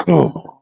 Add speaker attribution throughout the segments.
Speaker 1: Oh.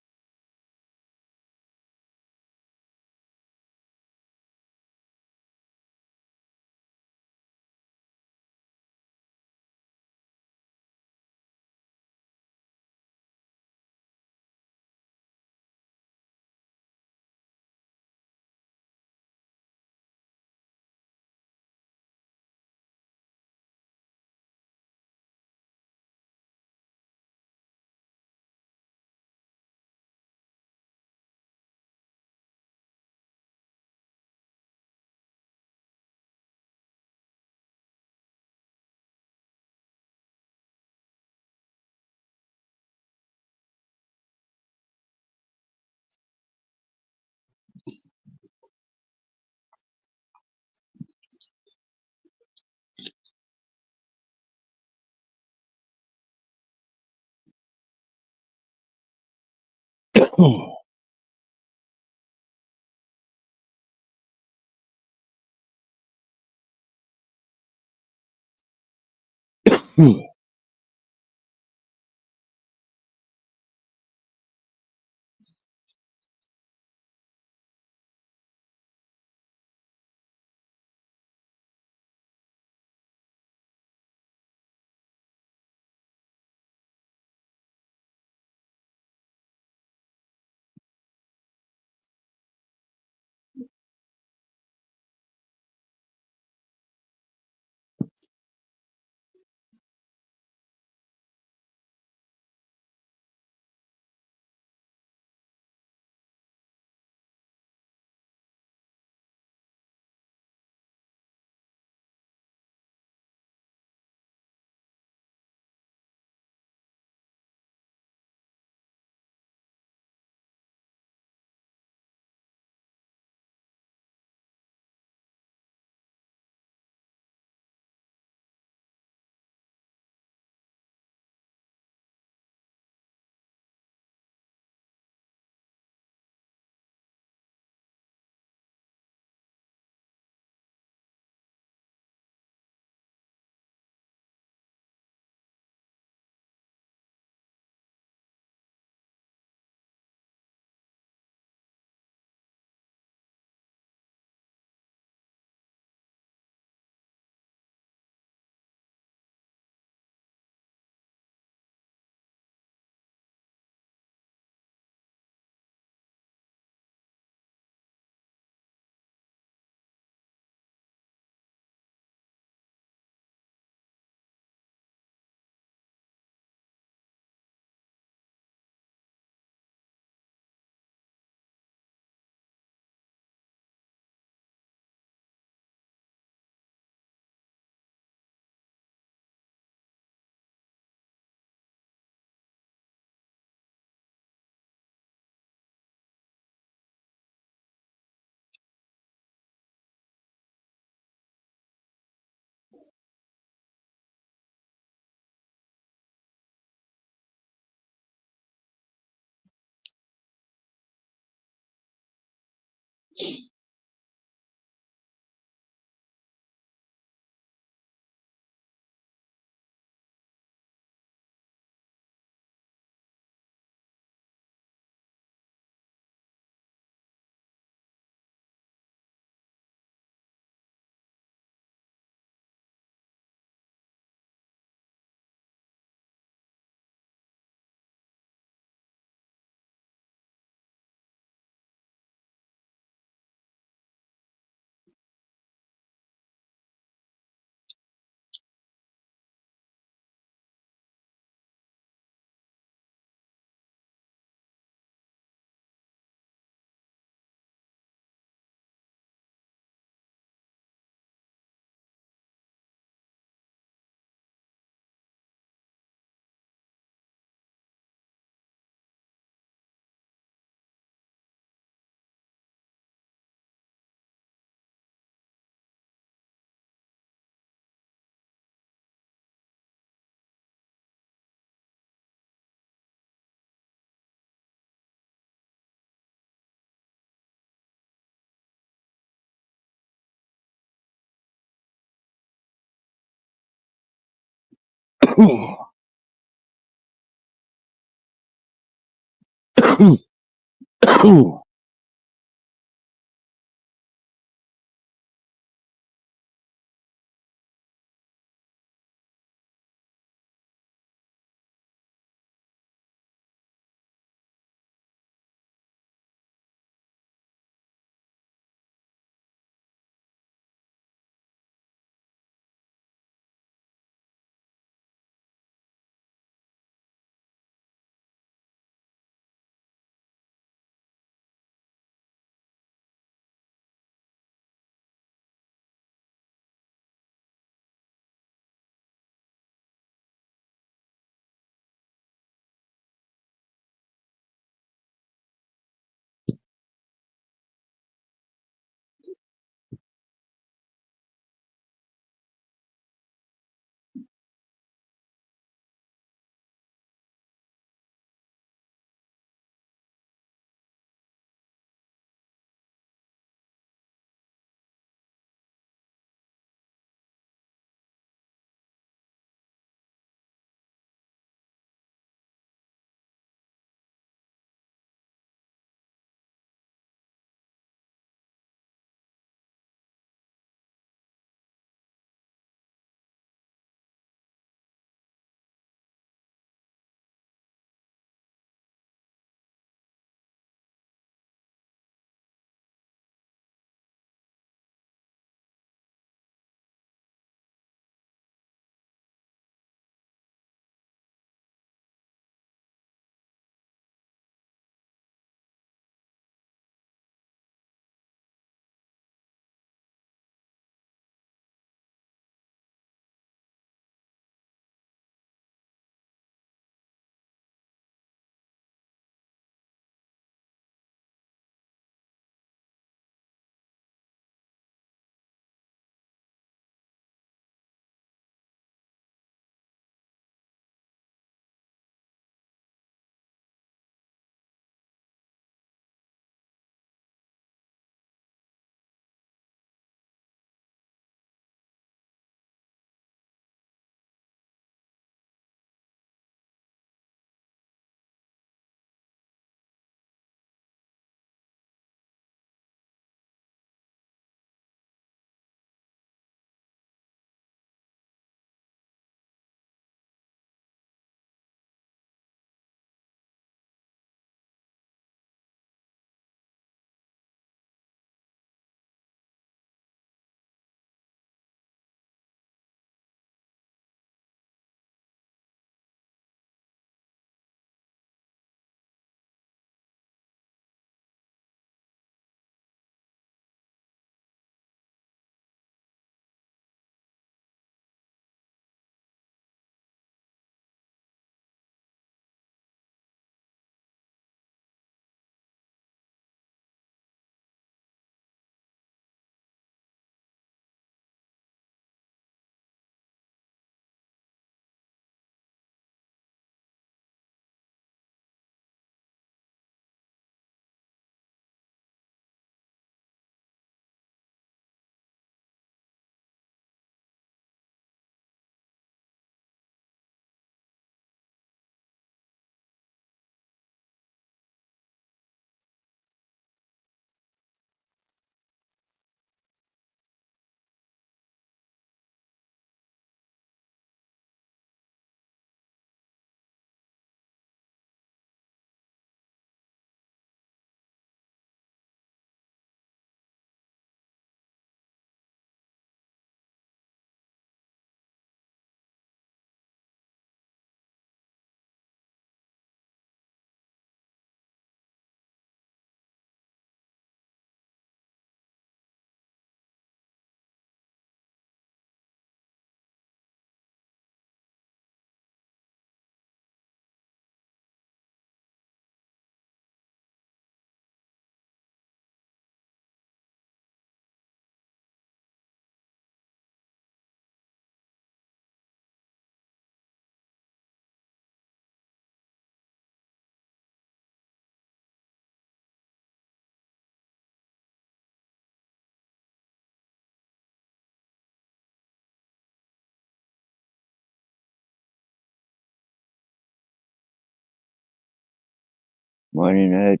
Speaker 1: Morning, Ed.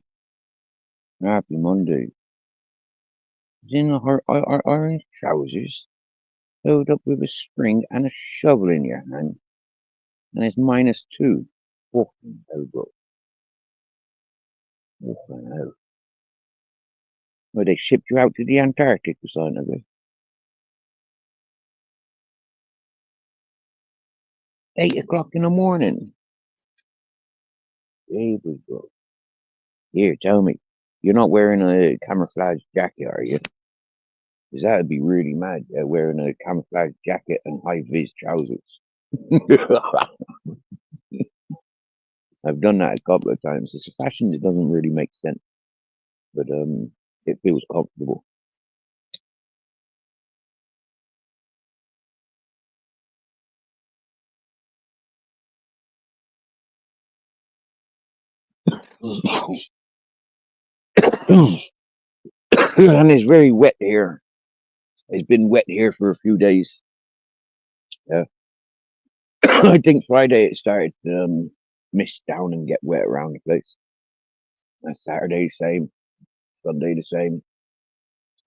Speaker 1: Happy Monday. He's in orange trousers, filled up with a string and a shovel in your hand, and it's -2. Fucking hell, bro. Fucking hell. Well, they shipped you out to the Antarctic or something, have they? 8 o'clock in the morning. Baby, bro. Here, tell me. You're not wearing a camouflage jacket, are you? Because that would be really mad, wearing a camouflage jacket and high-vis trousers. I've done that a couple of times. It's a fashion that doesn't really make sense, but it feels comfortable. And it's very wet here. It's been wet here for a few days. Yeah. I think Friday it started to mist down and get wet around the place. And Saturday, same. Sunday, the same.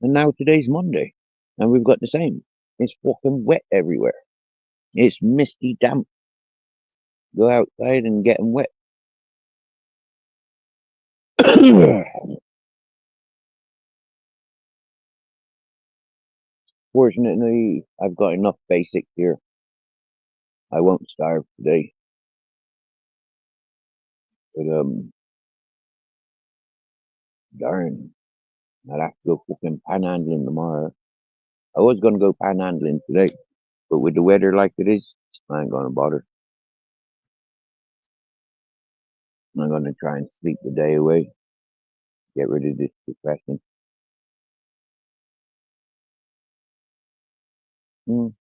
Speaker 1: And now today's Monday. And we've got the same. It's fucking wet everywhere. It's misty, damp. Go outside and getting wet. Fortunately, I've got enough basics here. I won't starve today. But darn, I'll have to go fucking panhandling tomorrow. I was gonna go panhandling today, but with the weather like it is, I ain't gonna bother. I'm gonna try and sleep the day away, get rid of this depression. Mm.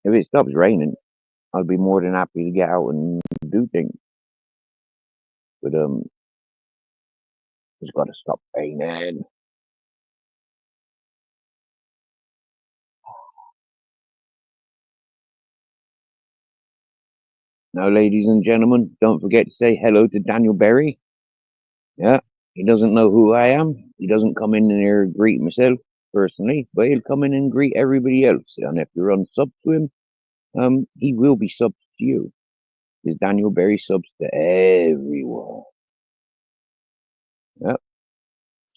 Speaker 1: If it stops raining, I'll be more than happy to get out and do things. But it's gotta stop raining. Now, ladies and gentlemen, don't forget to say hello to Daniel Berry. Yeah, he doesn't know who I am. He doesn't come in here and greet himself personally, but he'll come in and greet everybody else. And if you're unsub to him, he will be subs to you. Because Daniel Berry subs to everyone. Yeah.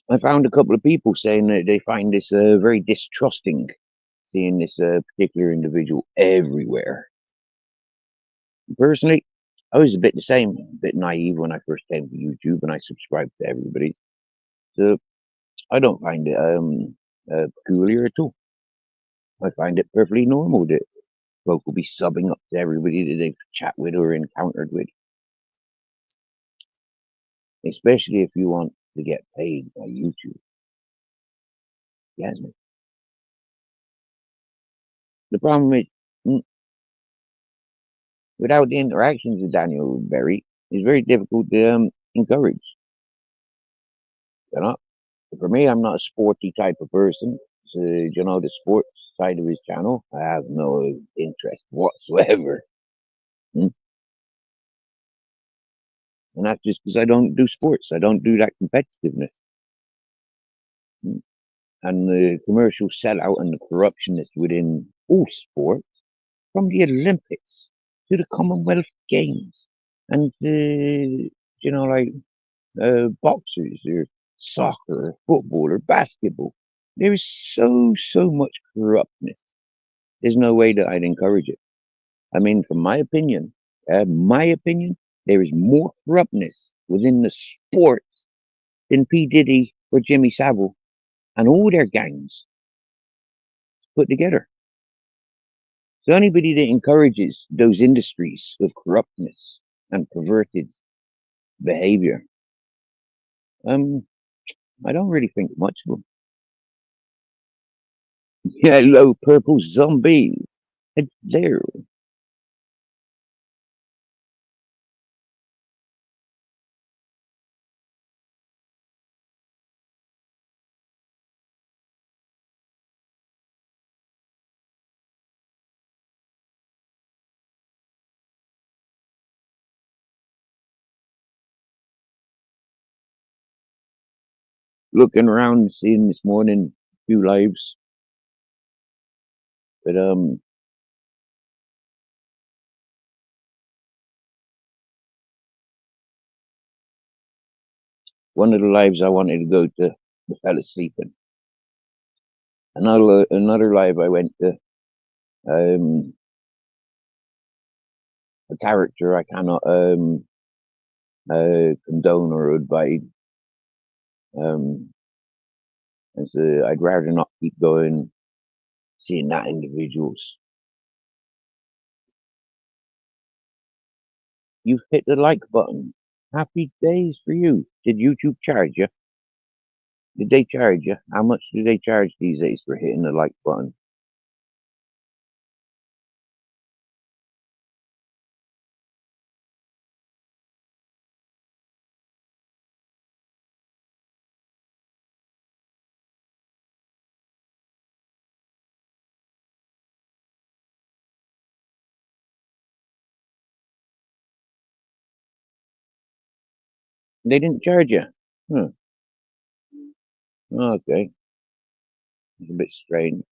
Speaker 1: I found a couple of people saying that they find this very distrusting, seeing this particular individual everywhere. Personally, I was a bit the same, a bit naive when I first came to YouTube and I subscribed to everybody. So I don't find it peculiar at all. I find it perfectly normal that folk will be subbing up to everybody that they've chat with or encountered with, especially if you want to get paid by YouTube. Yes, man. The problem is, mm, without the interactions with Daniel Berry, it's very difficult to encourage. You know, for me, I'm not a sporty type of person. So, the sports side of his channel, I have no interest whatsoever. Mm. And that's just because I don't do sports. I don't do that competitiveness. Mm. And the commercial sellout and the corruption that's within all sports, from the Olympics to the Commonwealth Games, and like boxers or soccer or football or basketball. There is so much corruptness. There's no way that I'd encourage it. I mean, from my opinion, there is more corruptness within the sports than P. Diddy or Jimmy Savile and all their gangs put together. So anybody that encourages those industries of corruptness and perverted behavior, I don't really think much of them. Hello, purple zombie. It's there. looking around, seeing this morning a few lives, but one of the lives I wanted to go to, I fell asleep in. Another live I went to, um, a character I cannot condone or advise. Um, and so I'd rather not keep going seeing that individuals. You've hit the like button. Happy days for you. Did YouTube charge you? Did they charge you? How much do they charge these days for hitting the like button? They didn't charge you. Hmm. Okay. It's a bit strange.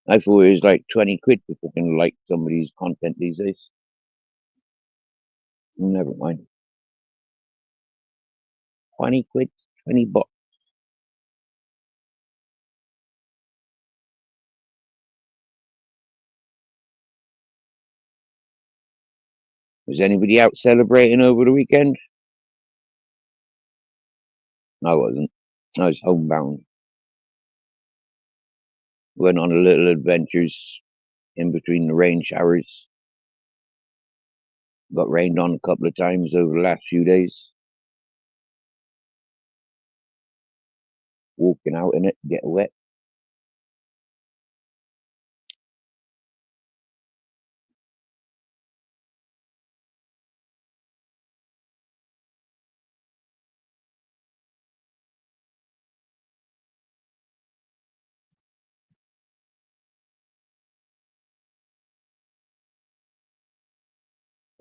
Speaker 1: I thought it was like 20 quid to fucking like somebody's content these days. Never mind. 20 quid, 20 bucks. Was anybody out celebrating over the weekend? I wasn't. I was homebound. Went on a little adventures in between the rain showers. Got rained on a couple of times over the last few days. Walking out in it, get wet.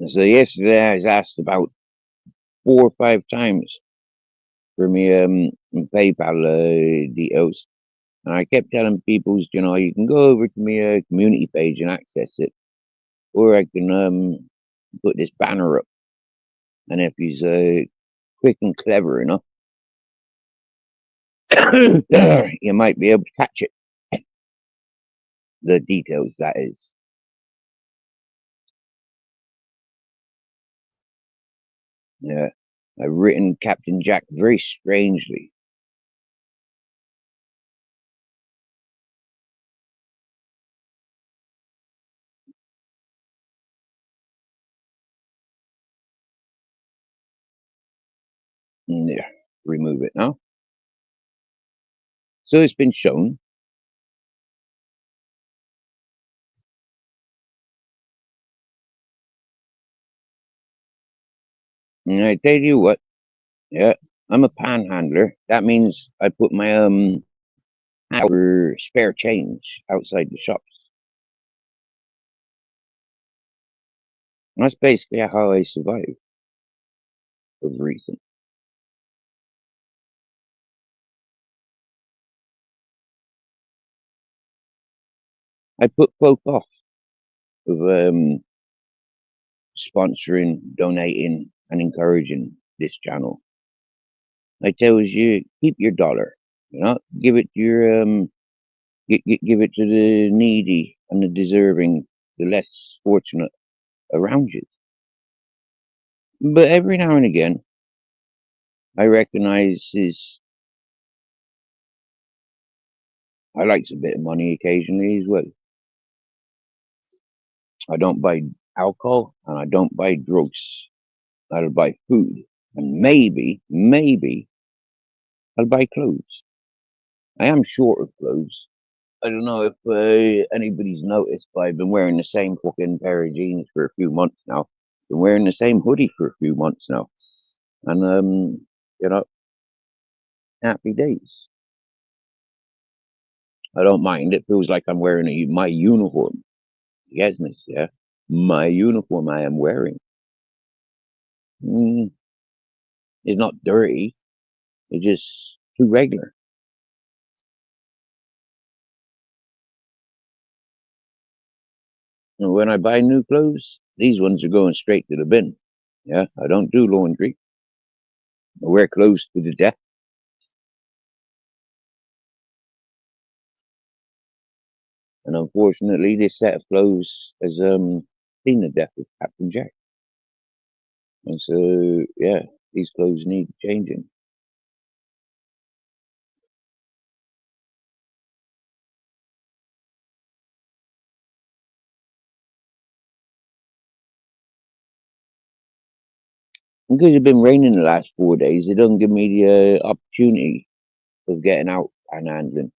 Speaker 1: And so yesterday I was asked about 4 or 5 times for me PayPal details. And I kept telling people, you can go over to my community page and access it. Or I can put this banner up. And if he's quick and clever enough, you might be able to catch it. The details, that is. Yeah. I've written Captain Jack very strangely. Yeah. Remove it now. So it's been shown. And I tell you what, yeah, I'm a panhandler. That means I put my for spare change outside the shops. And that's basically how I survive of recent. I put folk off of sponsoring, donating, and encouraging this channel. I tells you, keep your dollar. Give it to your give it to the needy and the deserving, the less fortunate around you. But every now and again, I recognize I likes a bit of money occasionally as well. I don't buy alcohol and I don't buy drugs. I'll buy food and maybe I'll buy clothes. I am short of clothes. I don't know if anybody's noticed, but I've been wearing the same fucking pair of jeans for a few months now. Been wearing the same hoodie for a few months now, and you know, happy days. I don't mind. It feels like I'm wearing my uniform. Yes, miss. Yeah, my uniform I am wearing. Mm, it's not dirty. It just too regular. And when I buy new clothes, these ones are going straight to the bin. Yeah, I don't do laundry. I wear clothes to the death. And unfortunately, this set of clothes has seen the death of Captain Jack. And so, yeah, these clothes need changing. Because it's been raining the last 4 days, it doesn't give me the opportunity of getting out and handling.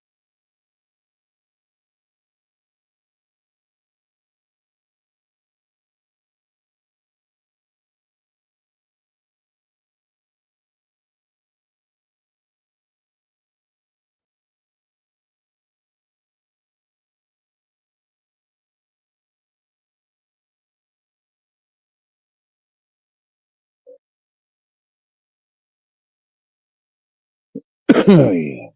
Speaker 1: Yeah.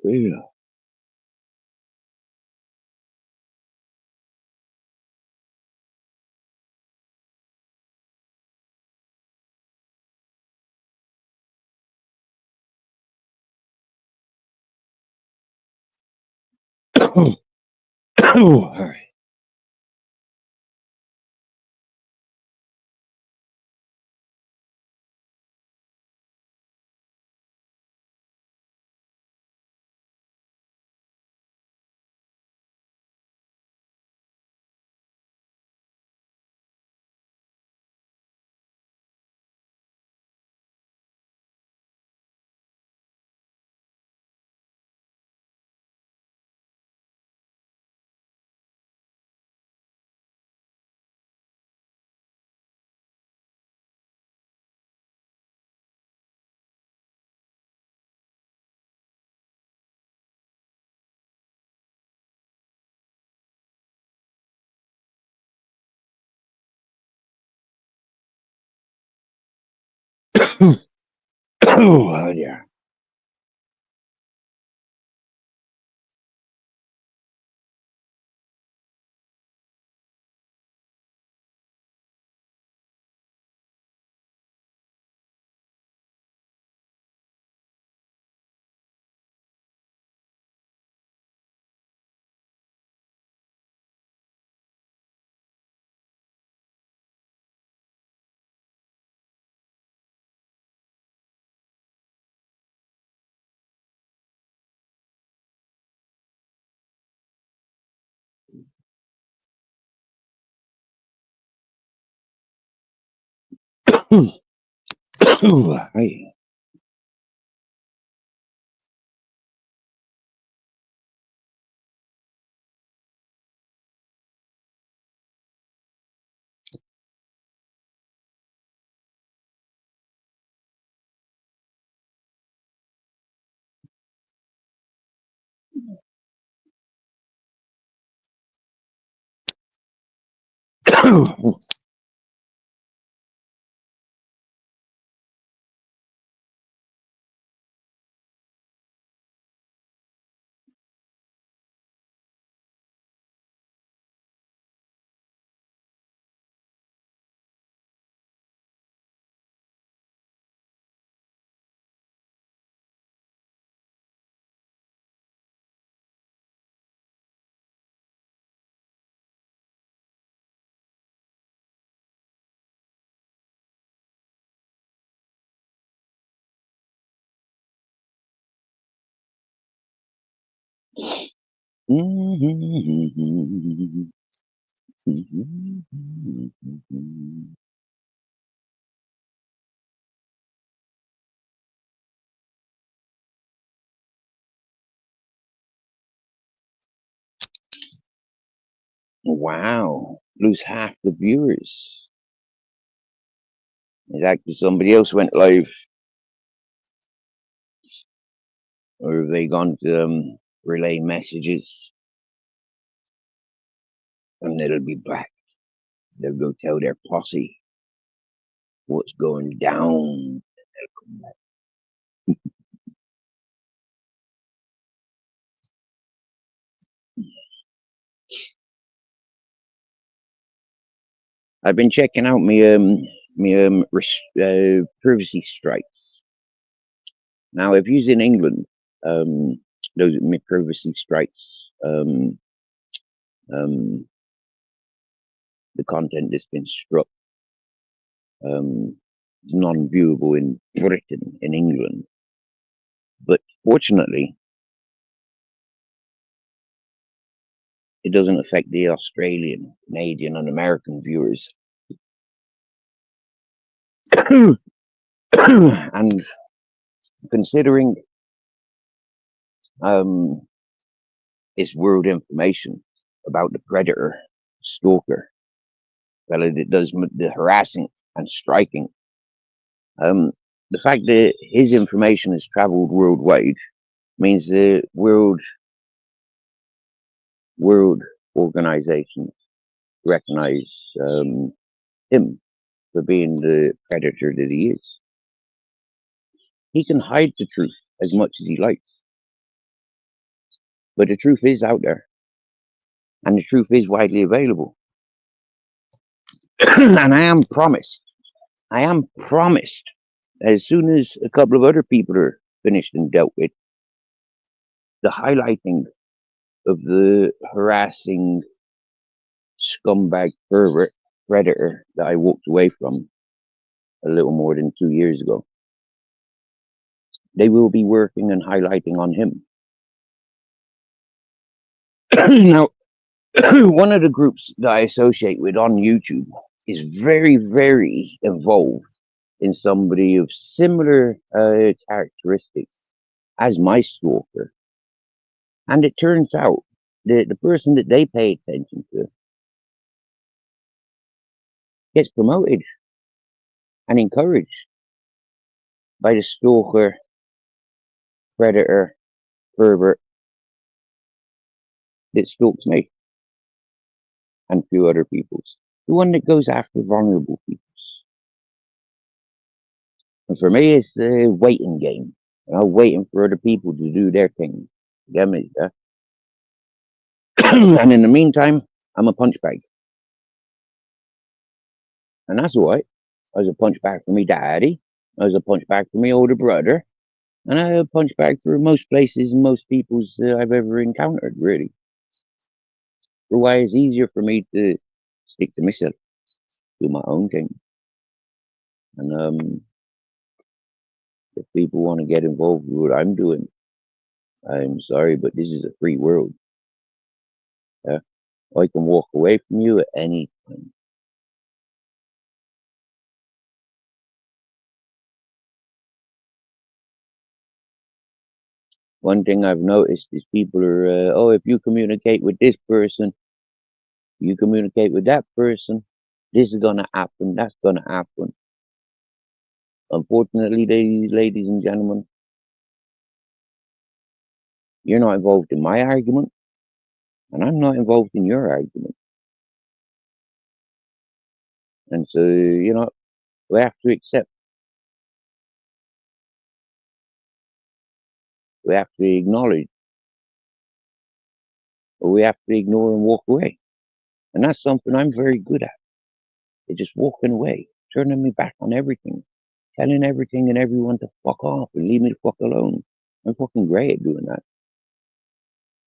Speaker 1: Yeah. All right. Oh, yeah. Hey. Wow, lose half the viewers. Is that 'cause somebody else went live, or have they gone to relay messages and it'll be back? They'll go tell their posse what's going down. I've been checking out privacy strikes. Now, if you're in England, those me privacy strikes, um, the content that's been struck, um, non-viewable in Britain, in England. But fortunately, it doesn't affect the Australian, Canadian, and American viewers. And considering it's world information about the predator, stalker, fella that does the harassing and striking, the fact that his information has traveled worldwide means the world organizations recognize him for being the predator that he is. He can hide the truth as much as he likes, but the truth is out there, and the truth is widely available. And I am promised, as soon as a couple of other people are finished and dealt with, the highlighting of the harassing scumbag pervert predator that I walked away from a little more than 2 years ago. They will be working and highlighting on him. Now, one of the groups that I associate with on YouTube is very, very involved in somebody of similar characteristics as my stalker. And it turns out that the person that they pay attention to gets promoted and encouraged by the stalker, predator, pervert that stalks me and a few other people's. The one that goes after vulnerable people. And for me, it's a waiting game. Waiting for other people to do their thing. Get me? And in the meantime, I'm a punch bag. And that's all right. I was a punch bag for me daddy. I was a punch bag for me older brother. And I a punch bag for most places and most peoples I've ever encountered, really. For why it's easier for me to stick to myself, do my own thing. And if people want to get involved with what I'm doing, I'm sorry, but this is a free world. Yeah? I can walk away from you at any time. One thing I've noticed is people are, if you communicate with this person, you communicate with that person, this is going to happen, that's going to happen. Unfortunately, ladies and gentlemen, you're not involved in my argument, and I'm not involved in your argument. And so, we have to accept, we have to acknowledge, or we have to ignore and walk away. And that's something I'm very good at. It's just walking away, turning me back on everything, telling everything and everyone to fuck off and leave me the fuck alone. I'm fucking great at doing that.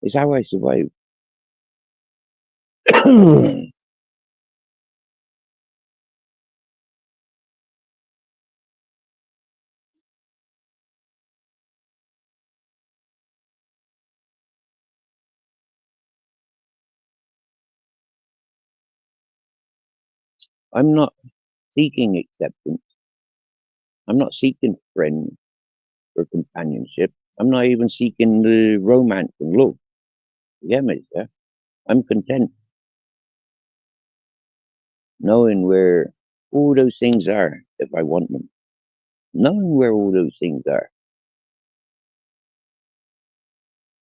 Speaker 1: It's how I survive. I'm not seeking acceptance. I'm not seeking friends or companionship. I'm not even seeking the romance and love. You get me? Yeah? I'm content knowing where all those things are if I want them. Knowing where all those things are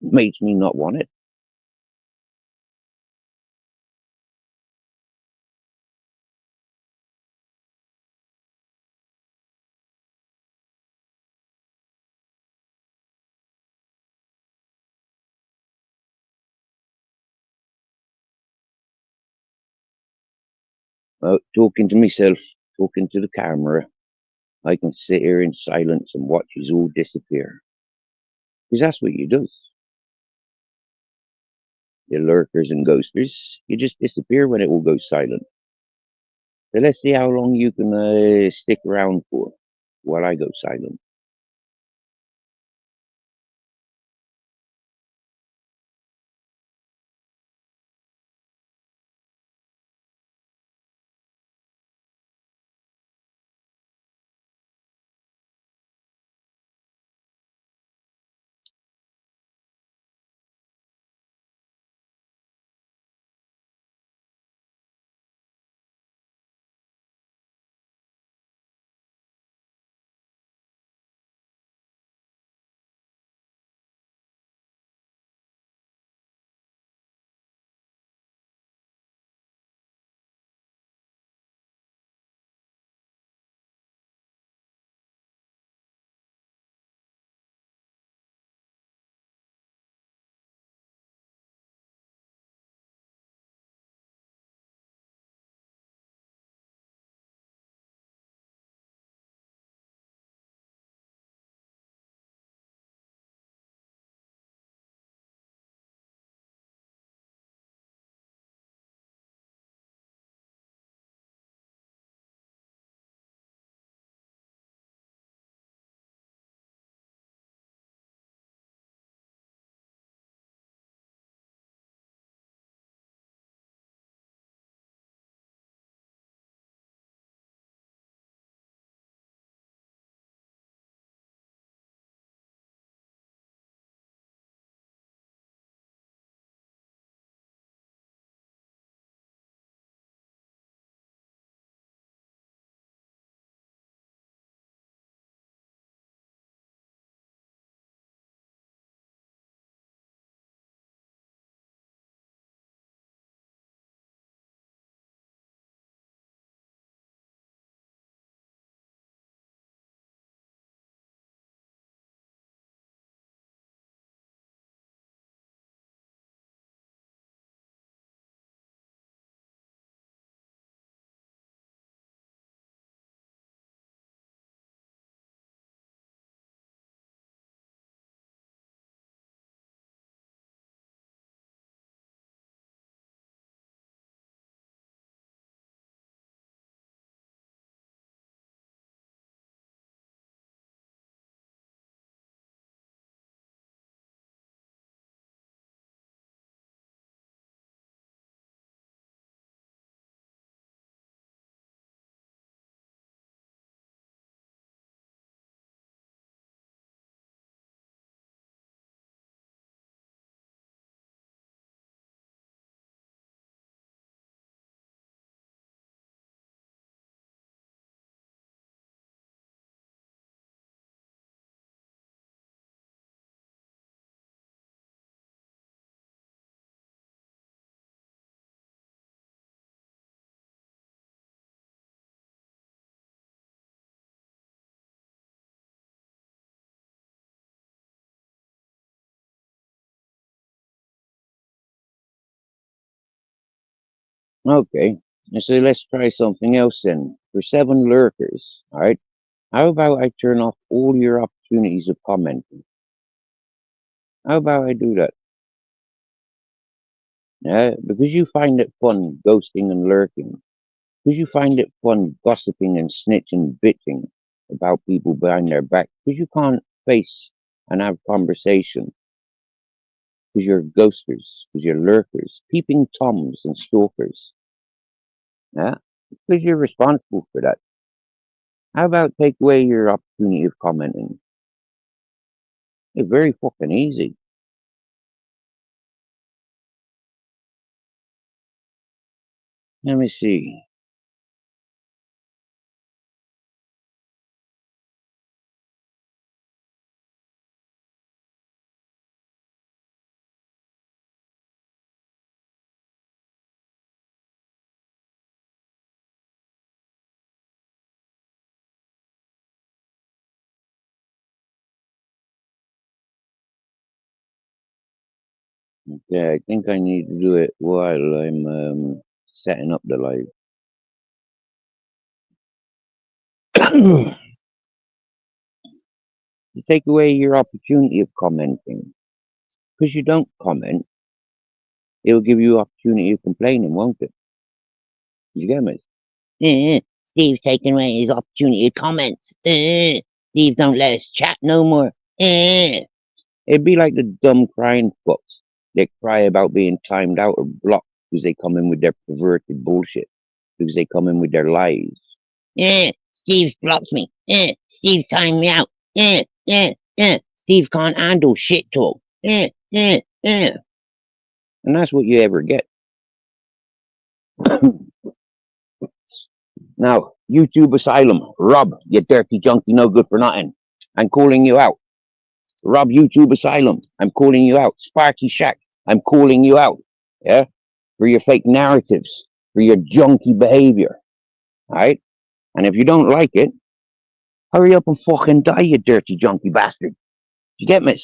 Speaker 1: makes me not want it. Talking to myself, talking to the camera, I can sit here in silence and watch it all disappear. Because that's what you do. You lurkers and ghosters, you just disappear when it all goes silent. So let's see how long you can stick around for while I go silent. Okay. So let's try something else then. For 7 lurkers, alright? How about I turn off all your opportunities of commenting? How about I do that? Yeah, because you find it fun ghosting and lurking. Because you find it fun gossiping and snitching, bitching about people behind their back. Because you can't face and have conversation. Because you're ghosters. Because you're lurkers. Peeping toms and stalkers. Yeah? Because you're responsible for that. How about take away your opportunity of commenting? It's very fucking easy. Let me see. Yeah, I think I need to do it while I'm setting up the live. To take away your opportunity of commenting. Because you don't comment, it will give you opportunity of complaining, won't it? You get me? Steve's taking away his opportunity of comments. Steve don't let us chat no more. It'd be like the dumb crying fucks that cry about being timed out or blocked because they come in with their perverted bullshit, because they come in with their lies. Steve's blocked me. Steve timed me out. Steve can't handle shit talk. And that's what you ever get. Now, YouTube Asylum, Rob, you dirty junkie, no good for nothing. I'm calling you out. Rob, YouTube Asylum, I'm calling you out. Sparky Shack, I'm calling you out. Yeah? For your fake narratives, for your junkie behavior. Alright? And if you don't like it, hurry up and fucking die, you dirty junkie bastard. You get me?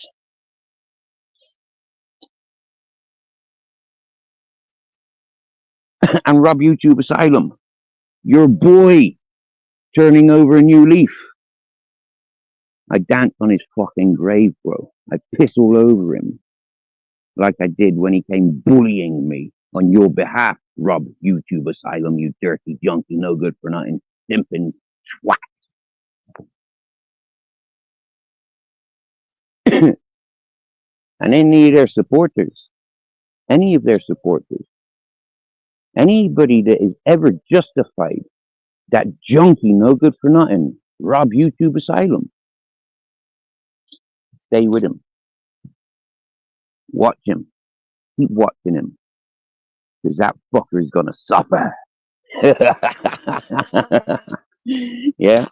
Speaker 1: And Rob, YouTube Asylum, your boy turning over a new leaf. I dance on his fucking grave, bro. I piss all over him. Like I did when he came bullying me on your behalf, Rob, YouTube Asylum, you dirty junkie, no good for nothing, simping twat. And any of their supporters, anybody that is ever justified that junkie, no good for nothing, Rob, YouTube Asylum, stay with him. Watch him. Keep watching him. Because that fucker is going to suffer. Yeah.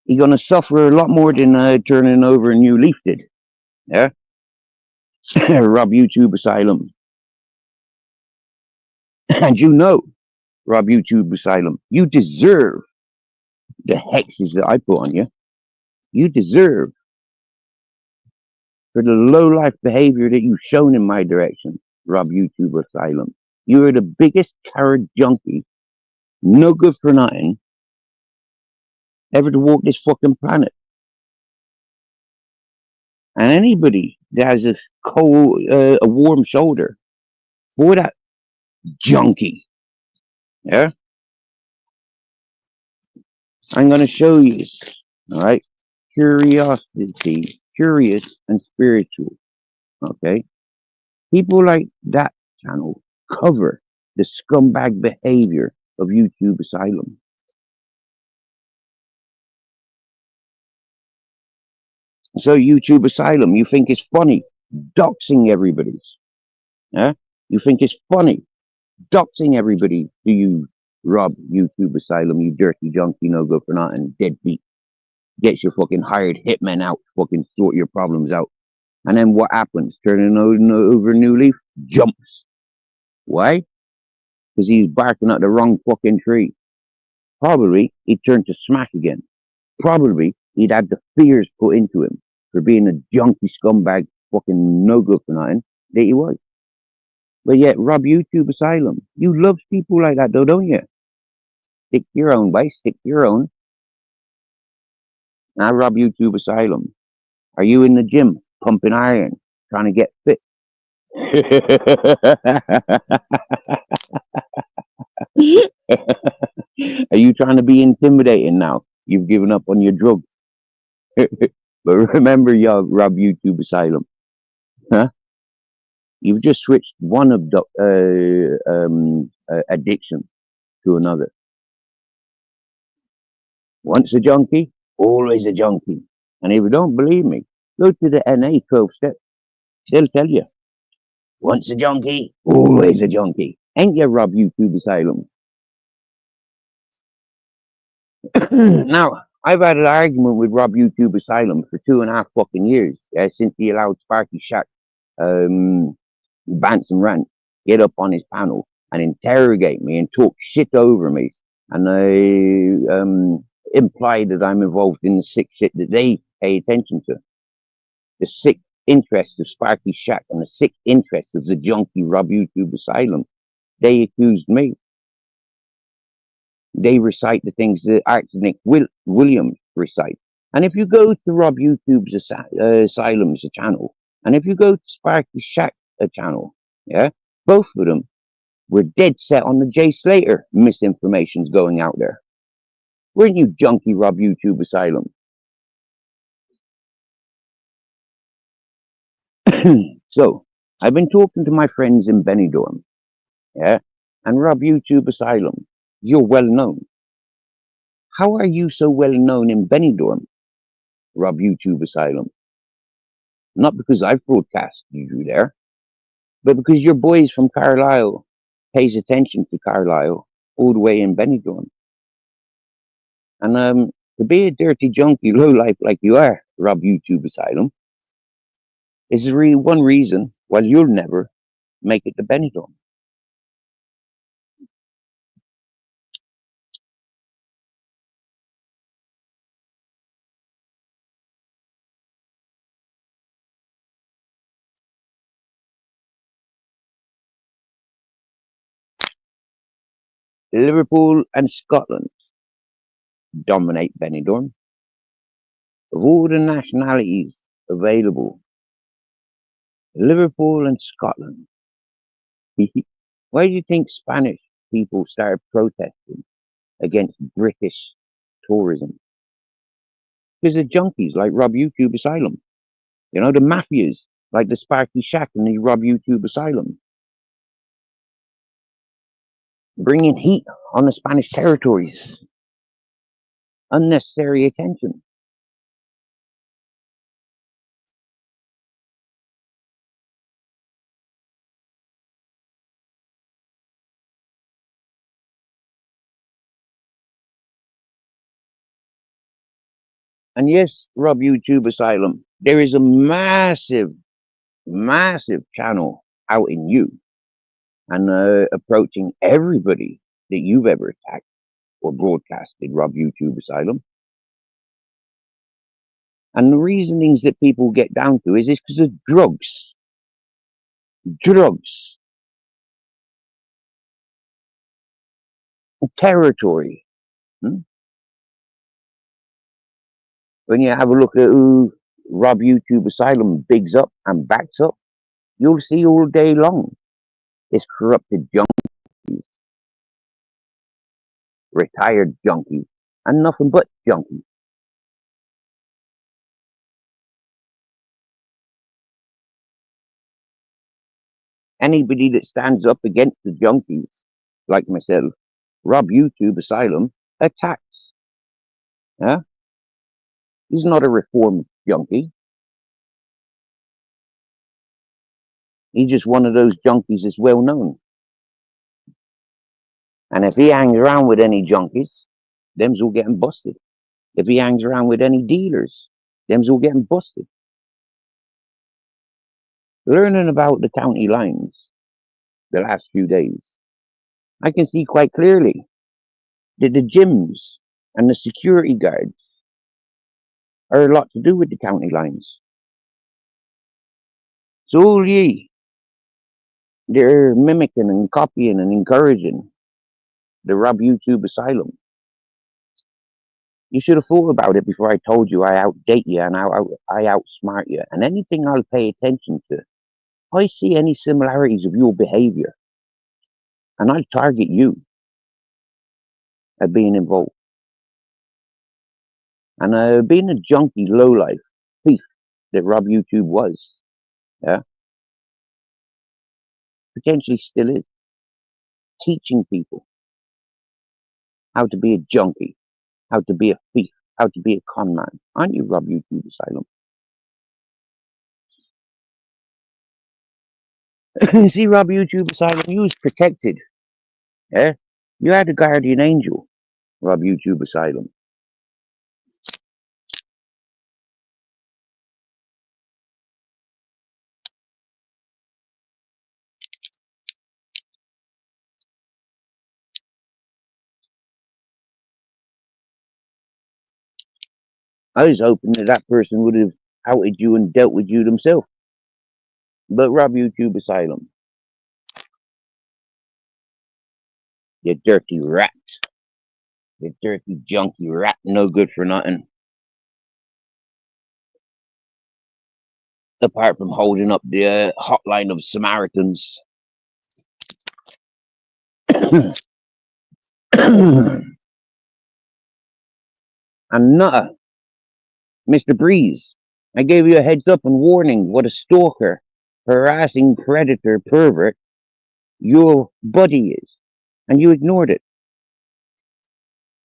Speaker 1: He's going to suffer a lot more than turning over a new leaf did. Yeah. Rob, YouTube Asylum. And you know, Rob, YouTube Asylum, you deserve the hexes that I put on you. You deserve for the low life behavior that you've shown in my direction, Rob, YouTube Asylum. You are the biggest carrot junkie, no good for nothing, ever to walk this fucking planet. And anybody that has a warm shoulder for that junkie, yeah, I'm going to show you. All right, curiosity, curious and spiritual. Okay, people like that channel cover the scumbag behavior of YouTube Asylum. So YouTube Asylum, you think it's funny doxing everybody? Yeah, you think it's funny doxing everybody? Do you, Rob, YouTube Asylum, you dirty junkie, no good for nothing, deadbeat? Gets your fucking hired hitmen out, fucking sort your problems out. And then what happens? Turning over a new leaf? Jumps. Why? Because he's barking at the wrong fucking tree. Probably he'd turn to smack again. Probably he'd had the fears put into him for being a junkie scumbag, fucking no good for nothing that he was. But yet, Rob YouTube Asylum, you love people like that, though, don't you? Stick to your own way, stick to your own. Now, Rob YouTube Asylum, are you in the gym pumping iron, trying to get fit? Are you trying to be intimidating now? You've given up on your drugs. But remember, y'all, Rob YouTube Asylum, huh? You've just switched one addiction to another. Once a junkie, always a junkie. And if you don't believe me, go to the NA 12 steps. They'll tell you. Once a junkie, always a junkie. Ain't you, Rob YouTube Asylum? Now, I've had an argument with Rob YouTube Asylum for 2.5 fucking years, since he allowed Sparky Shack, Bants and Rant, get up on his panel and interrogate me and talk shit over me. And I imply that I'm involved in the sick shit that they pay attention to. The sick interests of Sparky Shack and the sick interests of the junkie Rob YouTube Asylum. They accused me. They recite the things that Arsenic Williams recite. And if you go to Rob YouTube's Asylum's channel, and if you go to Sparky Shack channel, yeah, both of them were dead set on the Jay Slater misinformation's going out there. Weren't you, junkie Rob YouTube Asylum? So, I've been talking to my friends in Benidorm, yeah, and Rob YouTube Asylum, you're well known. How are you so well known in Benidorm, Rob YouTube Asylum? Not because I've broadcast you there, but because your boys from Carlisle pays attention to Carlisle all the way in Benidorm. And to be a dirty junkie lowlife like you are, Rob YouTube Asylum, is really one reason why you'll never make it to Benidorm. Liverpool and Scotland dominate Benidorm. Of all the nationalities available, Liverpool and Scotland. Why do you think Spanish people started protesting against British tourism? Because of junkies like Rob YouTube Asylum. You know, the mafias like the Sparky Shack and the Rob YouTube Asylum. Bringing heat on the Spanish territories. Unnecessary attention. And yes, Rob YouTube Asylum, there is a massive, massive channel out in you and approaching everybody that you've ever attacked or broadcasted, Rob YouTube Asylum. And the reasonings that people get down to is because of drugs. Drugs. Territory. Hmm? When you have a look at who Rob YouTube Asylum bigs up and backs up, you'll see all day long it's corrupted junkies, retired junkies, and nothing but junkies. Anybody that stands up against the junkies, like myself, Rob YouTube Asylum, attacks. Yeah? He's not a reformed junkie. He's just one of those junkies that's well known. And if he hangs around with any junkies, them's all getting busted. If he hangs around with any dealers, them's all getting busted. Learning about the county lines the last few days, I can see quite clearly that the gyms and the security guards are a lot to do with the county lines. So all ye They're mimicking and copying and encouraging the Rob YouTube Asylum. You should have thought about it before I told you I outdate you and I outsmart you. And anything I'll pay attention to, I see any similarities of your behavior, and I'll target you at being involved. And being a junkie, lowlife, thief that Rob YouTube was, yeah, potentially still is, teaching people how to be a junkie, how to be a thief, how to be a con man. Aren't you, Rob YouTube Asylum? See, Rob YouTube Asylum, you was protected. Yeah? You had a guardian angel, Rob YouTube Asylum. I was hoping that that person would have outed you and dealt with you themselves. But Rob YouTube Asylum, you dirty rat. You dirty junkie rat, no good for nothing. Apart from holding up the hotline of Samaritans. And nutter, Mr. Breeze, I gave you a heads up and warning what a stalker, harassing predator pervert your buddy is, and you ignored it.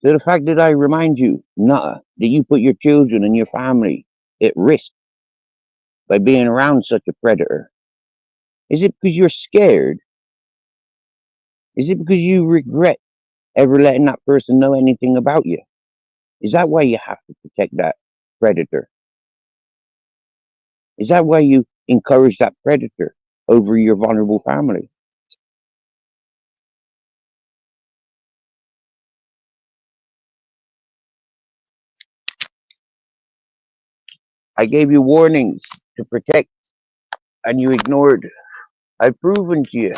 Speaker 1: So the fact that I remind you, nutter, that you put your children and your family at risk by being around such a predator, is it because you're scared? Is it because you regret ever letting that person know anything about you? Is that why you have to protect that predator? Is that why you encourage that predator over your vulnerable family? I gave you warnings to protect and you ignored. I've proven to you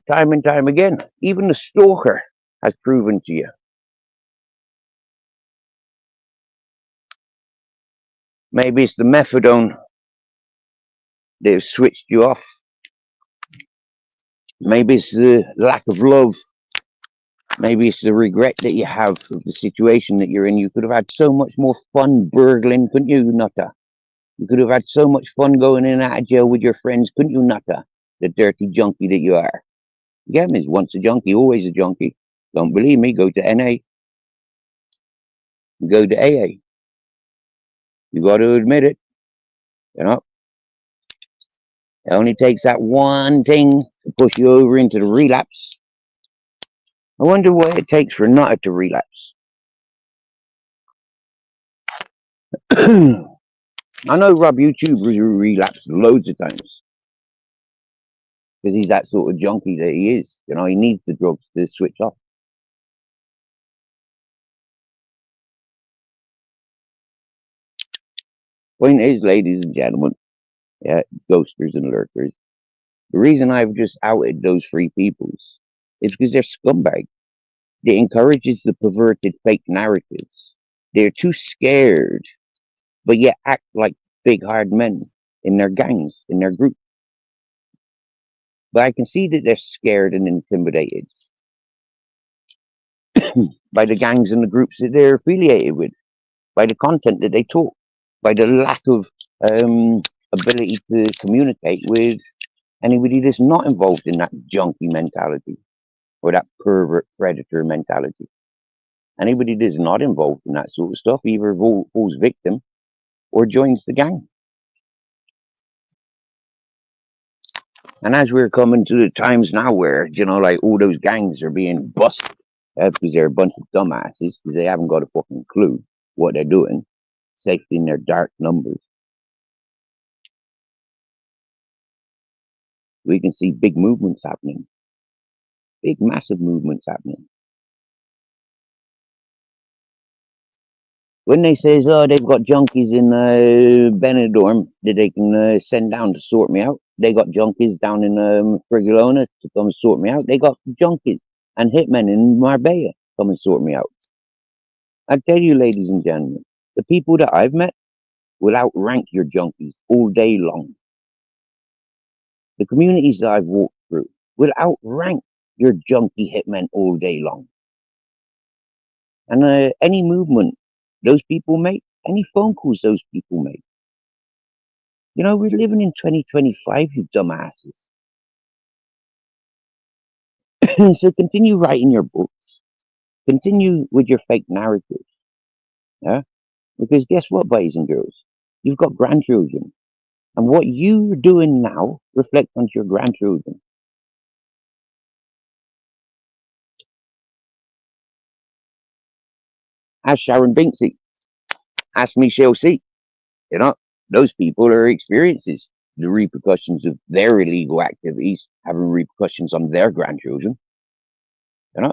Speaker 1: time and time again. Even the stalker has proven to you. Maybe it's the methadone that has switched you off. Maybe it's the lack of love. Maybe it's the regret that you have of the situation that you're in. You could have had so much more fun burgling, couldn't you, Nutter? You could have had so much fun going in and out of jail with your friends, couldn't you, Nutter? The dirty junkie that you are. Again, is once a junkie, always a junkie. Don't believe me? Go to NA. Go to AA. You got to admit it. You know, it only takes that one thing to push you over into the relapse. I wonder what it takes for Nutter to relapse. I know Rob YouTube relapsed loads of times because he's that sort of junkie that he is. You know, he needs the drugs to switch off. Point is, ladies and gentlemen, yeah, ghosters and lurkers, the reason I've just outed those three peoples is because they're scumbags. They encourages the perverted fake narratives. They're too scared, but yet act like big hard men in their gangs, in their groups. But I can see that they're scared and intimidated by the gangs and the groups that they're affiliated with, by the content that they talk, by the lack of ability to communicate with anybody that's not involved in that junkie mentality or that pervert predator mentality. Anybody that's not involved in that sort of stuff either falls victim or joins the gang. And as we're coming to the times now where, you know, like all those gangs are being busted because they're a bunch of dumbasses because they haven't got a fucking clue what they're doing, safety in their dark numbers. We can see big movements happening, big, massive movements happening. When they says, oh, they've got junkies in Benidorm that they can send down to sort me out. They got junkies down in Frigolona to come and sort me out. They got junkies and hitmen in Marbella come and sort me out. I tell you, ladies and gentlemen, the people that I've met will outrank your junkies all day long. The communities that I've walked through will outrank your junkie hitmen all day long. And any movement those people make, any phone calls those people make. You know, we're living in 2025, you dumbasses. So continue writing your books. Continue with your fake narratives. Yeah? Because guess what, boys and girls? You've got grandchildren. And what you're doing now reflects onto your grandchildren. Ask Sharon Binksy. Ask Michelle C. You know, those people are experiences. The repercussions of their illegal activities having repercussions on their grandchildren. You know,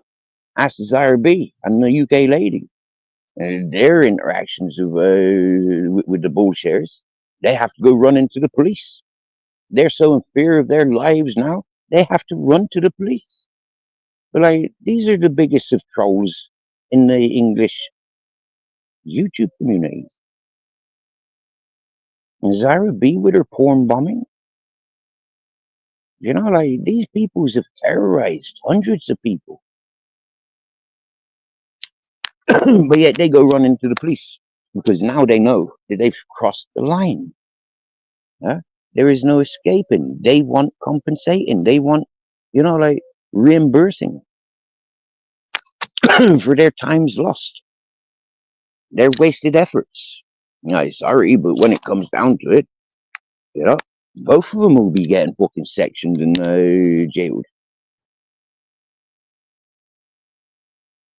Speaker 1: ask Zara B and the UK lady. Their interactions with the bullshares, they have to go run into the police. They're so in fear of their lives now, they have to run to the police. But like, these are the biggest of trolls in the English YouTube community. And Zara B with her porn bombing, you know, like these peoples have terrorized hundreds of people, but yet they go run into the police because now they know that they've crossed the line. Huh? There is no escaping. They want compensating. They want, you know, like reimbursing for their times lost, their wasted efforts. You know, sorry, but when it comes down to it, you know, both of them will be getting fucking sectioned and jailed.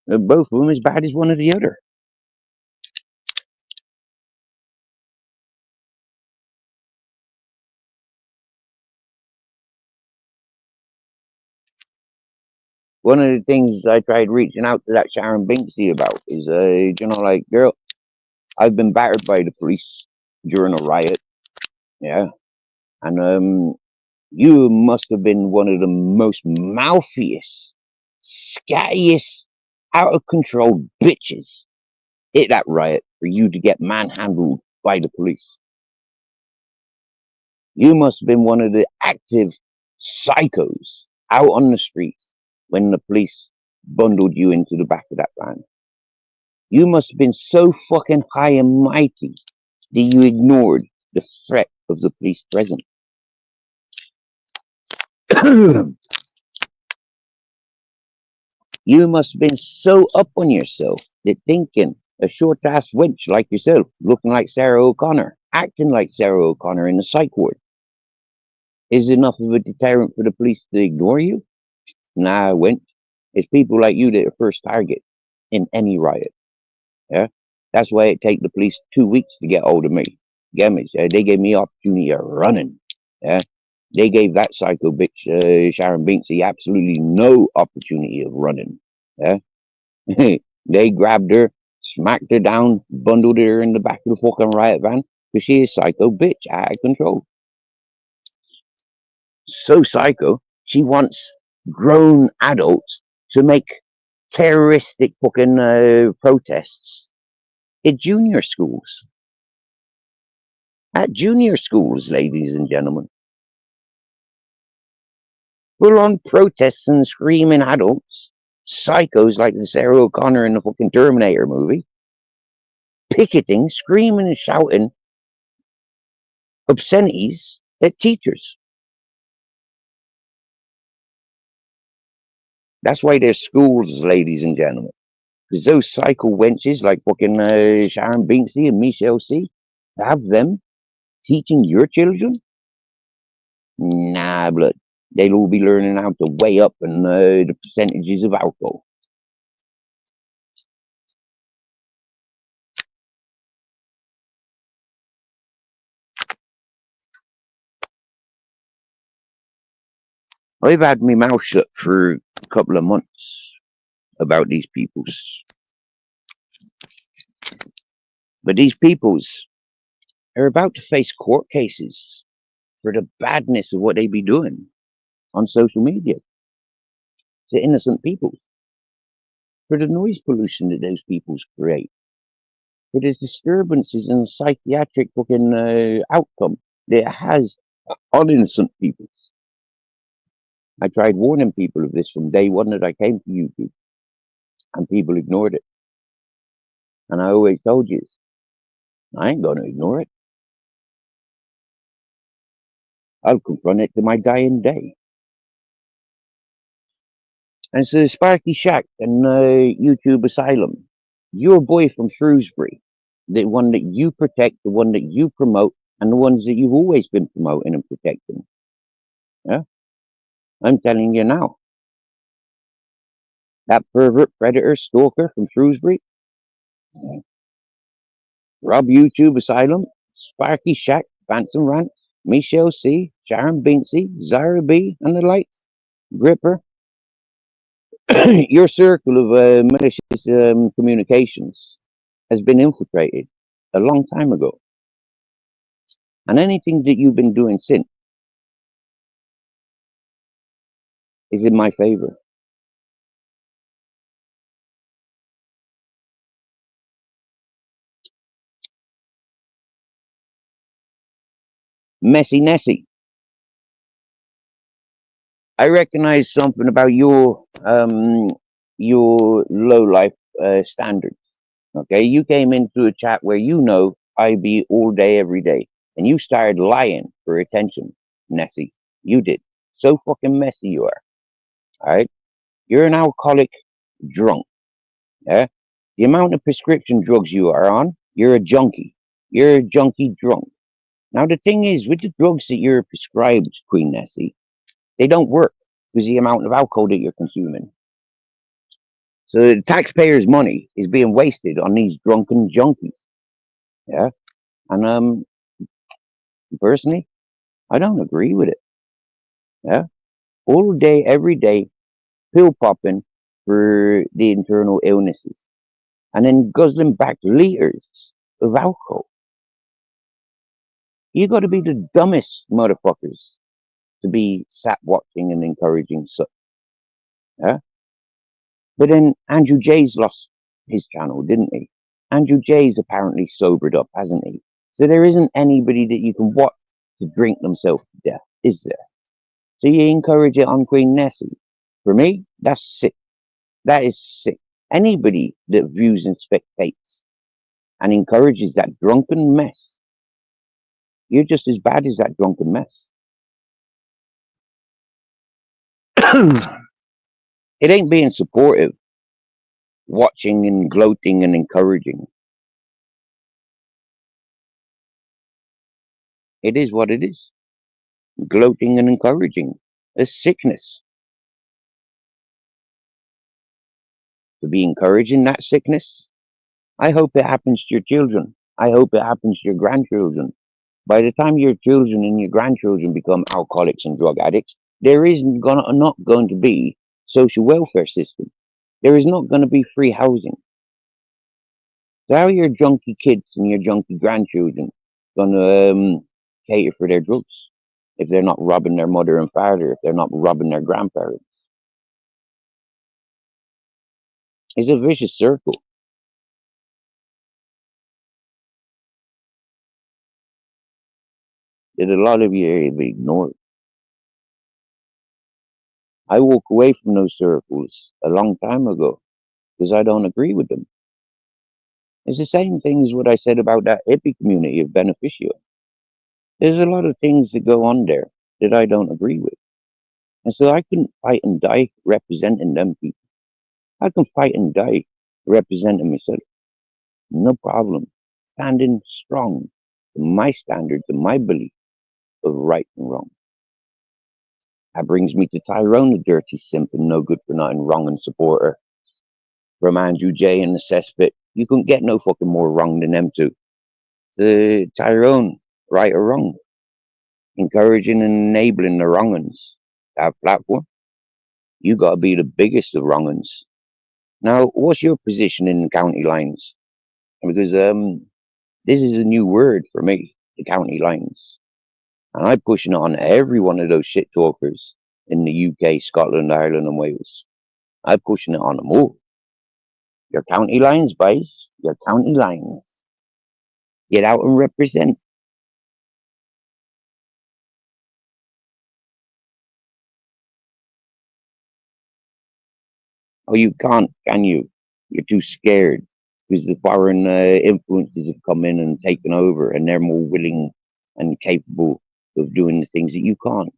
Speaker 1: Both of them as bad as one or the other. One of the things I tried reaching out to that Sharon Binksy about is, you know, like, girl, I've been battered by the police during a riot, yeah, and you must have been one of the most mouthiest, scattiest, out of control bitches at that riot for you to get manhandled by the police. You must have been one of the active psychos out on the street when the police bundled you into the back of that van. You must have been so fucking high and mighty that you ignored the threat of the police presence. You must have been so up on yourself that thinking a short ass wench like yourself, looking like Sarah O'Connor, acting like Sarah O'Connor in the psych ward, is enough of a deterrent for the police to ignore you? Nah, wench. It's people like you that are first target in any riot. Yeah? That's why it take the police 2 weeks to get hold of me. Get me? They gave me opportunity of running. Yeah? They gave that psycho bitch, Sharon Binksy, absolutely no opportunity of running. Yeah? They grabbed her, smacked her down, bundled her in the back of the fucking riot van because she is psycho bitch, out of control. So psycho, she wants grown adults to make terroristic fucking protests at junior schools. At junior schools, ladies and gentlemen. Full on protests and screaming adults, psychos like the Sarah O'Connor in the fucking Terminator movie, picketing, screaming and shouting obscenities at teachers. That's why there's schools, ladies and gentlemen. Because those psycho wenches like fucking Sharon Binksy and Michelle C, have them teaching your children? Nah, blood. They'll all be learning how to weigh up and the percentages of alcohol. I've had my mouth shut for a couple of months about these peoples. But these peoples are about to face court cases for the badness of what they be doing on social media to innocent people, for the noise pollution that those peoples create, for the disturbances and psychiatric fucking outcome that it has on innocent people. I tried warning people of this from day one that I came to YouTube, and people ignored it. And I always told you, I ain't going to ignore it. I'll confront it to my dying day. And so Sparky Shack and YouTube Asylum, your boy from Shrewsbury, the one that you protect, the one that you promote, and the ones that you've always been promoting and protecting. Yeah? I'm telling you now. That pervert, predator, stalker from Shrewsbury, Rob YouTube Asylum, Sparky Shack, Phantom Rant, Michelle C, Sharon Binksy, Zara B, and the like, Gripper. Your circle of malicious communications has been infiltrated a long time ago. And anything that you've been doing since is in my favor. Messy Nessie, I recognize something about your low life standards. Okay, you came into a chat where you know I be all day every day, and you started lying for attention, Nessie. You did. So fucking messy you are. All right, you're an alcoholic drunk. Yeah, the amount of prescription drugs you are on, you're a junkie. You're a junkie drunk. Now the thing is, with the drugs that you're prescribed, Queen Nessie, they don't work because the amount of alcohol that you're consuming. So the taxpayers' money is being wasted on these drunken junkies. Yeah, and personally, I don't agree with it. Yeah, all day, every day, pill popping for the internal illnesses, and then guzzling back liters of alcohol. You got to be the dumbest motherfuckers to be sat watching and encouraging such. Yeah, but then Andrew Jay's lost his channel, didn't he? Andrew Jay's apparently sobered up, hasn't he? So there isn't anybody that you can watch to drink themselves to death, is there? So you encourage it on Queen Nessie. For me, that's sick. That is sick. Anybody that views and spectates and encourages that drunken mess, you're just as bad as that drunken mess. It ain't being supportive, watching and gloating and encouraging. It is what it is. Gloating and encouraging a sickness. To be encouraging that sickness, I hope it happens to your children. I hope it happens to your grandchildren. By the time your children and your grandchildren become alcoholics and drug addicts, there is not going to be social welfare system. There is not going to be free housing. So how are your junkie kids and your junkie grandchildren going to cater for their drugs if they're not robbing their mother and father, if they're not robbing their grandparents? It's a vicious circle that a lot of you have ignored. I walk away from those circles a long time ago because I don't agree with them. It's the same thing as what I said about that hippie community of beneficio. There's a lot of things that go on there that I don't agree with. And so I can fight and die representing them people. I can fight and die representing myself. No problem. Standing strong to my standards and my belief of right and wrong. That brings me to Tyrone, the dirty simp and no good for nothing wrong and supporter. From Andrew J and the cesspit. You couldn't get no fucking more wrong than them two. The Tyrone, right or wrong, encouraging and enabling the wrong uns to have platform. You got to be the biggest of wrong uns. Now, what's your position in county lines? Because This is a new word for me, the county lines. And I'm pushing it on every one of those shit talkers in the UK, Scotland, Ireland, and Wales. I'm pushing it on them all. Your county lines, boys. Your county lines. Get out and represent. Oh, you can't, can you? You're too scared because the foreign influences have come in and taken over, and they're more willing and capable of doing the things that you can't.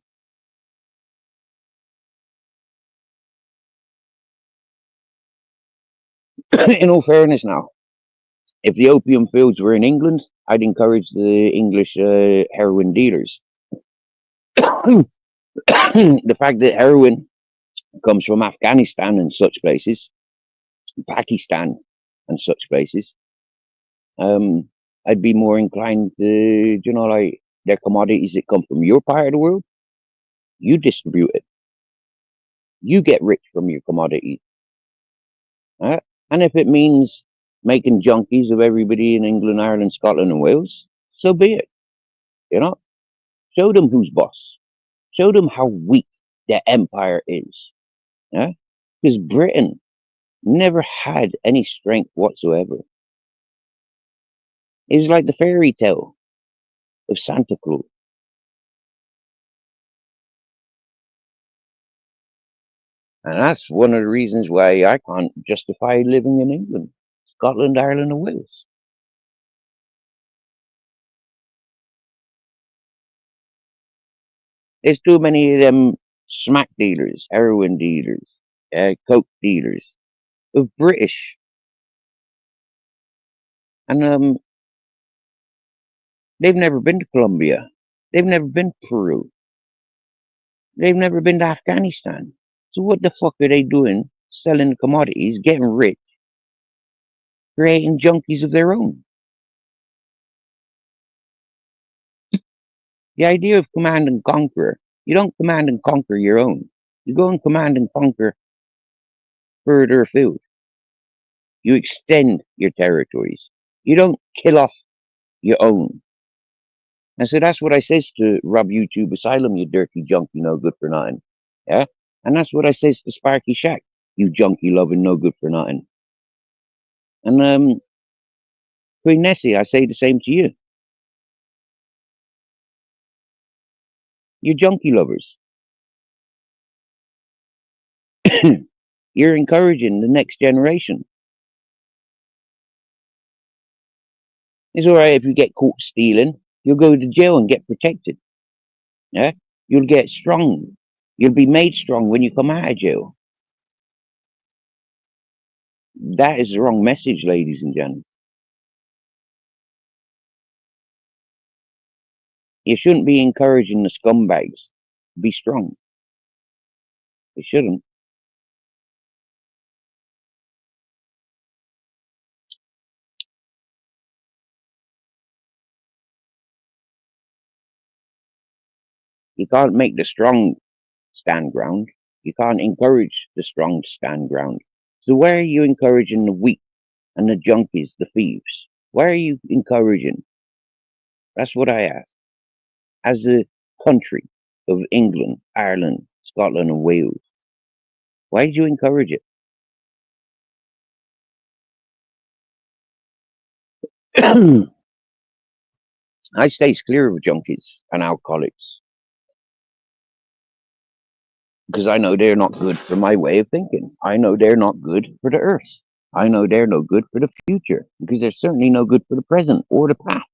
Speaker 1: In all fairness, now, if the opium fields were in England, I'd encourage the English heroin dealers. The fact that heroin comes from Afghanistan and such places, Pakistan and such places, um, I'd be more inclined to, like their commodities that come from your part of the world, you distribute it. You get rich from your commodities. Uh, and if it means making junkies of everybody in England, Ireland, Scotland, and Wales, so be it. You know, show them who's boss. Show them how weak their empire is. Yeah? Because Britain never had any strength whatsoever. It was like the fairy tale of Santa Claus. And that's one of the reasons why I can't justify living in England, Scotland, Ireland, and Wales. There's too many of them smack dealers, heroin dealers, coke dealers of British. And they've never been to Colombia. They've never been to Peru. They've never been to Afghanistan. So what the fuck are they doing selling commodities, getting rich, creating junkies of their own? The idea of command and conquer, you don't command and conquer your own. You go and command and conquer further afield. You extend your territories. You don't kill off your own. And so that's what I says to Rob YouTube Asylum, you dirty junkie, no good for nothing. Yeah? And that's what I says to Sparky Shack, you junkie loving, no good for nothing. And Queen Nessie, I say the same to you. You're junkie lovers. You're encouraging the next generation. It's all right if you get caught stealing. You'll go to jail and get protected. Yeah? You'll get strong. You'll be made strong when you come out of jail. That is the wrong message, ladies and gentlemen. You shouldn't be encouraging the scumbags to be strong. You shouldn't. You can't make the strong stand ground. You can't encourage the strong to stand ground. So why are you encouraging the weak and the junkies, the thieves? Why are you encouraging? That's what I ask. As a country of England, Ireland, Scotland, and Wales, why did you encourage it? I stays clear of junkies and alcoholics because I know they're not good for my way of thinking. I know they're not good for the earth. I know they're no good for the future because they're certainly no good for the present or the past.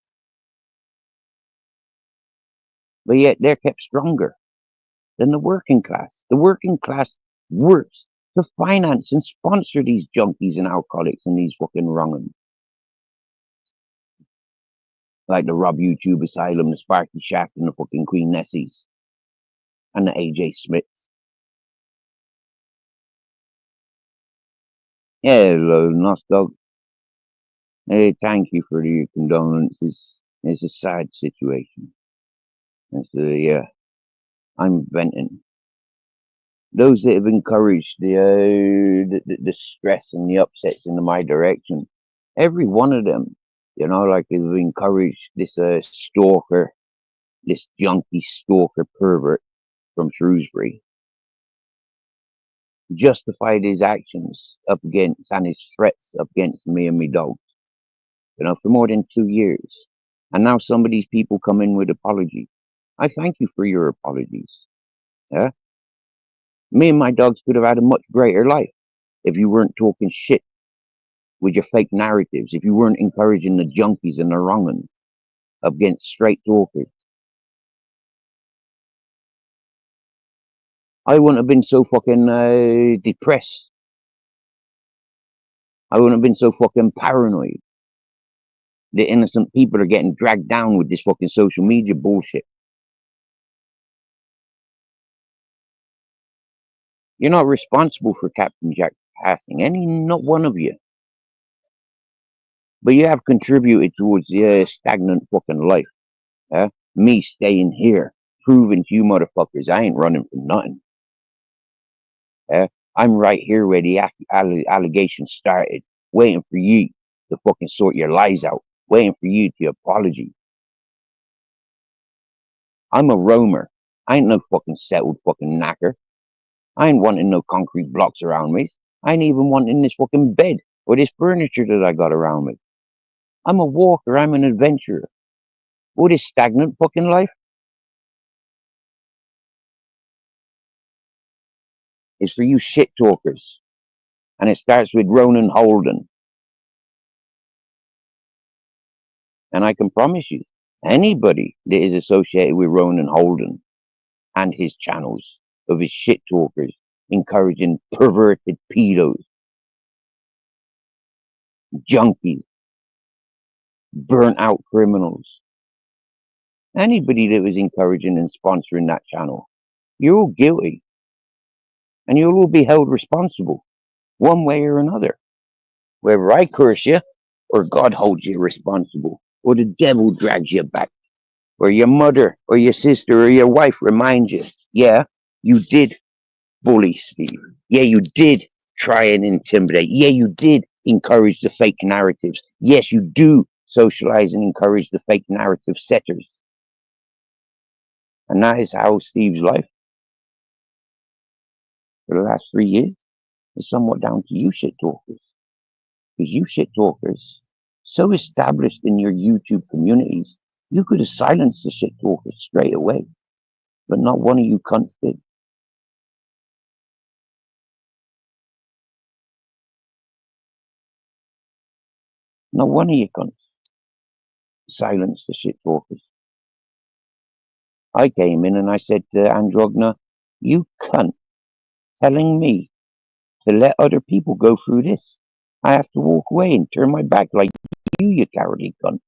Speaker 1: But yet they're kept stronger than the working class. The working class works to finance and sponsor these junkies and alcoholics and these fucking wrong'uns. Like the Rob YouTube Asylum, the Sparky Shack, and the fucking Queen Nessies, and the AJ Smiths. Hello, Nostog. Hey, thank you for your condolences. It's a sad situation. Yeah, I'm venting. Those that have encouraged the stress and the upsets into my direction, every one of them You know, like they've encouraged this stalker, this junkie stalker pervert from Shrewsbury, justified his actions up against and his threats up against me and me dogs, you know, for more than 2 years. And now some of these people come in with apologies. I thank you for your apologies. Yeah? Me and my dogs could have had a much greater life if you weren't talking shit with your fake narratives, if you weren't encouraging the junkies and the wrong uns against straight talkers. I wouldn't have been so fucking depressed. I wouldn't have been so fucking paranoid. The innocent people are getting dragged down with this fucking social media bullshit. You're not responsible for Captain Jack passing, not one of you. But you have contributed towards the stagnant fucking life. Me staying here, proving to you motherfuckers I ain't running from nothing. I'm right here where the allegations started, waiting for you to fucking sort your lies out, waiting for you to apology. I'm a roamer. I ain't no fucking settled fucking knacker. I ain't wanting no concrete blocks around me. I ain't even wanting this fucking bed or this furniture that I got around me. I'm a walker. I'm an adventurer. All this stagnant fucking life is for you shit talkers. And it starts with Ronan Holden. And I can promise you, anybody that is associated with Ronan Holden and his channels of his shit talkers encouraging perverted pedos, junkies, burnt out criminals, anybody that was encouraging and sponsoring that channel, you're all guilty. And you'll all be held responsible one way or another. Whether I curse you, or God holds you responsible, or the devil drags you back, or your mother, or your sister, or your wife reminds you, yeah, you did bully Steve. Yeah, you did try and intimidate. Yeah, you did encourage the fake narratives. Yes, you do socialize and encourage the fake narrative setters. And that is how Steve's life for the last 3 years is somewhat down to you shit talkers. Because you shit talkers, so established in your YouTube communities, you could have silenced the shit talkers straight away. But not one of you cunts did. Not one of you cunts silenced the shit talkers. I came in and I said to Androgna, you cunt, telling me to let other people go through this. I have to walk away and turn my back like you cowardly cunt.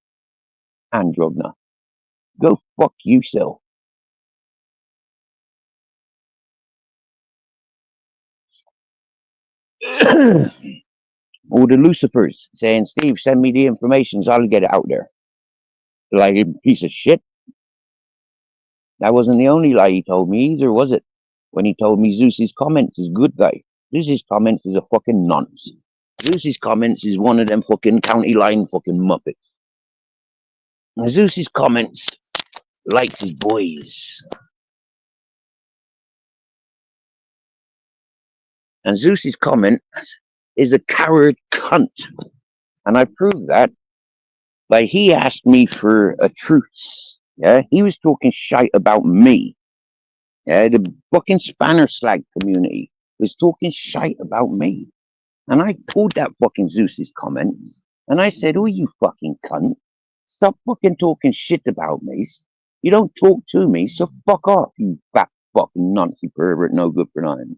Speaker 1: Androgna, go fuck yourself. All the Lucifers saying, Steve, send me the information so I'll get it out there. Like a piece of shit. That wasn't the only lie he told me either, was it? When he told me Zeus's comments is good guy. Zeus's comments is a fucking nonce. Zeus's comments is one of them fucking county line fucking muppets. And Zeus's comments likes his boys. And Zeus's comment is a coward cunt. And I proved that by he asked me for a truce. Yeah, he was talking shite about me. Yeah, the fucking Spanner slag community was talking shite about me. And I pulled that fucking Zeus's comments and I said, oh, you fucking cunt. Stop fucking talking shit about me. You don't talk to me, so fuck off, you fat fucking Nazi pervert, no good for nothing.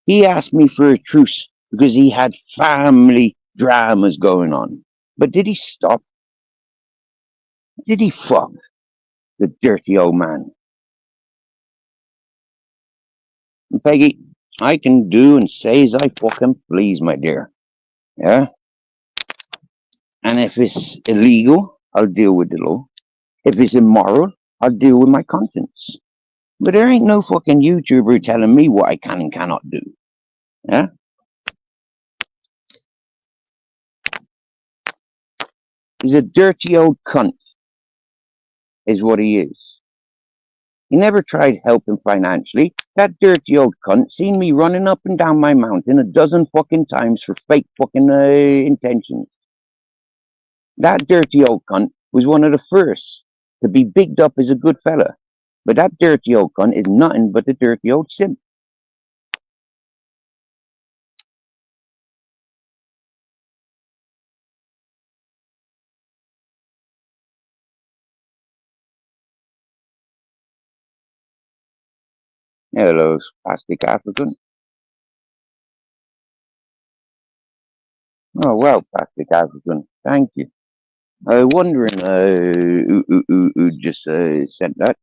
Speaker 1: He asked me for a truce because he had family dramas going on. But did he stop? Did he fuck the dirty old man? And Peggy, I can do and say as I fucking please, my dear. Yeah? And if it's illegal, I'll deal with the law. If it's immoral, I'll deal with my conscience. But there ain't no fucking YouTuber telling me what I can and cannot do. Yeah? He's a dirty old cunt, is what he is. He never tried helping financially. That dirty old cunt seen me running up and down my mountain a dozen fucking times for fake fucking intentions. That dirty old cunt was one of the first to be bigged up as a good fella. But that dirty old cunt is nothing but a dirty old simp. Hello, Spastic African. Oh, well, Spastic African. Thank you. I was wondering who just sent that.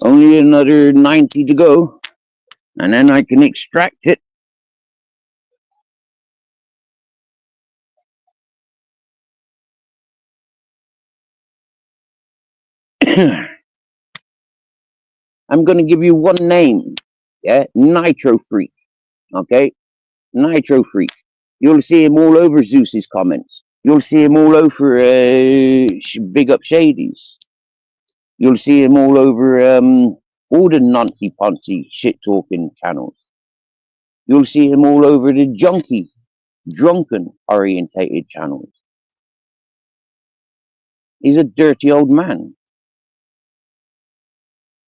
Speaker 1: Only another 90 to go, and then I can extract it. I'm going to give you one name. Yeah, Nitro Freak. Okay, Nitro Freak. You'll see him all over Zeus's comments. You'll see him all over Big Up Shadies. You'll see him all over all the Nancy Poncy shit talking channels. You'll see him all over the junkie, drunken orientated channels. He's a dirty old man.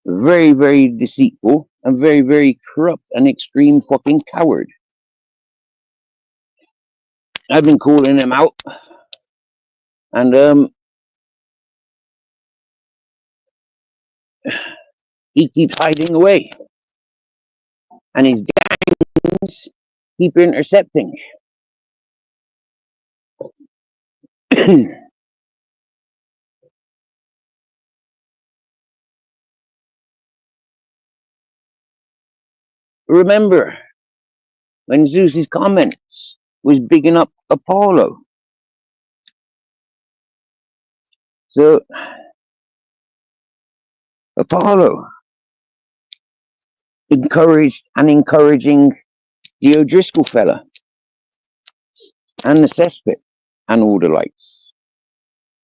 Speaker 1: Very, very deceitful and very, very corrupt and extreme fucking coward. I've been calling him out, and he keeps hiding away, and his gangs keep intercepting. Remember when Zeus's comments was bigging up Apollo? So Apollo encouraged and encouraging the O'Driscoll fella and the Cesspit and all the lights.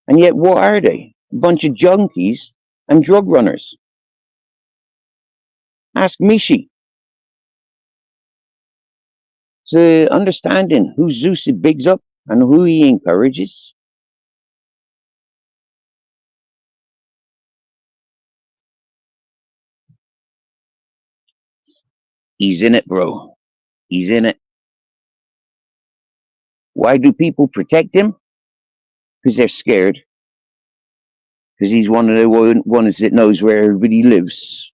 Speaker 1: And yet what are they? A bunch of junkies and drug runners. Ask Mishi. So understanding who Zeus bigs up and who he encourages. He's in it, bro. He's in it. Why do people protect him? Because they're scared. Because he's one of the ones that knows where everybody lives.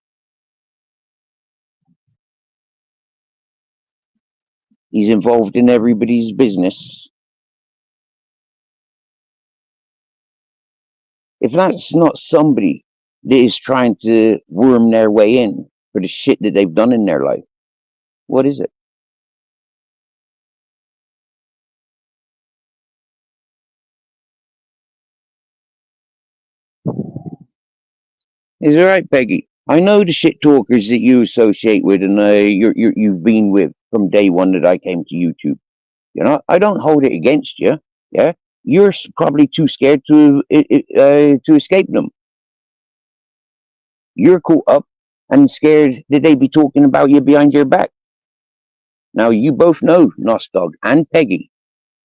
Speaker 1: He's involved in everybody's business. If that's not somebody that is trying to worm their way in for the shit that they've done in their life, what is it? Is it right, Peggy? I know the shit talkers that you associate with and you've been with from day one that I came to YouTube. You know, I don't hold it against you. Yeah, you're probably too scared to escape them. You're caught up and scared that they be talking about you behind your back. Now you both know Nostog and Peggy.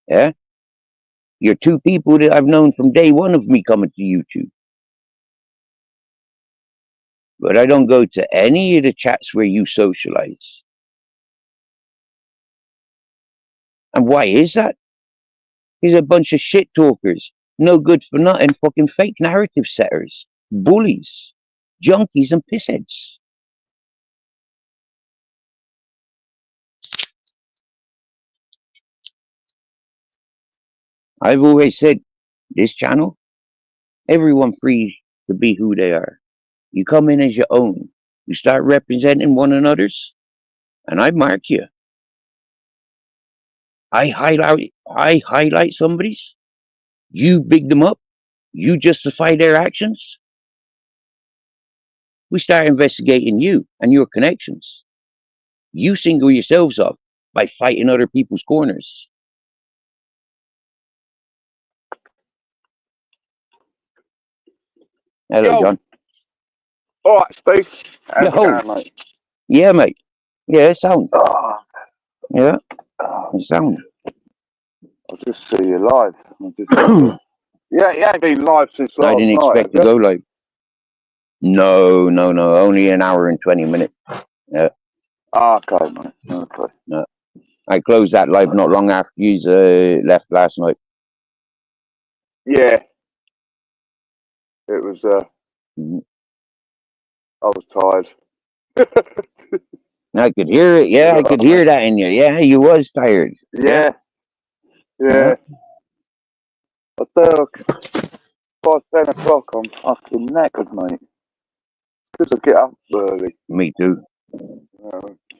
Speaker 1: Yeah, you're two people that I've known from day one of me coming to YouTube. But I don't go to any of the chats where you socialize. And why is that? He's a bunch of shit talkers, no good for nothing, fucking fake narrative setters, bullies, junkies, and pissheads. I've always said, this channel, everyone free to be who they are. You come in as your own. You start representing one another's, and I mark you. I highlight somebody's. You big them up. You justify their actions. We start investigating you and your connections. You single yourselves off by fighting other people's corners. Hello,
Speaker 2: Yo.
Speaker 1: John.
Speaker 2: All right, Steve. How's it
Speaker 1: Yo.
Speaker 2: going, mate?
Speaker 1: Yeah, mate. Yeah, sound.
Speaker 2: Oh,
Speaker 1: Yeah,
Speaker 2: oh,
Speaker 1: sound.
Speaker 2: I just see you live. Yeah, you ain't been live since
Speaker 1: I
Speaker 2: last
Speaker 1: didn't
Speaker 2: night,
Speaker 1: expect to
Speaker 2: have
Speaker 1: go live. No. Only an hour and 20 minutes. Yeah.
Speaker 2: you? Okay, mate. Okay.
Speaker 1: No. I closed that live not long after you left last night.
Speaker 2: Yeah. It was,
Speaker 1: Mhm.
Speaker 2: I was tired.
Speaker 1: I could hear it. Yeah, I could hear that in you. Yeah, you was tired.
Speaker 2: Yeah. Yeah. I tell by 10 o'clock, I'm fucking knackered, mate. Because I get up early.
Speaker 1: Me too.
Speaker 2: Do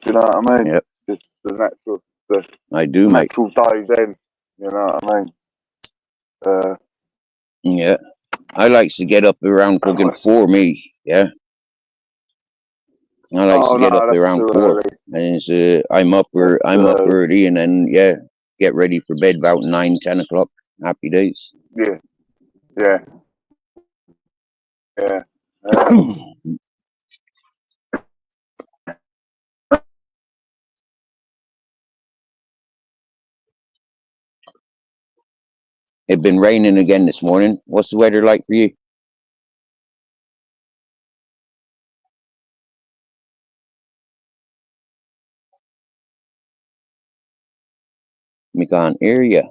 Speaker 2: you know what I mean?
Speaker 1: Yep.
Speaker 2: It's just the
Speaker 1: I do, mate.
Speaker 2: natural days end. You know what I mean?
Speaker 1: Yeah. I likes to get up around fucking 4, me. Yeah. I likes to get up
Speaker 2: that's
Speaker 1: around
Speaker 2: too
Speaker 1: 4.
Speaker 2: early.
Speaker 1: And I'm up early and then, yeah, get ready for bed about 9, 10 o'clock. Happy days.
Speaker 2: Yeah. Yeah. Yeah.
Speaker 1: It's been raining again this morning. What's the weather like for you? We can't hear you.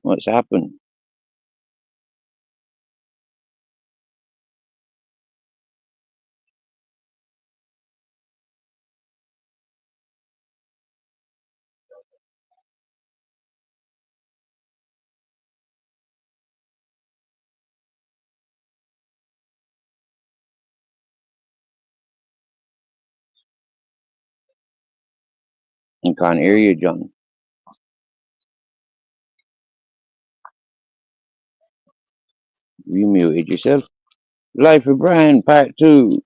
Speaker 1: What's happened? I can't hear you, John. You muted yourself. Life of Brian, part 2.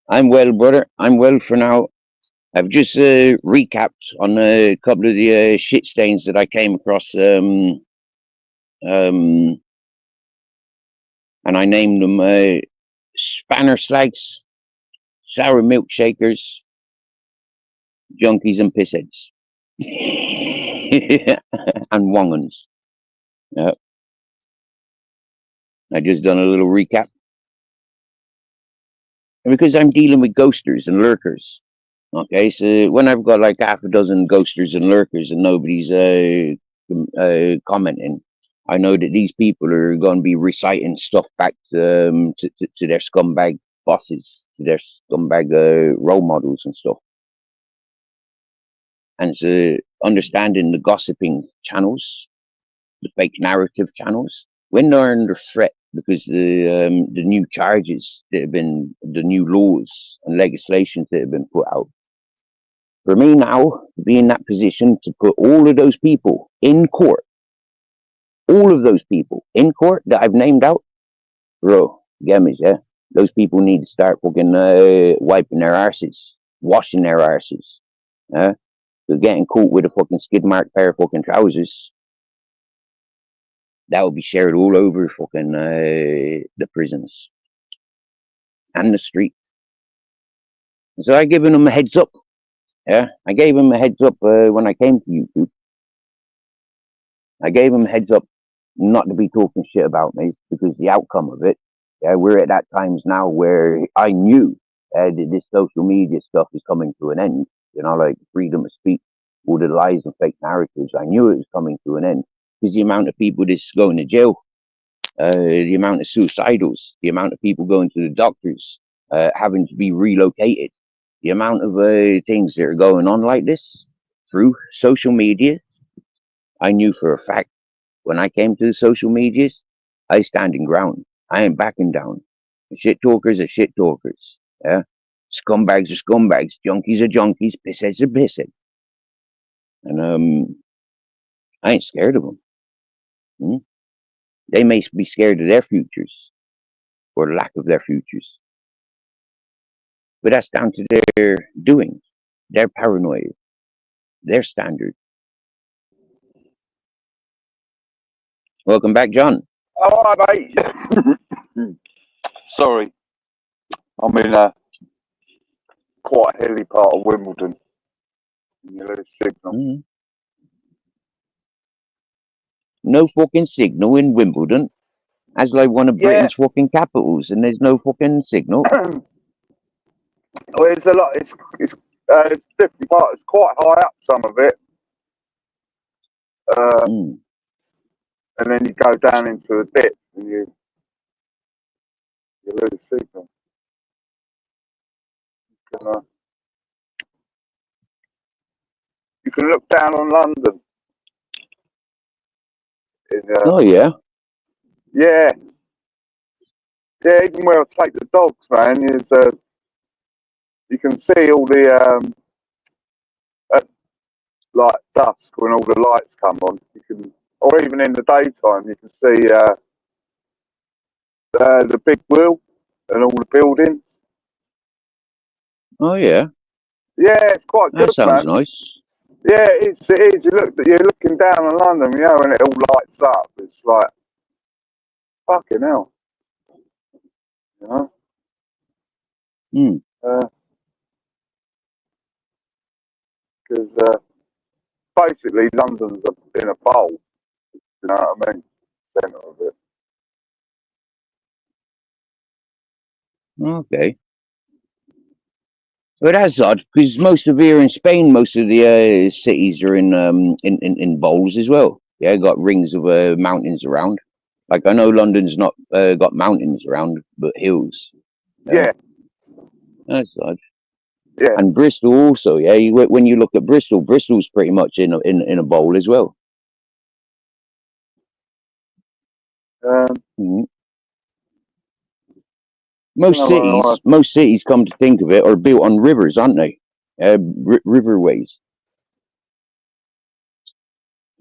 Speaker 1: I'm well, brother. I'm well for now. I've just recapped on a couple of the shit stains that I came across, and I named them spanner slags, sour milkshakers, junkies, and pissheads, and wongans. Yeah. I just done a little recap. And because I'm dealing with ghosters and lurkers, okay, so when I've got like half a dozen ghosters and lurkers and nobody's commenting, I know that these people are going to be reciting stuff back to their scumbag bosses, to their scumbag role models and stuff. And so understanding the gossiping channels, the fake narrative channels, when they're under threat because the new charges that have been, the new laws and legislations that have been put out. For me now to be in that position to put all of those people in court, all of those people in court that I've named out, bro, get me, yeah. Those people need to start fucking wiping their arses, washing their arses. Yeah, they're getting caught with a fucking skid mark pair of fucking trousers. That will be shared all over fucking the prisons and the street. So I given them a heads up. Yeah, I gave them a heads up when I came to YouTube. I gave them a heads up not to be talking shit about me because the outcome of it, yeah, we're at that times now where I knew that this social media stuff is coming to an end. You know, like freedom of speech, all the lies and fake narratives. I knew it was coming to an end because the amount of people that's going to jail, the amount of suicidals, the amount of people going to the doctors, having to be relocated, the amount of things that are going on like this through social media. I knew for a fact when I came to the social medias, I stand in ground. I ain't backing down. Shit talkers are shit talkers. Yeah, scumbags are scumbags. Junkies are junkies. Pissheads are pissheads. And I ain't scared of them. Hmm? They may be scared of their futures or lack of their futures, but that's down to their doings, their paranoia, their standard. Welcome back, John.
Speaker 2: All right, mate. Sorry, I'm in a quite hilly part of Wimbledon. You lose signal.
Speaker 1: Mhm. No fucking signal in Wimbledon. As like one of
Speaker 2: Yeah.
Speaker 1: Britain's fucking capitals, and there's no fucking signal.
Speaker 2: Well, it's a lot. It's different part. It's quite high up, some of it,
Speaker 1: Mm.
Speaker 2: and then you go down into a dip, and you lose signal. You can look down on London.
Speaker 1: Oh yeah.
Speaker 2: Yeah. Yeah, even where I take the dogs, man, is you can see all the at like dusk when all the lights come on. You can, or even in the daytime, you can see the big wheel and all the buildings.
Speaker 1: Oh yeah.
Speaker 2: Yeah, it's quite
Speaker 1: That
Speaker 2: good,
Speaker 1: sounds
Speaker 2: man.
Speaker 1: nice.
Speaker 2: Yeah, it is. You're looking down on London, you know, and it all lights up. It's like fucking hell, you know.
Speaker 1: Mm.
Speaker 2: Because basically London's in a bowl. You know what I mean? Centre of it.
Speaker 1: Okay. But that's odd because most of here in Spain, most of the cities are in bowls as well. Yeah, got rings of mountains around. Like I know London's not got mountains around, but hills.
Speaker 2: Yeah,
Speaker 1: That's odd.
Speaker 2: yeah.
Speaker 1: And Bristol also. Yeah, when you look at Bristol, Bristol's pretty much in a bowl as well. Mhm. Most cities, come to think of it, are built on rivers, aren't they? Riverways.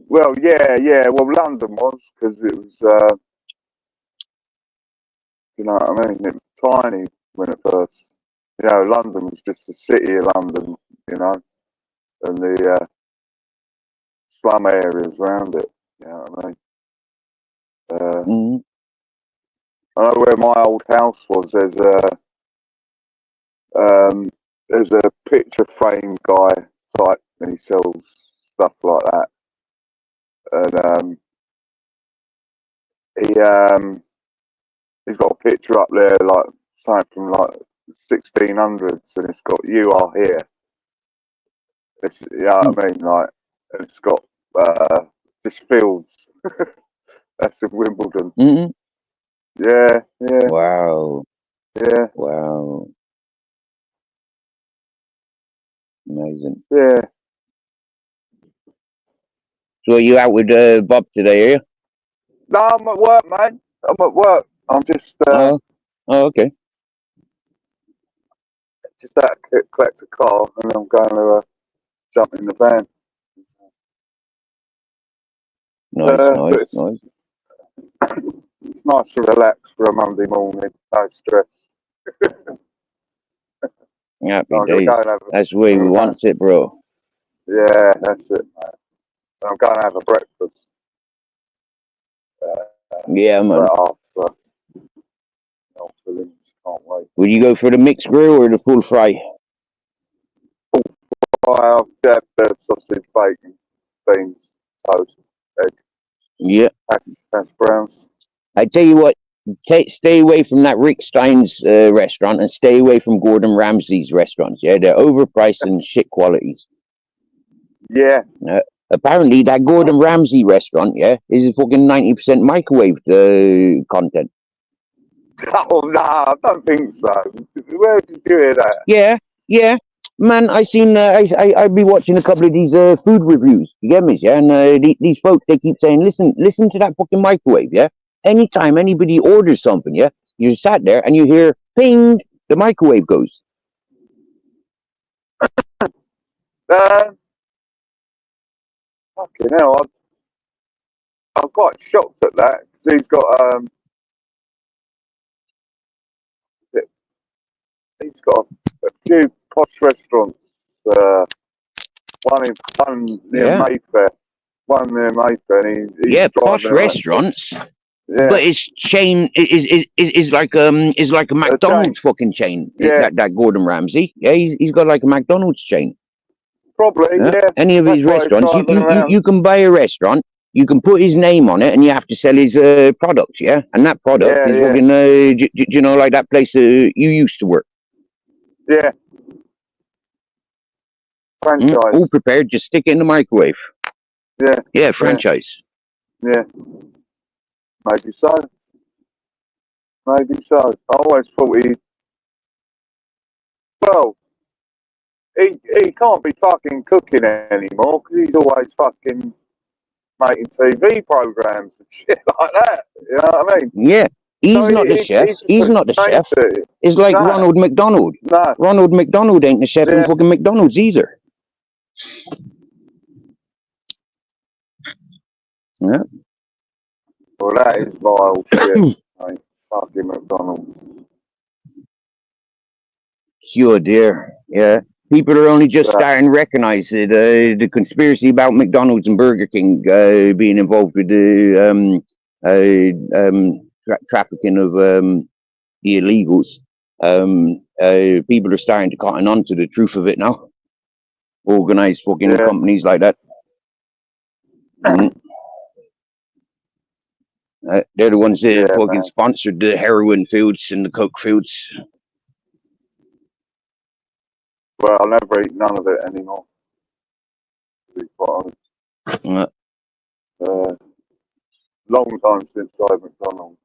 Speaker 2: Well, yeah. Well, London was because it was. You know what I mean? It was tiny when it first. You know, London was just the city of London. You know, and the slum areas around it. You know what I mean?
Speaker 1: Mhm.
Speaker 2: I know where my old house was. There's a picture frame guy type, and he sells stuff like that. And he's got a picture up there like something from like 1600s, and it's got "You Are Here." It's, you know what I mean? Like, and it's got just fields. That's in Wimbledon.
Speaker 1: Mhm.
Speaker 2: Yeah.
Speaker 1: Wow.
Speaker 2: Yeah.
Speaker 1: Wow. Amazing.
Speaker 2: Yeah.
Speaker 1: So are you out with Bob today, are you?
Speaker 2: No, I'm at work, man. I'm at work. I'm just
Speaker 1: Oh, okay.
Speaker 2: out to collect a car, and I'm going to jump in the van.
Speaker 1: Nice.
Speaker 2: It's nice to relax for a Monday morning. No stress.
Speaker 1: Happy days. That's the way we want it, bro.
Speaker 2: Yeah, that's it, man. I'm going to have a breakfast.
Speaker 1: Yeah, man.
Speaker 2: After. Can't wait.
Speaker 1: Would you go for the mixed grill or the full fry?
Speaker 2: I'll get the sausage, bacon, beans, toast, egg.
Speaker 1: Yeah.
Speaker 2: Hash browns.
Speaker 1: I tell you what, stay away from that Rick Stein's restaurant and stay away from Gordon Ramsay's restaurants. Yeah, they're overpriced and shit qualities.
Speaker 2: Yeah.
Speaker 1: Apparently, that Gordon Ramsay restaurant, yeah, is fucking 90% microwaved content.
Speaker 2: Oh, no, I don't think so. Where did you hear that?
Speaker 1: Yeah. Man, I seen, I be watching a couple of these food reviews, you get me, yeah? And these folks, they keep saying, listen to that fucking microwave, yeah? anytime anybody orders something, yeah, you sat there and you hear ping, the microwave goes.
Speaker 2: Fucking hell, I'm quite shocked at that because he's got a few posh restaurants. One near
Speaker 1: Yeah.
Speaker 2: Mayfair, and he's
Speaker 1: Yeah, posh
Speaker 2: driving around.
Speaker 1: restaurants,
Speaker 2: Yeah,
Speaker 1: but its chain is like a McDonald's fucking chain.
Speaker 2: Yeah.
Speaker 1: That Gordon Ramsay. Yeah, he's got like a McDonald's chain.
Speaker 2: probably.
Speaker 1: Yeah?
Speaker 2: Yeah,
Speaker 1: Any of
Speaker 2: that's
Speaker 1: his
Speaker 2: why he's
Speaker 1: restaurants,
Speaker 2: driving around.
Speaker 1: you can buy a restaurant, you can put his name on it, and you have to sell his product. Yeah, and that product
Speaker 2: Yeah,
Speaker 1: is
Speaker 2: yeah.
Speaker 1: fucking you know, like that place you used to work.
Speaker 2: Yeah, franchise.
Speaker 1: All prepared, just stick it in the microwave.
Speaker 2: Yeah,
Speaker 1: Yeah, franchise.
Speaker 2: yeah. Maybe so. Maybe so. I always thought he can't be fucking cooking anymore because he's always fucking making TV programs and shit like that. You know what I mean?
Speaker 1: Yeah, he's
Speaker 2: So
Speaker 1: not the chef. He's not the chef. It's like
Speaker 2: No.
Speaker 1: Ronald McDonald.
Speaker 2: No.
Speaker 1: Ronald McDonald ain't the chef in fucking McDonald's either. Yeah.
Speaker 2: Well, that is vile shit. Like, fucking McDonald's.
Speaker 1: Sure, dear. Yeah. People are only just starting to recognize it, the conspiracy about McDonald's and Burger King being involved with the trafficking of the illegals. People are starting to cotton on to the truth of it now. Organized fucking companies like that. They're the ones that fucking sponsored the heroin fields and the coke fields.
Speaker 2: Well, I'll never eat none of it anymore. To be quite honest. Long time since I had McDonald's.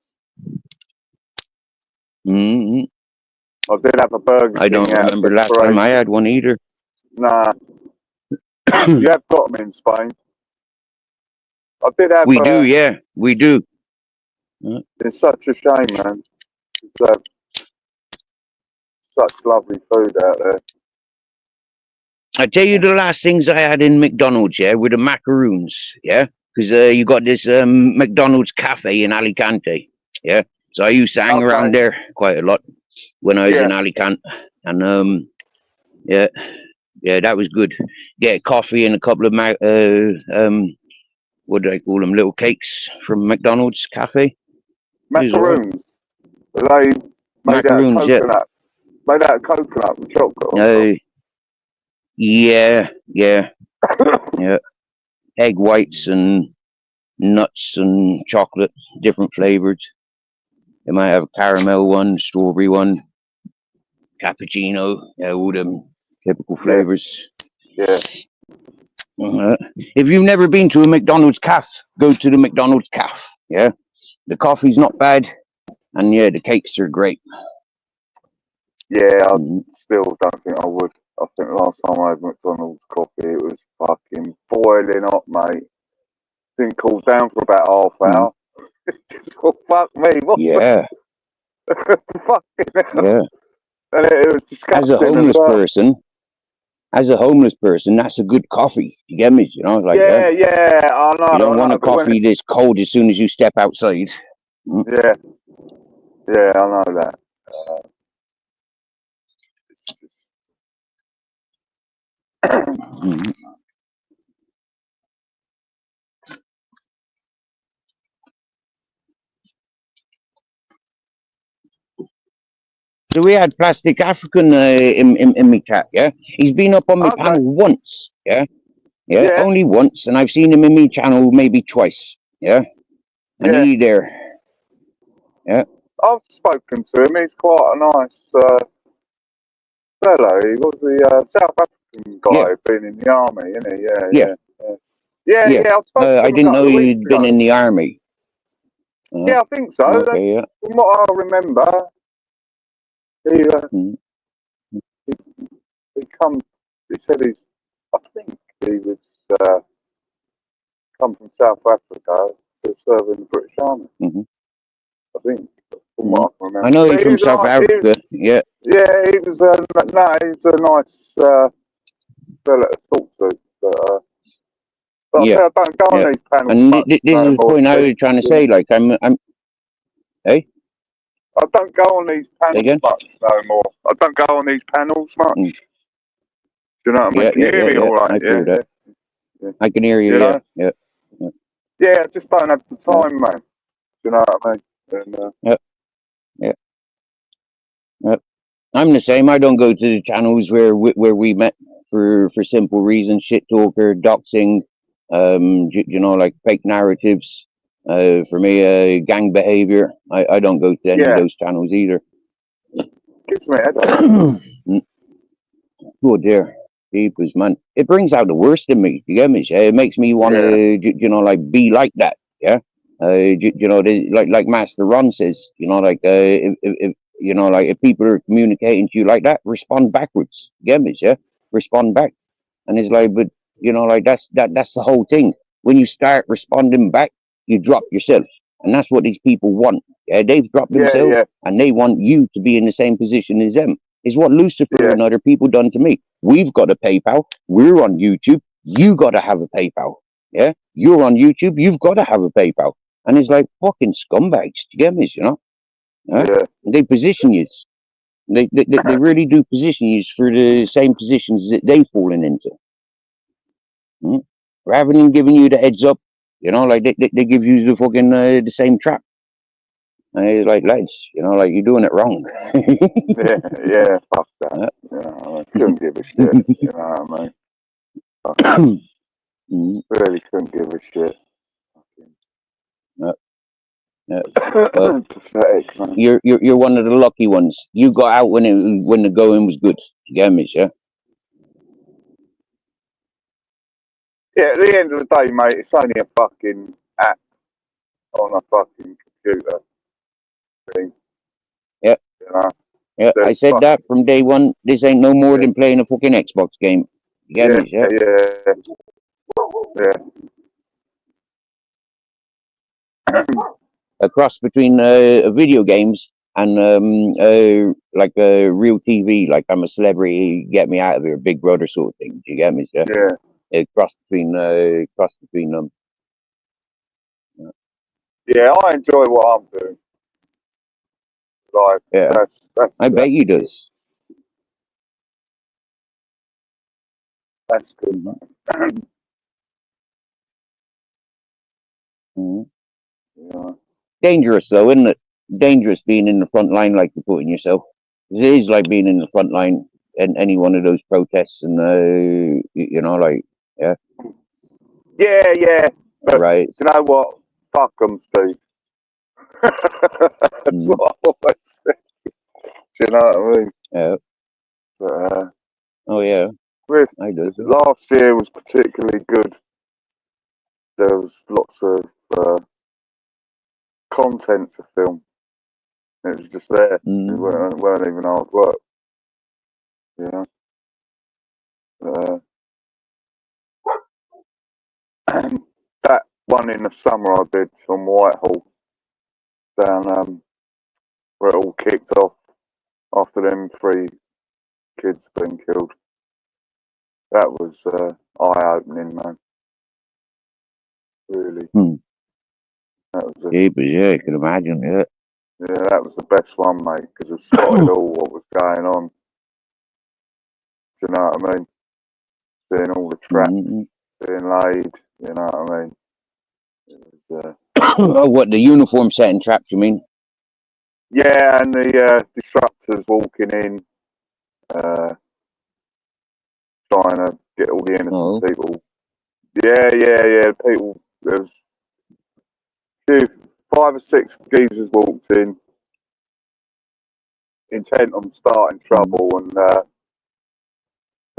Speaker 2: I did have a Burger King.
Speaker 1: I don't remember last time I had one either.
Speaker 2: Nah. You have got them in Spain. I did have.
Speaker 1: We do, yeah, we do.
Speaker 2: It's such a shame, man. It's such lovely food out there.
Speaker 1: I tell you, the last things I had in McDonald's, yeah, were the macaroons, yeah, because you got this McDonald's cafe in Alicante, yeah. So I used to hang around there quite a lot when I was in Alicante, and yeah, that was good. Get coffee and a couple of what do I call them? Little cakes from McDonald's cafe.
Speaker 2: Macaroons. Are they made
Speaker 1: macaroons,
Speaker 2: out of coconut? Made out of coconut and chocolate.
Speaker 1: Yeah. Yeah. Egg whites and nuts and chocolate, different flavored. They might have a caramel one, strawberry one, cappuccino, all them typical flavors.
Speaker 2: Yeah.
Speaker 1: If you've never been to a McDonald's cafe, go to the McDonald's cafe. Yeah, the coffee's not bad, and yeah, the cakes are great.
Speaker 2: Yeah, I still don't think I would. I think last time I had McDonald's coffee, it was fucking boiling hot, mate. Didn't cool down for about half hour. Oh, fuck me. What
Speaker 1: yeah.
Speaker 2: Fucking hell.
Speaker 1: Yeah.
Speaker 2: And it was disgusting.
Speaker 1: As a homeless person, that's a good coffee. You get me? You know, like that.
Speaker 2: Yeah, I know.
Speaker 1: You don't want a coffee that's cold as soon as you step outside.
Speaker 2: Yeah, I know that.
Speaker 1: So we had Plastic African in my chat, yeah? He's been up on my panel once, yeah? Only once, and I've seen him in my channel maybe twice, yeah? And he's there, yeah?
Speaker 2: I've spoken to him, he's quite a nice fellow. He was the South African guy, been in the army, isn't he? Yeah, I've spoken to him
Speaker 1: I didn't know he'd been in the army.
Speaker 2: Yeah, I think so.
Speaker 1: Okay,
Speaker 2: from what I remember. He said I think he was come from South Africa to serve in the British Army. I think. From what I can remember.
Speaker 1: I know
Speaker 2: But
Speaker 1: he's
Speaker 2: he
Speaker 1: from
Speaker 2: was
Speaker 1: South
Speaker 2: like-
Speaker 1: Africa. Yeah.
Speaker 2: Yeah, he was. No, he's a nice fella to talk to. But
Speaker 1: Yeah,
Speaker 2: I don't go on these panels
Speaker 1: And
Speaker 2: much
Speaker 1: this
Speaker 2: no
Speaker 1: is the
Speaker 2: more,
Speaker 1: point I
Speaker 2: Steve.
Speaker 1: was trying to say. Like, I'm.
Speaker 2: I don't go on these panels
Speaker 1: Again?
Speaker 2: much no more. I don't go on these panels much.
Speaker 1: Mm.
Speaker 2: Do you know what I mean?
Speaker 1: Yeah,
Speaker 2: Can you hear me all right?
Speaker 1: I feel that.
Speaker 2: Yeah.
Speaker 1: I can hear you.
Speaker 2: You
Speaker 1: Yeah,
Speaker 2: know?
Speaker 1: yeah.
Speaker 2: Yeah, I just don't have the time, man. Do you know what I mean? And,
Speaker 1: I'm the same. I don't go to the channels where we met for simple reasons. Shit talker, doxing, you know, like fake narratives. For me, gang behavior. I don't go to any of those channels either.
Speaker 2: gives me a headache.
Speaker 1: Oh dear, jeepers, man! It brings out the worst in me. You get me? It makes me want to, you know, like be like that. Yeah. You know, like Master Ron says. You know, like if you know, like if people are communicating to you like that, respond backwards. You get me? Yeah. Respond back. And it's like, but you know, like that's the whole thing. When you start responding back, you drop yourself, and that's what these people want. Yeah, they've dropped themselves, and they want you to be in the same position as them. Is what Lucifer and other people done to me. We've got a PayPal. We're on YouTube. You got to have a PayPal. Yeah, you're on YouTube. You've got to have a PayPal. And it's like fucking scumbags. Do you get me? You know?
Speaker 2: Yeah.
Speaker 1: They position you. They really do position you for the same positions that they've fallen into. Rather than giving you the heads up, you know, like they give you the fucking the same trap. And it's like, lads, you know, like you're doing it wrong.
Speaker 2: yeah, fuck that. You know, I couldn't give a shit. You know what I mean? Really couldn't give a shit. Pathetic, man.
Speaker 1: You're one of the lucky ones. You got out when the going was good. You get me, yeah?
Speaker 2: Yeah, at the end of the day, mate, it's only a fucking app on a fucking computer thing.
Speaker 1: Yeah.
Speaker 2: You know?
Speaker 1: Yeah, I said that from day one. This ain't no more than playing a fucking Xbox game. You get me, yeah? A cross between video games and like real TV, like I'm a celebrity, get me out of here, Big Brother sort of thing. Do you get me? Yeah. A cross between them.
Speaker 2: Yeah, I enjoy what I'm doing. Like, that's
Speaker 1: I bet you does.
Speaker 2: That's good, man. Yeah.
Speaker 1: Dangerous though, isn't it? Dangerous being in the front line like you're putting yourself. It is like being in the front line in any one of those protests and you know, like
Speaker 2: Yeah. But
Speaker 1: right.
Speaker 2: You know what? Fuck them, Steve. That's what I always say. Do you know what I mean?
Speaker 1: Yeah.
Speaker 2: But,
Speaker 1: oh yeah. I do.
Speaker 2: Last year was particularly good. There was lots of content to film. It was just there. It weren't even hard work. You know? That one in the summer I did on Whitehall, down where it all kicked off after them 3 kids being killed. That was eye-opening, man. Really. That was
Speaker 1: yeah, I can imagine, yeah.
Speaker 2: Yeah, that was the best one, mate, because it spotted all what was going on. Do you know what I mean? Seeing all the traps being laid, you know what I mean? It was,
Speaker 1: oh, what, the uniform setting traps, you mean?
Speaker 2: Yeah, and the disruptors walking in, trying to get all the innocent people. Yeah. People, there's 5 or 6 geezers walked in, intent on starting trouble, and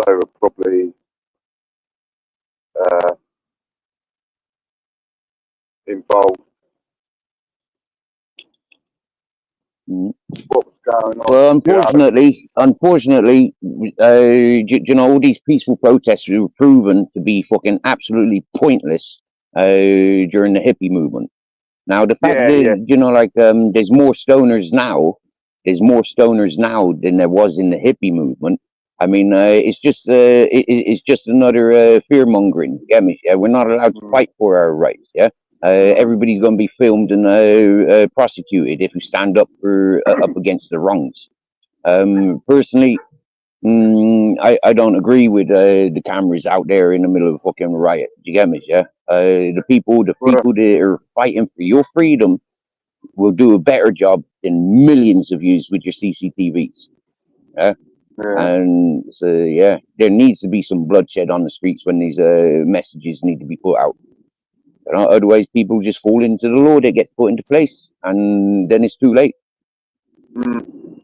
Speaker 2: they were probably involved. What was going on?
Speaker 1: Well, unfortunately, you know, all these peaceful protests were proven to be fucking absolutely pointless during the hippie movement. Now the fact
Speaker 2: Yeah,
Speaker 1: that
Speaker 2: yeah.
Speaker 1: there's more stoners now. There's more stoners now than there was in the hippie movement. I mean, it's just another fear mongering. Get me? Yeah, we're not allowed to
Speaker 2: Mm,
Speaker 1: fight for our rights. Yeah, everybody's going to be filmed and prosecuted if you stand up for up against the wrongs. Personally, I don't agree with the cameras out there in the middle of a fucking riot. Do you get me? Yeah. The people
Speaker 2: well,
Speaker 1: that are fighting for your freedom will do a better job than millions of yous with your CCTVs. Yeah.
Speaker 2: yeah.
Speaker 1: And so, yeah, there needs to be some bloodshed on the streets when these messages need to be put out. You know, otherwise, people just fall into the law that gets put into place, and then it's too late.
Speaker 2: Mm,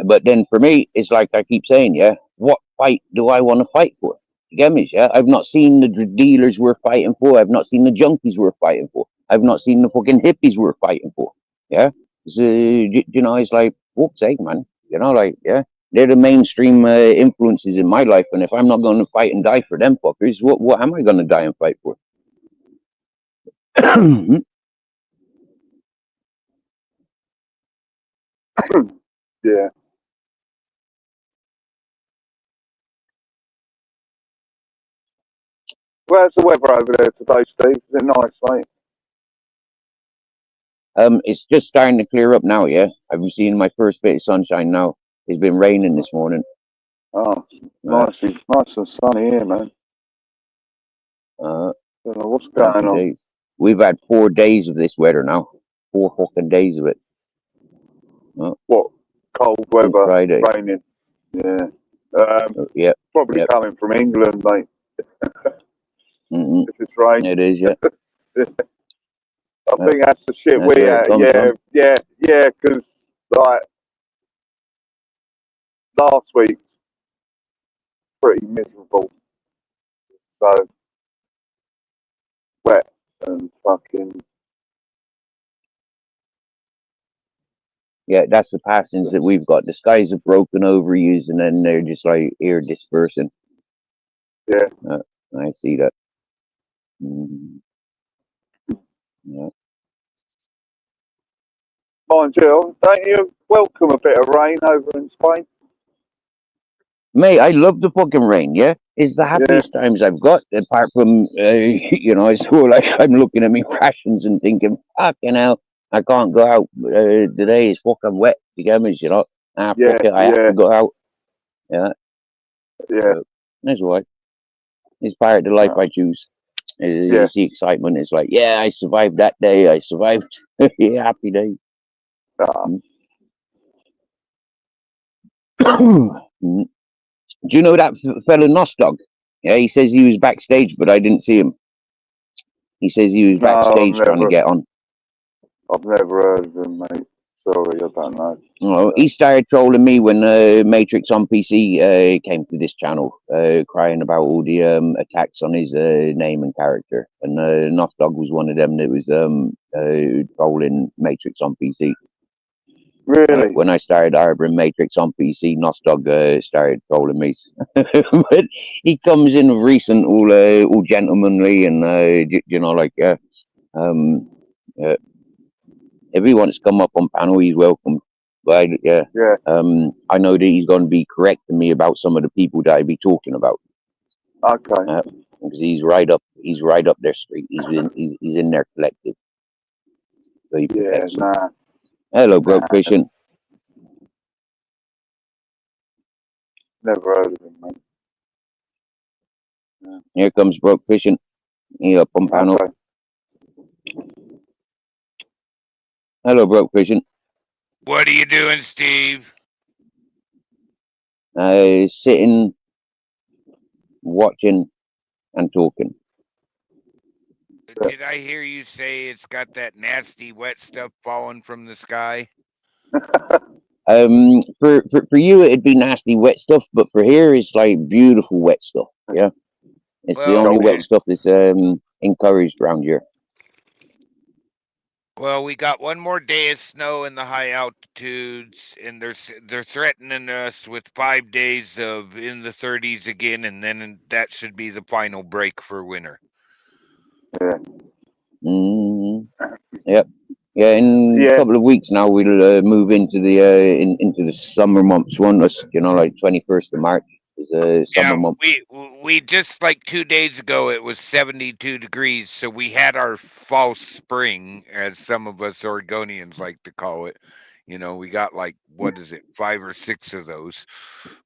Speaker 1: But then for me, it's like I keep saying, yeah, what fight do I want to fight for? You get me? Yeah, I've not seen the dealers we're fighting for. I've not seen the junkies we're fighting for. I've not seen the fucking hippies we're fighting for. Yeah, so, it's like, whoop's sake, man. Yeah, they're the mainstream influences in my life. And if I'm not going to fight and die for them fuckers, what am I going to die and fight for?
Speaker 2: yeah. Where's the weather over there today, Steve? Is it nice, mate?
Speaker 1: It's just starting to clear up now. Yeah, I've been seeing my first bit of sunshine now. It's been raining this morning.
Speaker 2: Oh, it's
Speaker 1: Uh,
Speaker 2: nice and sunny here, man.
Speaker 1: uh,
Speaker 2: Don't know what's going
Speaker 1: Happy
Speaker 2: on.
Speaker 1: days. We've had 4 days of this weather now. 4 fucking days of it.
Speaker 2: What? Cold
Speaker 1: Since
Speaker 2: weather,
Speaker 1: Friday.
Speaker 2: raining. Yeah.
Speaker 1: Yep.
Speaker 2: Probably
Speaker 1: Yep.
Speaker 2: coming from England, mate.
Speaker 1: Mm-hmm.
Speaker 2: If it's raining.
Speaker 1: It is, yeah.
Speaker 2: I think that's the shit
Speaker 1: That's
Speaker 2: we
Speaker 1: where it comes from.
Speaker 2: yeah, because like last week's pretty miserable. So wet and fucking
Speaker 1: Yeah, that's the passings that we've got. The skies are broken over you, and then they're just like air dispersing.
Speaker 2: yeah.
Speaker 1: I see that. Mm, yeah.
Speaker 2: Mind you, don't you welcome a bit of rain over in Spain?
Speaker 1: Mate, I love the fucking rain, yeah? It's the
Speaker 2: Yeah,
Speaker 1: happiest times I've got, apart from, it's sort of like I'm looking at me rations and thinking, fucking hell, I can't go out. Today is fucking wet, you get me, fuck it, I have
Speaker 2: yeah,
Speaker 1: to go out. Yeah,
Speaker 2: yeah,
Speaker 1: that's all right. It's part of the life I choose.
Speaker 2: yeah.
Speaker 1: It's the excitement. It's like, yeah, I survived that day. I survived. Yeah, happy days. Mm. Do you know that fella Nostog? Yeah, he says he was backstage, but I didn't see him. He says he was
Speaker 2: No,
Speaker 1: backstage trying to get on.
Speaker 2: I've never heard of him, mate. Sorry, I don't know.
Speaker 1: Oh, he started trolling me when Matrix on PC came to this channel, crying about all the attacks on his name and character. And Nostog was one of them that was trolling Matrix on PC.
Speaker 2: Really?
Speaker 1: When I started harboring Matrix on PC, Nostog started trolling me. But he comes in recent, all gentlemanly, and if he wants to come up on panel, he's welcome. But
Speaker 2: Yeah.
Speaker 1: I know that he's going to be correcting me about some of the people that I be talking about.
Speaker 2: Okay.
Speaker 1: Because he's right up their street. He's in their collective. So he protects them.
Speaker 2: Nah.
Speaker 1: Hello, Broke Fishing.
Speaker 2: Never heard of him, mate. Yeah.
Speaker 1: Here comes Broke Fishing. He up on panel.
Speaker 2: Okay.
Speaker 1: Hello, Broke Fishing.
Speaker 3: What are you doing, Steve?
Speaker 1: Sitting, watching, and talking.
Speaker 3: Did I hear you say it's got that nasty wet stuff falling from the sky?
Speaker 1: For you it'd be nasty wet stuff, but for here it's like beautiful wet stuff. Yeah, it's the
Speaker 3: Well,
Speaker 1: only wet stuff that's encouraged around here.
Speaker 3: Well, we got one more day of snow in the high altitudes, and they're threatening us with 5 days of in the 30s again, and then that should be the final break for winter.
Speaker 2: Yeah.
Speaker 1: Mm, yep. Yeah, in a
Speaker 2: Yeah.
Speaker 1: couple of weeks now we'll move into the into the summer months, won't us? You know, like 21st of March is a summer
Speaker 3: Yeah,
Speaker 1: month.
Speaker 3: we just like 2 days ago it was 72 degrees, so we had our false spring, as some of us Oregonians like to call it. You know, we got like what is it, 5 or 6 of those.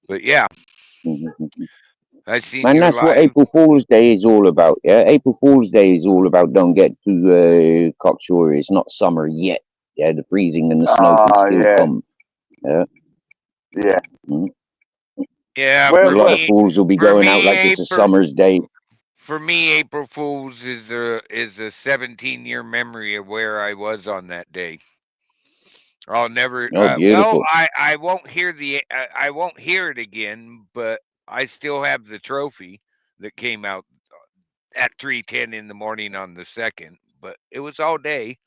Speaker 3: But yeah,
Speaker 1: Mhm.
Speaker 3: I seen
Speaker 1: And
Speaker 3: your
Speaker 1: that's what
Speaker 3: live.
Speaker 1: April Fool's Day is all about. Yeah, April Fool's Day is all about. Don't get too cocksure. It's not summer yet. Yeah, the freezing and the snow can still
Speaker 2: Yeah.
Speaker 1: come. Yeah,
Speaker 2: Yeah.
Speaker 1: mm.
Speaker 3: Yeah,
Speaker 1: A
Speaker 2: Well,
Speaker 3: for
Speaker 1: lot of
Speaker 3: me,
Speaker 1: fools will be
Speaker 3: for
Speaker 1: going out
Speaker 3: me,
Speaker 1: like it's a
Speaker 3: April,
Speaker 1: summer's day.
Speaker 3: for me, April Fools is a 17-year memory of where I was on that day. I'll never.
Speaker 1: Oh,
Speaker 3: Well,
Speaker 1: beautiful.
Speaker 3: I won't hear I won't hear it again, but I still have the trophy that came out at 3:10 in the morning on the 2nd. But it was all day.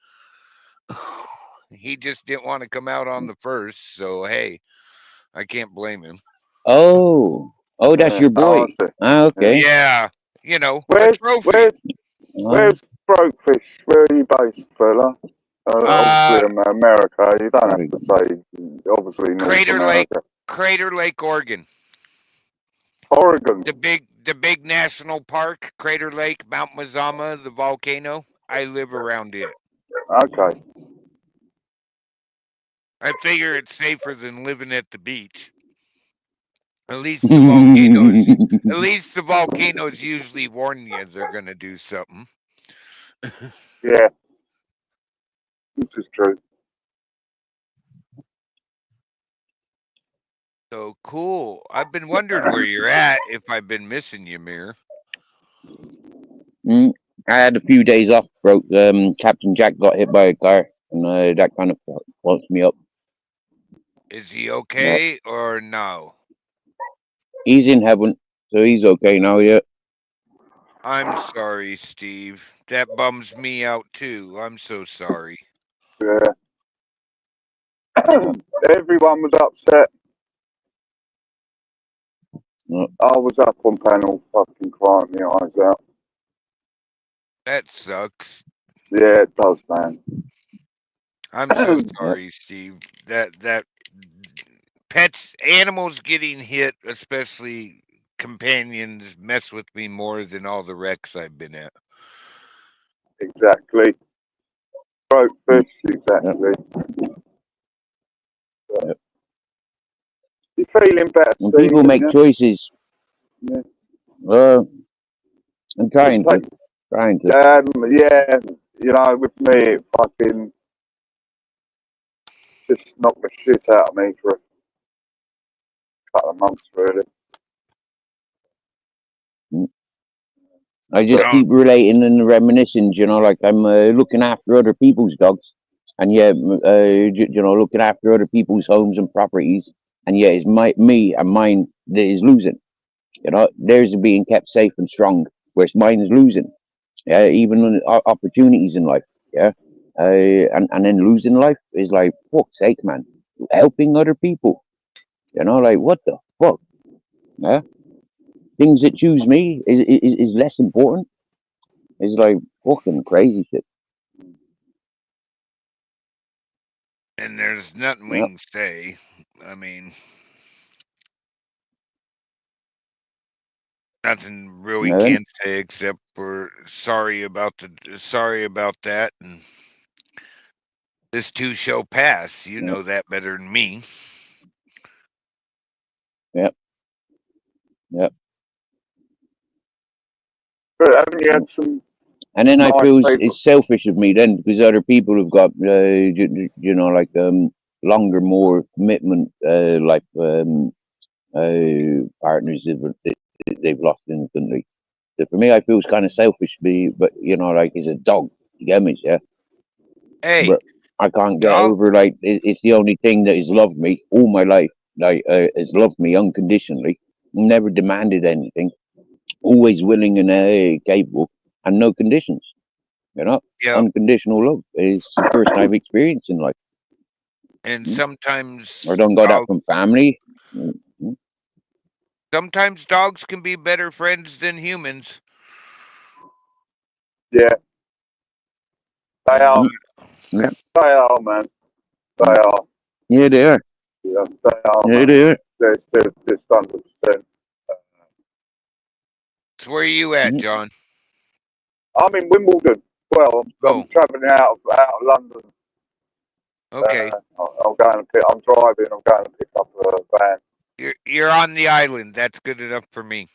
Speaker 3: He just didn't want to come out on the 1st, so hey, I can't blame him.
Speaker 1: Oh, that's your boy.
Speaker 2: honestly.
Speaker 1: Ah, okay.
Speaker 3: Yeah, you know, a
Speaker 2: Where's
Speaker 3: trophy.
Speaker 2: where's
Speaker 1: Uh,
Speaker 2: where's Brokefish? Where are you based, fella?
Speaker 3: Uh,
Speaker 2: Obviously, America. You don't have
Speaker 1: very
Speaker 2: to
Speaker 1: good.
Speaker 2: say. Obviously, North America.
Speaker 3: Crater Lake, Oregon.
Speaker 2: Oregon.
Speaker 3: The big national park, Crater Lake, Mount Mazama, the volcano. I live around it.
Speaker 2: Okay.
Speaker 3: I figure it's safer than living at the beach. At least the volcanoes at least the volcanoes usually warn you they're gonna do something.
Speaker 2: Yeah. This is true.
Speaker 3: So cool. I've been wondering where you're at, if I've been missing you, Mir.
Speaker 1: Mm, I had a few days off, bro. Captain Jack got hit by a car, and that kind of fucked me up.
Speaker 3: Is he
Speaker 1: Yeah,
Speaker 3: okay or no?
Speaker 1: he's in heaven, so he's okay now. Yeah.
Speaker 3: I'm sorry, Steve. That bums me out too. I'm so sorry.
Speaker 2: Yeah. Everyone was upset.
Speaker 1: Yeah.
Speaker 2: I was up on panel, fucking crying my eyes out.
Speaker 3: That sucks.
Speaker 2: Yeah, it does, man.
Speaker 3: I'm so
Speaker 1: Yeah.
Speaker 3: sorry, Steve. That animals getting hit, especially companions, mess with me more than all the wrecks I've been at.
Speaker 2: Exactly. Brokefish, exactly.
Speaker 1: Yeah.
Speaker 2: You're feeling better,
Speaker 1: When people
Speaker 2: Stephen,
Speaker 1: make
Speaker 2: yeah?
Speaker 1: choices,
Speaker 2: Yeah.
Speaker 1: I'm
Speaker 2: It's
Speaker 1: trying
Speaker 2: like,
Speaker 1: to, trying to.
Speaker 2: yeah, you know, with me, it fucking just knocked the shit out of me for a couple of months, really.
Speaker 1: Mm. I just
Speaker 3: Oh,
Speaker 1: keep relating and reminiscing. You know, like I'm looking after other people's dogs, and yeah, you know, looking after other people's homes and properties, and yeah, it's me and mine that is losing. You know, theirs are being kept safe and strong, whereas mine is losing. Yeah, even on opportunities in life. Yeah, and then losing life is like fuck's sake, man. Helping other people. You know, like what the fuck? Yeah, things that choose me is less important. It's like fucking crazy shit.
Speaker 3: and there's nothing we
Speaker 1: Yeah,
Speaker 3: can say. I mean, nothing really
Speaker 1: yeah,
Speaker 3: can say except for sorry about that, and this too shall pass. You
Speaker 1: yeah,
Speaker 3: know that better than me.
Speaker 1: yeah, yeah.
Speaker 2: But haven't you had some
Speaker 1: And then I
Speaker 2: nice
Speaker 1: feel
Speaker 2: people?
Speaker 1: it's selfish of me then because other people have got you know like longer, more commitment like partners they've lost instantly. So for me, I feel it's kind of selfish, but you know, like it's a dog. You get me? Yeah.
Speaker 3: Hey,
Speaker 1: But I can't get
Speaker 3: dog.
Speaker 1: over like it's the only thing that has loved me all my life. Like has loved me unconditionally, never demanded anything, always willing and capable, and no conditions. You know,
Speaker 3: Yeah.
Speaker 1: unconditional love is the first I've experienced in life.
Speaker 3: And
Speaker 1: Mm.
Speaker 3: sometimes
Speaker 1: I don't got that from family. Mm.
Speaker 3: sometimes dogs can be better friends than humans.
Speaker 2: Yeah, they are.
Speaker 1: Mm. Yeah,
Speaker 2: They are, man. They are.
Speaker 1: yeah, they are.
Speaker 2: Yeah, they are,
Speaker 1: Yeah,
Speaker 2: man.
Speaker 1: they are.
Speaker 2: They're just 100%.
Speaker 3: So where are you at,
Speaker 1: Mm.
Speaker 3: John?
Speaker 2: I'm in Wimbledon. Well, I'm
Speaker 3: Oh,
Speaker 2: travelling out of London.
Speaker 3: okay.
Speaker 2: I'm going to pick. I'm driving. I'm going to pick up a van.
Speaker 3: You're on the island. That's good enough for me.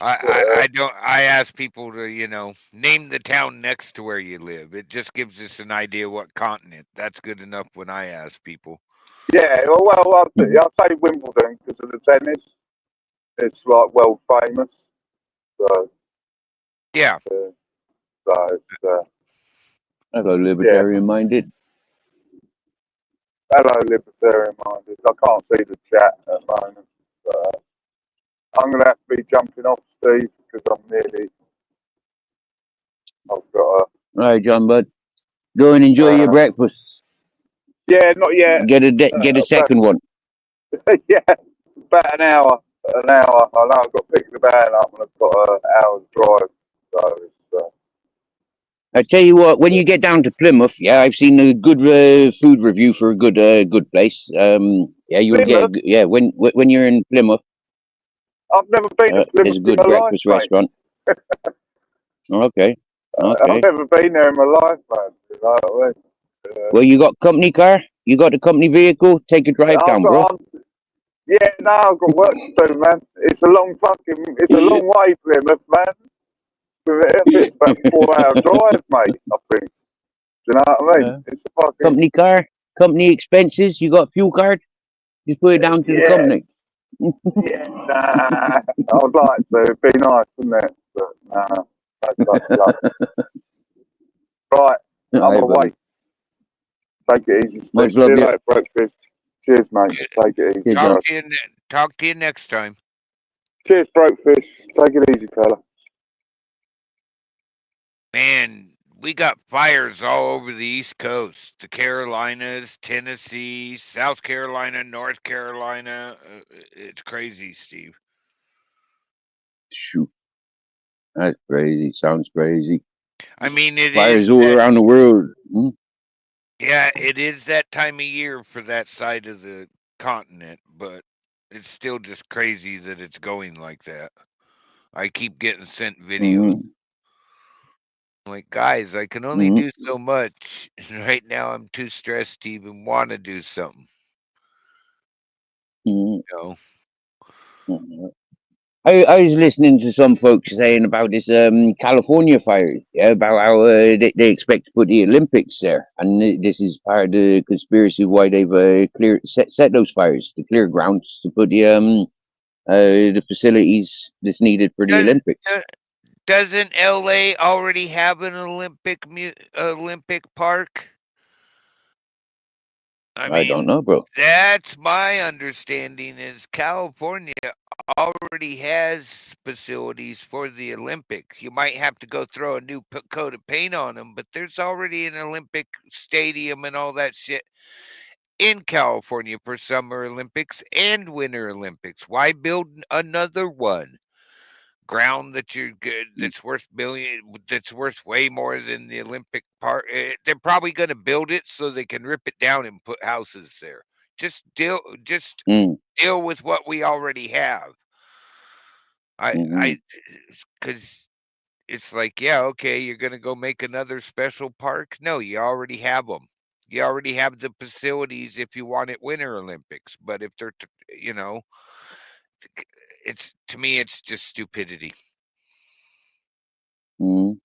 Speaker 3: I don't. I ask people to name the town next to where you live. It just gives us an idea what continent. That's good enough when I ask people.
Speaker 2: Yeah, I'll say Wimbledon because of the tennis. It's like world famous. So,
Speaker 3: Yeah.
Speaker 2: it's,
Speaker 1: I got
Speaker 2: yeah.
Speaker 1: libertarian minded.
Speaker 2: Hello, libertarian minded. I can't see the chat at the moment. But, I'm going to have to be jumping off, Steve, because I've got a.
Speaker 1: All right, John, bud. Go and enjoy your breakfast.
Speaker 2: Yeah, not yet.
Speaker 1: Get a second one.
Speaker 2: Yeah, about an hour. An hour. I know I've got to pick the van up and I've got an hour's drive. So it's.
Speaker 1: I tell you what, when you get down to Plymouth, yeah, I've seen a good food review for a good place. Yeah, you'll
Speaker 2: Plymouth?
Speaker 1: when you're in Plymouth.
Speaker 2: I've never been to
Speaker 1: There's
Speaker 2: Plymouth
Speaker 1: a
Speaker 2: in
Speaker 1: good
Speaker 2: my life,
Speaker 1: breakfast
Speaker 2: mate.
Speaker 1: restaurant. Okay,
Speaker 2: I've never been there in my life, man. You know what I mean?
Speaker 1: Well, you got company car. You got a company vehicle. Take a drive down, bro.
Speaker 2: Yeah, no, I've got work to do, man. It's a long way, Plymouth, man. It's about a 4-hour drive, mate. I think. Do you know what I mean? It's a fucking
Speaker 1: Company car, company expenses. You got fuel card. Just put it down to the company.
Speaker 2: Yeah, nah. I'd like to. It'd be nice, wouldn't it? But nah, that's love. Right, I'm away. Take it easy, Steve.
Speaker 1: Much
Speaker 2: See
Speaker 1: love,
Speaker 2: you
Speaker 1: you.
Speaker 2: later, breakfast. Cheers, mate. Take it easy.
Speaker 1: Cheers,
Speaker 3: Talk to you next time.
Speaker 2: Cheers, Brokefish. Take it easy, fella.
Speaker 3: Man, we got fires all over the East Coast. The Carolinas, Tennessee, South Carolina, North Carolina. It's crazy, Steve.
Speaker 1: Shoot, that's crazy. Sounds crazy.
Speaker 3: I mean, it
Speaker 1: Fires
Speaker 3: is
Speaker 1: all
Speaker 3: that,
Speaker 1: around the world.
Speaker 3: yeah, it is that time of year for that side of the continent, but it's still just crazy that it's going like that. I keep getting sent videos.
Speaker 1: Mm-hmm.
Speaker 3: I'm like, guys, I can only do so much. Right now, I'm too stressed to even want to do something.
Speaker 1: Mm-hmm.
Speaker 3: You know?
Speaker 1: I was listening to some folks saying about this California fires, yeah, about how they expect to put the Olympics there, and this is part of the conspiracy why they've set those fires to clear grounds to put the facilities that's needed for the Olympics.
Speaker 3: Doesn't LA already have an Olympic park?
Speaker 1: I don't know, bro.
Speaker 3: That's my understanding is California already has facilities for the Olympics. You might have to go throw a new coat of paint on them, but there's already an Olympic stadium and all that shit in California for Summer Olympics and Winter Olympics. Why build another one? Ground that you're good that's worth way more than the Olympic park. They're probably going to build it so they can rip it down and put houses there. Just deal with what we already have. Because it's like, yeah, okay, you're going to go make another special park. No, you already have them. You already have the facilities if you want it Winter Olympics. But if they're, it's to me, it's just stupidity.
Speaker 1: So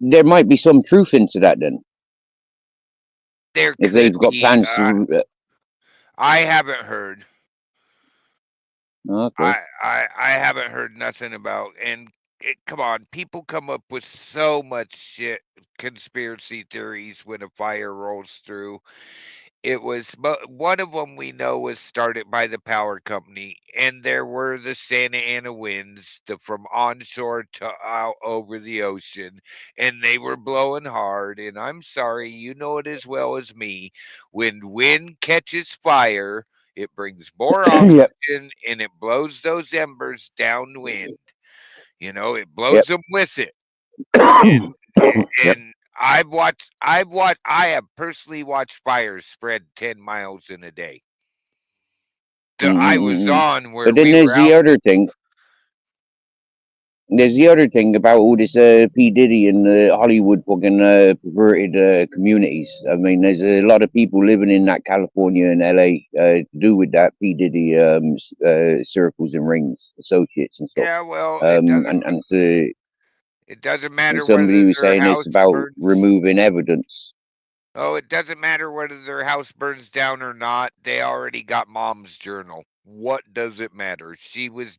Speaker 1: there might be some truth into that then.
Speaker 3: There
Speaker 1: if they've got plans to.
Speaker 3: I haven't heard.
Speaker 1: Okay.
Speaker 3: I haven't heard nothing about. And come on, people come up with so much shit, conspiracy theories when a fire rolls through. It was one of them we know was started by the power company, and there were the Santa Ana winds, from onshore to out over the ocean, and they were blowing hard. And I'm sorry, you know it as well as me. When wind catches fire, it brings more
Speaker 1: Yep.
Speaker 3: oxygen and it blows those embers downwind. It blows
Speaker 1: Yep.
Speaker 3: them with it. And
Speaker 1: Yep.
Speaker 3: and I have personally watched fires spread 10 miles in a day. I was
Speaker 1: Mm-mm-mm.
Speaker 3: on where
Speaker 1: But then
Speaker 3: we
Speaker 1: there's
Speaker 3: were
Speaker 1: the
Speaker 3: out.
Speaker 1: other thing. There's the other thing about all this P Diddy and Hollywood fucking perverted communities. I mean, there's a lot of people living in that California and LA to do with that P Diddy circles and rings, associates and stuff.
Speaker 3: Yeah, well, it doesn't
Speaker 1: And
Speaker 3: matter
Speaker 1: somebody
Speaker 3: whether
Speaker 1: was
Speaker 3: their
Speaker 1: saying it's
Speaker 3: house
Speaker 1: about
Speaker 3: burns.
Speaker 1: removing evidence.
Speaker 3: Oh, it doesn't matter whether their house burns down or not. They already got mom's journal. What does it matter? She was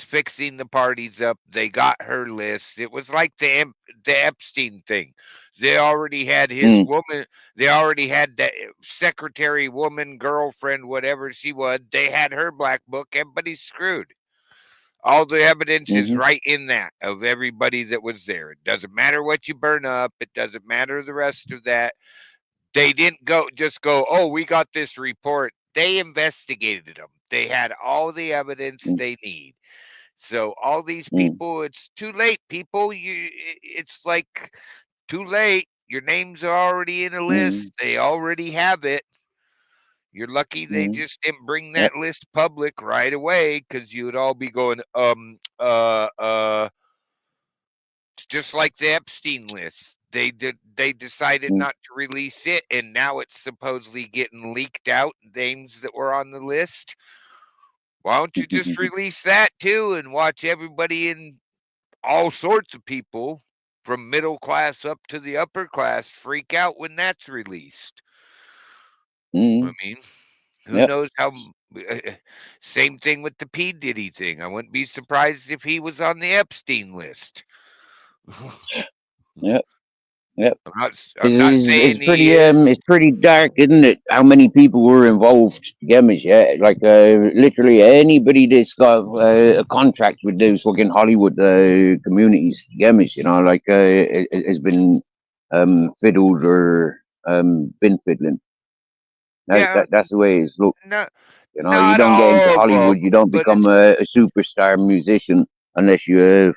Speaker 3: fixing the parties up. They got her list. It was like the Epstein thing. They already had his
Speaker 1: Mm,
Speaker 3: woman. They already had that secretary, woman, girlfriend, whatever she was. They had her black book. Everybody's screwed. All the evidence is
Speaker 1: hmm
Speaker 3: right in that of everybody that was there. It doesn't matter what you burn up. It doesn't matter the rest of that. They didn't go, oh, we got this report. They investigated them. They had all the evidence
Speaker 1: mm,
Speaker 3: they need. So all these
Speaker 1: mm,
Speaker 3: people, it's too late, people. It's like too late. Your names are already in a list.
Speaker 1: mm,
Speaker 3: They already have it. You're lucky they
Speaker 1: mm.
Speaker 3: just didn't bring
Speaker 1: Yep.
Speaker 3: that list public right away, because you would all be going, just like the Epstein list. They decided
Speaker 1: Mm,
Speaker 3: not to release it, and now it's supposedly getting leaked out, names that were on the list. Why don't you just release that too and watch everybody in all sorts of people from middle class up to the upper class freak out when that's released? I
Speaker 1: mm.
Speaker 3: mean, who
Speaker 1: Yep.
Speaker 3: knows how same thing with the P Diddy thing. I wouldn't be surprised if he was on the Epstein list.
Speaker 1: Yep. Yep.
Speaker 3: I'm not
Speaker 1: It's
Speaker 3: saying he
Speaker 1: pretty
Speaker 3: is.
Speaker 1: it's pretty dark, isn't it? How many people were involved? Gamers, yeah, like literally anybody that's got a contract with those fucking Hollywood communities, gamers, like has been fiddled or been fiddling.
Speaker 3: Yeah,
Speaker 1: That's the way it's looked.
Speaker 3: no,
Speaker 1: You
Speaker 3: not
Speaker 1: don't get into
Speaker 3: all of
Speaker 1: Hollywood, you
Speaker 3: them,
Speaker 1: don't
Speaker 3: but
Speaker 1: become
Speaker 3: it's
Speaker 1: a superstar musician unless you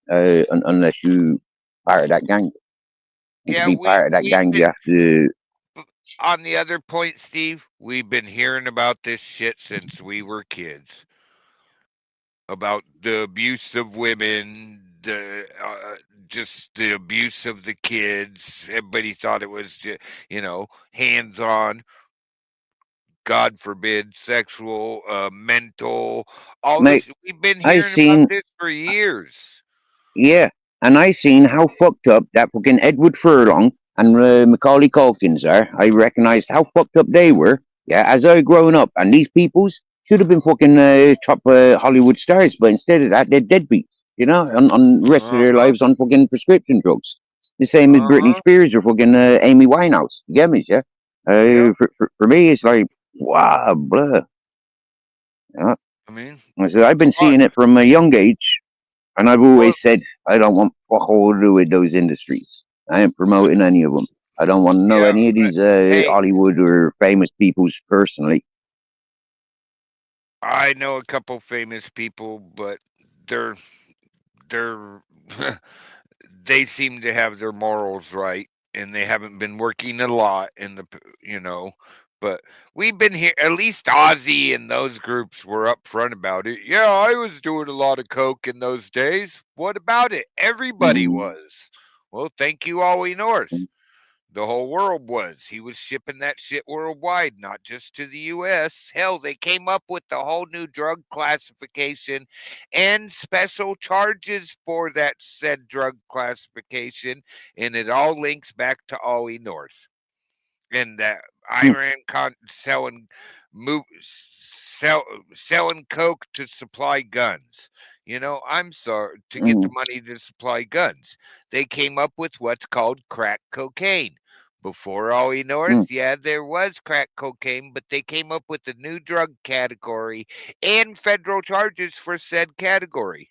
Speaker 1: unless you part of that gang. And to
Speaker 3: yeah.
Speaker 1: be part of that
Speaker 3: We've
Speaker 1: gang, you
Speaker 3: been
Speaker 1: have to.
Speaker 3: on the other point, Steve. We've been hearing about this shit since we were kids, about the abuse of women, the just the abuse of the kids. Everybody thought it was just, hands on. God forbid, sexual, mental, all
Speaker 1: Mate,
Speaker 3: this. We've been
Speaker 1: I
Speaker 3: hearing about
Speaker 1: seen,
Speaker 3: this for years.
Speaker 1: yeah, and I seen how fucked up that fucking Edward Furlong and Macaulay Culkins are. I recognized how fucked up they were. Yeah, as I grown up, and these peoples should have been fucking top Hollywood stars, but instead of that, they're deadbeats. On the rest of
Speaker 3: Uh
Speaker 1: their
Speaker 3: huh.
Speaker 1: lives on fucking prescription drugs. The same as
Speaker 3: Uh
Speaker 1: Britney
Speaker 3: huh.
Speaker 1: Spears or fucking Amy Winehouse. You get me? Yeah.
Speaker 3: Yep.
Speaker 1: For me, it's like wow, blah. Yeah.
Speaker 3: I mean,
Speaker 1: So I've been
Speaker 3: a lot.
Speaker 1: seeing it from a young age. And I've
Speaker 3: Well,
Speaker 1: always said I don't want fuck all to do with those industries. I ain't promoting any of them. I don't want to know
Speaker 3: yeah.
Speaker 1: any of these
Speaker 3: Hey,
Speaker 1: Hollywood or famous peoples personally.
Speaker 3: I know a couple famous people, but they're they're they seem to have their morals right, and they haven't been working a lot in but we've been here. At least Ozzy and those groups were upfront about it. Yeah, I was doing a lot of coke in those days. What about it? Everybody
Speaker 1: Mm-hmm.
Speaker 3: was. Well, thank you, Ollie North. The whole world was. He was shipping that shit worldwide, not just to the US. Hell, they came up with the whole new drug classification and special charges for that said drug classification, and it all links back to Ollie North and that selling selling coke to supply guns. I'm sorry, to get
Speaker 1: Mm-hmm.
Speaker 3: the money to supply guns. They came up with what's called crack cocaine. Before Ollie North, yeah, there was crack cocaine, but they came up with a new drug category and federal charges for said category.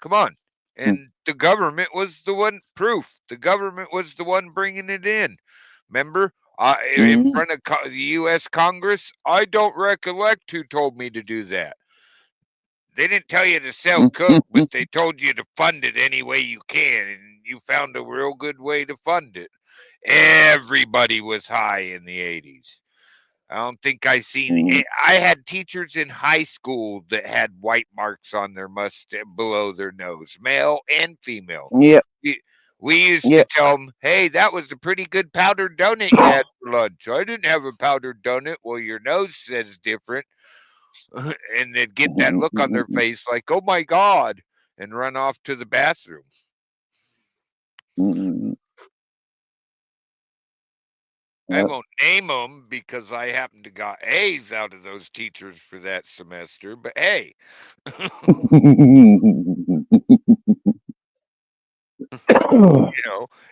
Speaker 3: Come on. And the government was the one proof. The government was the one bringing it in. Remember? In front of the U.S. Congress, I don't recollect who told me to do that. They didn't tell you to sell coke, but they told you to fund it any way you can, and you found a real good way to fund it. Everybody was high in the 80s. I don't think I seen it. I had teachers in high school that had white marks on their mustache below their nose, male and female.
Speaker 1: Yeah.
Speaker 3: We used to tell them, hey, that was a pretty good powdered donut you had for lunch. I didn't have a powdered donut. Well, your nose says different. And they'd get that look on their face like, oh my God, and run off to the bathroom. I won't name them because I happen to got A's out of those teachers for that semester, but hey.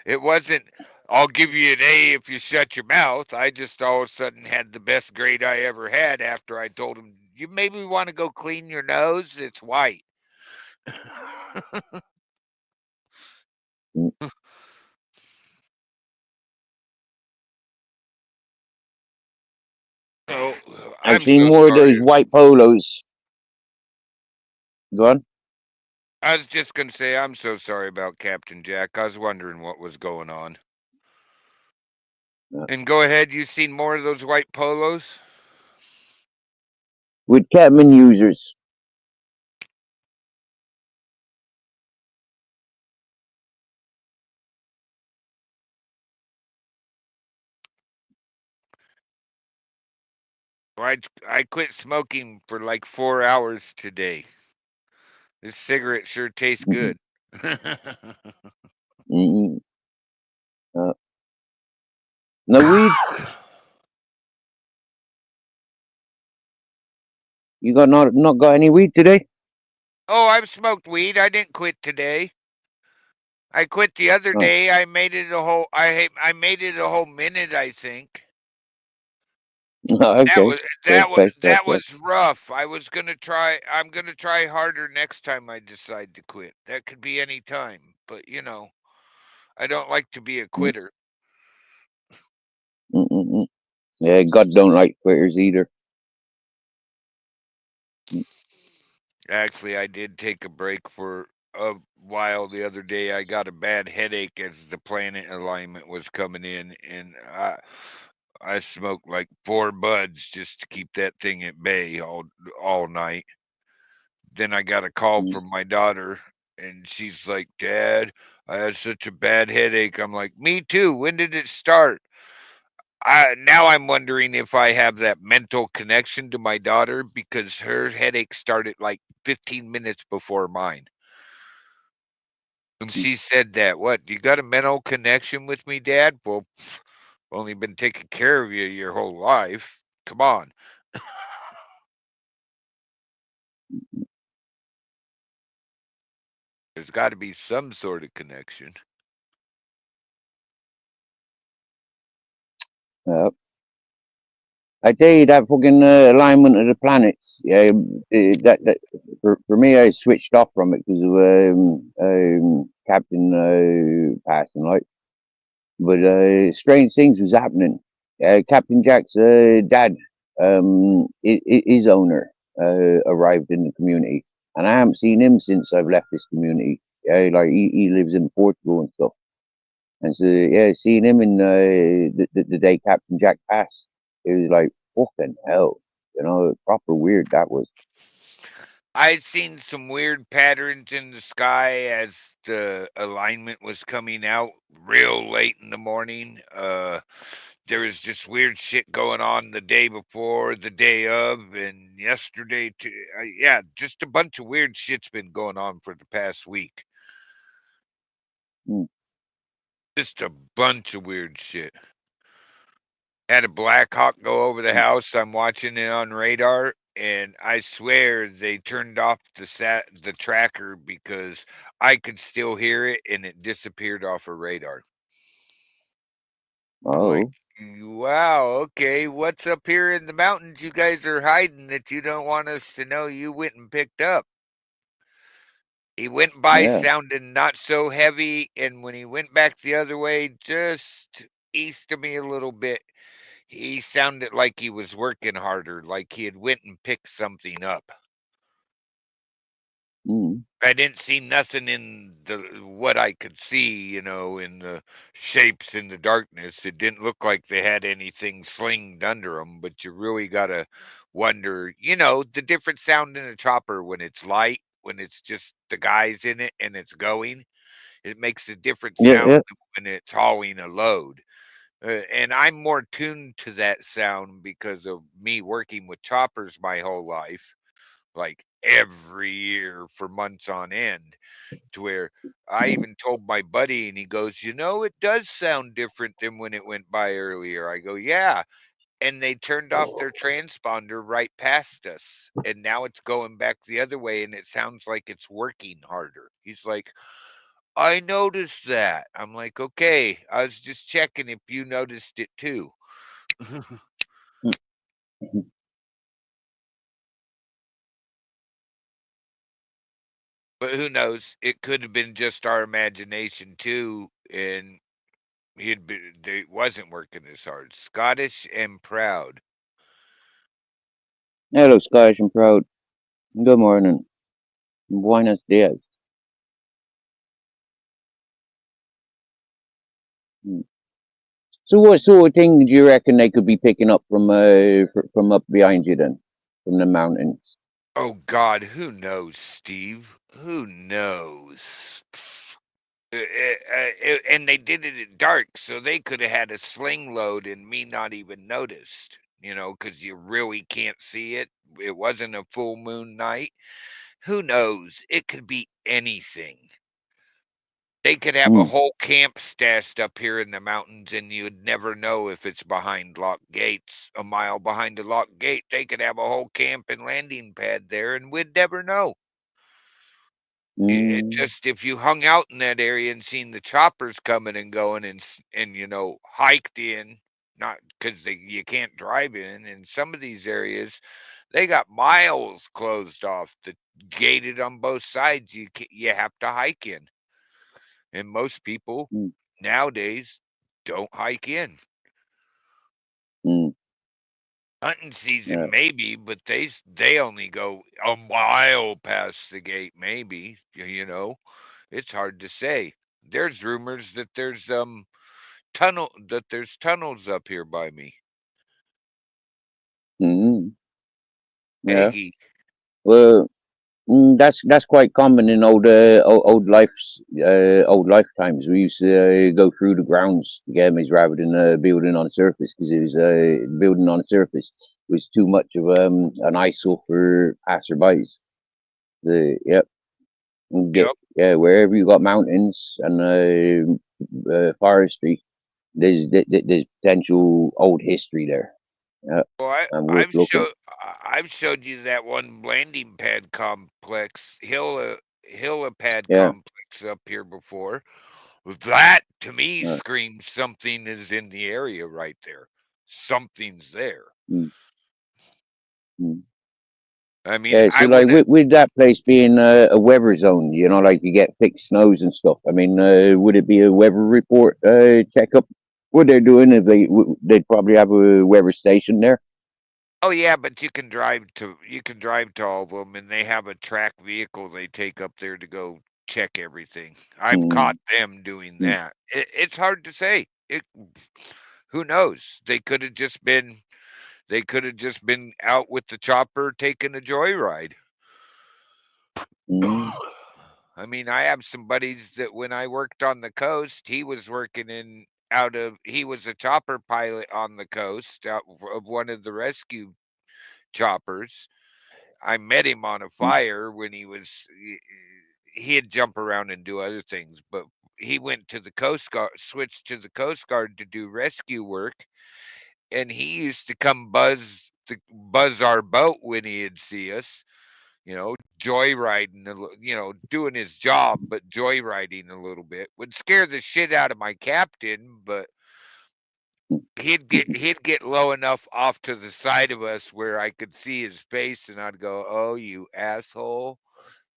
Speaker 3: It wasn't, I'll give you an A if you shut your mouth. I just all of a sudden had the best grade I ever had after I told them, you maybe want to go clean your nose? It's white. So,
Speaker 1: I've seen more of those white polos. Go on.
Speaker 3: I was just going to say, I'm so sorry about Captain Jack. I was wondering what was going on. And go ahead, you seen more of those white polos?
Speaker 1: With Catman users.
Speaker 3: I quit smoking for like 4 hours today. This cigarette sure tastes good.
Speaker 1: No weed? You got not got any weed today?
Speaker 3: Oh, I've smoked weed. I didn't quit today. I quit the other day. I made it a whole. I made it a whole minute. I think.
Speaker 1: Okay.
Speaker 3: That was rough. I was gonna try. I'm gonna try harder next time I decide to quit. That could be any time, but I don't like to be a quitter.
Speaker 1: Yeah, God don't like quitters either.
Speaker 3: Actually, I did take a break for a while the other day. I got a bad headache as the planet alignment was coming in, and I smoked like 4 buds just to keep that thing at bay all night. Then I got a call from my daughter, and she's like, "Dad, I had such a bad headache." I'm like, "Me too. When did it start?" Now I'm wondering if I have that mental connection to my daughter because her headache started like 15 minutes before mine. And she said that, "What? You got a mental connection with me, Dad?" Well, I've only been taking care of you your whole life. Come on. There's got to be some sort of connection.
Speaker 1: I tell you that fucking alignment of the planets. Yeah, that for me, I switched off from it because of Captain passing, like. But strange things was happening. Captain Jack's dad, his owner, arrived in the community, and I haven't seen him since I've left this community. Like he lives in Portugal and stuff. And so yeah, seeing him in the day Captain Jack passed, it was like fucking hell, proper weird that was.
Speaker 3: I'd seen some weird patterns in the sky as the alignment was coming out real late in the morning. There was just weird shit going on the day before, the day of, and yesterday too. Yeah, just a bunch of weird shit's been going on for the past week. Just a bunch of weird shit. Had a Black Hawk go over the house. I'm watching it on radar, and I swear they turned off the tracker because I could still hear it, and it disappeared off of radar. I'm like,
Speaker 1: Oh,
Speaker 3: wow, okay, what's up here in the mountains you guys are hiding that you don't want us to know you went and picked up? He went by
Speaker 1: yeah.
Speaker 3: sounding not so heavy, and when he went back the other way, just east of me a little bit, he sounded like he was working harder, like he had went and picked something up.
Speaker 1: Mm,
Speaker 3: I didn't see nothing in the what I could see, in the shapes in the darkness. It didn't look like they had anything slinged under them, but you really gotta wonder, the different sound in a chopper when it's light, when it's just the guys in it and it's going. It makes a different
Speaker 1: yeah,
Speaker 3: sound
Speaker 1: yeah.
Speaker 3: when it's hauling a load. And I'm more tuned to that sound because of me working with choppers my whole life, like every year for months on end, to where I
Speaker 1: Mm,
Speaker 3: even told my buddy, and he goes, it does sound different than when it went by earlier. I go, yeah. And they turned off their transponder right past us. And now it's going back the other way, and it sounds like it's working harder. He's like, I noticed that. I'm like, okay, I was just checking if you noticed it too.
Speaker 1: mm, mm.
Speaker 3: But who knows? It could have been just our imagination too, and they wasn't working as hard. Scottish and proud.
Speaker 1: Hello, Scottish and Proud. Good morning. Buenos dias. Mm. So, what sort of thing do you reckon they could be picking up from up behind you then, from the mountains?
Speaker 3: Oh God, who knows, Steve? Who knows? And they did it at dark, so they could have had a sling load and me not even noticed. Because you really can't see it. It wasn't a full moon night. Who knows? It could be anything. They could have a
Speaker 1: Mm,
Speaker 3: whole camp stashed up here in the mountains, and you'd never know if it's behind locked gates. A mile behind the locked gate, they could have a whole camp and landing pad there, and we'd never know. It
Speaker 1: mm,
Speaker 3: just, if you hung out in that area and seen the choppers coming and going, and hiked in, not because you can't drive in some of these areas, they got miles closed off, gated on both sides. You have to hike in, and most people
Speaker 1: mm,
Speaker 3: nowadays don't hike in.
Speaker 1: mm,
Speaker 3: Hunting
Speaker 1: yeah.
Speaker 3: season maybe, but they only go a mile past the gate maybe. It's hard to say. There's rumors that there's tunnels up here by me.
Speaker 1: Mm, yeah.
Speaker 3: Peggy.
Speaker 1: Well, that's quite common in old lifetimes. We used to go through the grounds to get 'em rather than building on the surface because it was building on the surface was too much of an eyesore for passerbys. Yep, and get
Speaker 3: Yep.
Speaker 1: yeah wherever you got mountains and forestry, there's potential old history there. Yeah,
Speaker 3: Well,
Speaker 1: and worth looking.
Speaker 3: I've showed you that one landing pad complex, helipad
Speaker 1: Yeah,
Speaker 3: complex up here before. That to me
Speaker 1: uh,
Speaker 3: screams something is in the area right there. Something's there.
Speaker 1: mm, mm.
Speaker 3: I mean,
Speaker 1: Yeah, so
Speaker 3: I
Speaker 1: like
Speaker 3: wouldn't.
Speaker 1: with that place being a weather zone, like you get fixed snows and stuff. I mean, would it be a weather report checkup? What they're doing if they'd probably have a weather station there.
Speaker 3: Oh yeah, but you can drive to all of them, and they have a track vehicle they take up there to go check everything. I've caught
Speaker 1: Mm,
Speaker 3: them doing
Speaker 1: mm,
Speaker 3: that. It's hard to say. Who knows? They could have just been out with the chopper taking a joyride.
Speaker 1: mm,
Speaker 3: I mean, I have some buddies that when I worked on the coast, he was working he was a chopper pilot on the coast out of one of the rescue choppers. I met him on a
Speaker 1: mm,
Speaker 3: fire when he'd jump around and do other things, but he went to the Coast Guard, switched to the Coast Guard to do rescue work, and he used to come buzz our boat when he'd see us, joyriding, doing his job, but joyriding a little bit. Would scare the shit out of my captain, but he'd get low enough off to the side of us where I could see his face, and I'd go, "Oh, you asshole!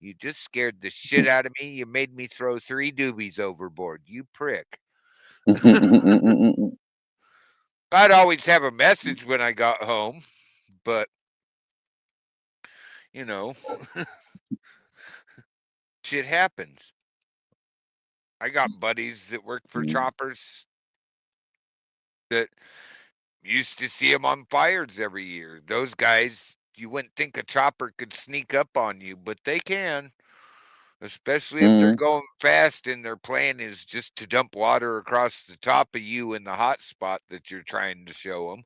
Speaker 3: You just scared the shit out of me. You made me throw 3 doobies overboard. You prick." I'd always have a message when I got home, but you know, shit happens. I got buddies that work for choppers that used to see them on fires every year. Those guys, you wouldn't think a chopper could sneak up on you, but they can, especially if they're going fast and their plan is just to dump water across the top of you in the hot spot that you're trying to show them.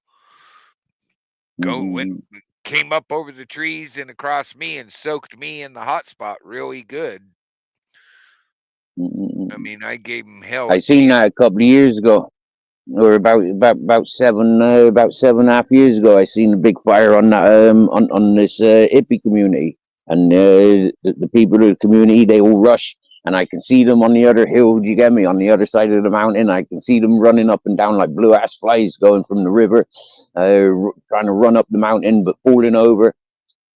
Speaker 3: Came up over the trees and across me and soaked me in the hot spot really good. I mean, I gave him hell
Speaker 1: I
Speaker 3: at
Speaker 1: seen
Speaker 3: camp.
Speaker 1: that a couple of years ago, or about 7.5 years ago. I seen a big fire on that on this hippie community, and the people of the community, they all rush, and I can see them on the other hill. Do you get me? On the other side of the mountain, I can see them running up and down like blue ass flies going from the river, trying to run up the mountain but falling over.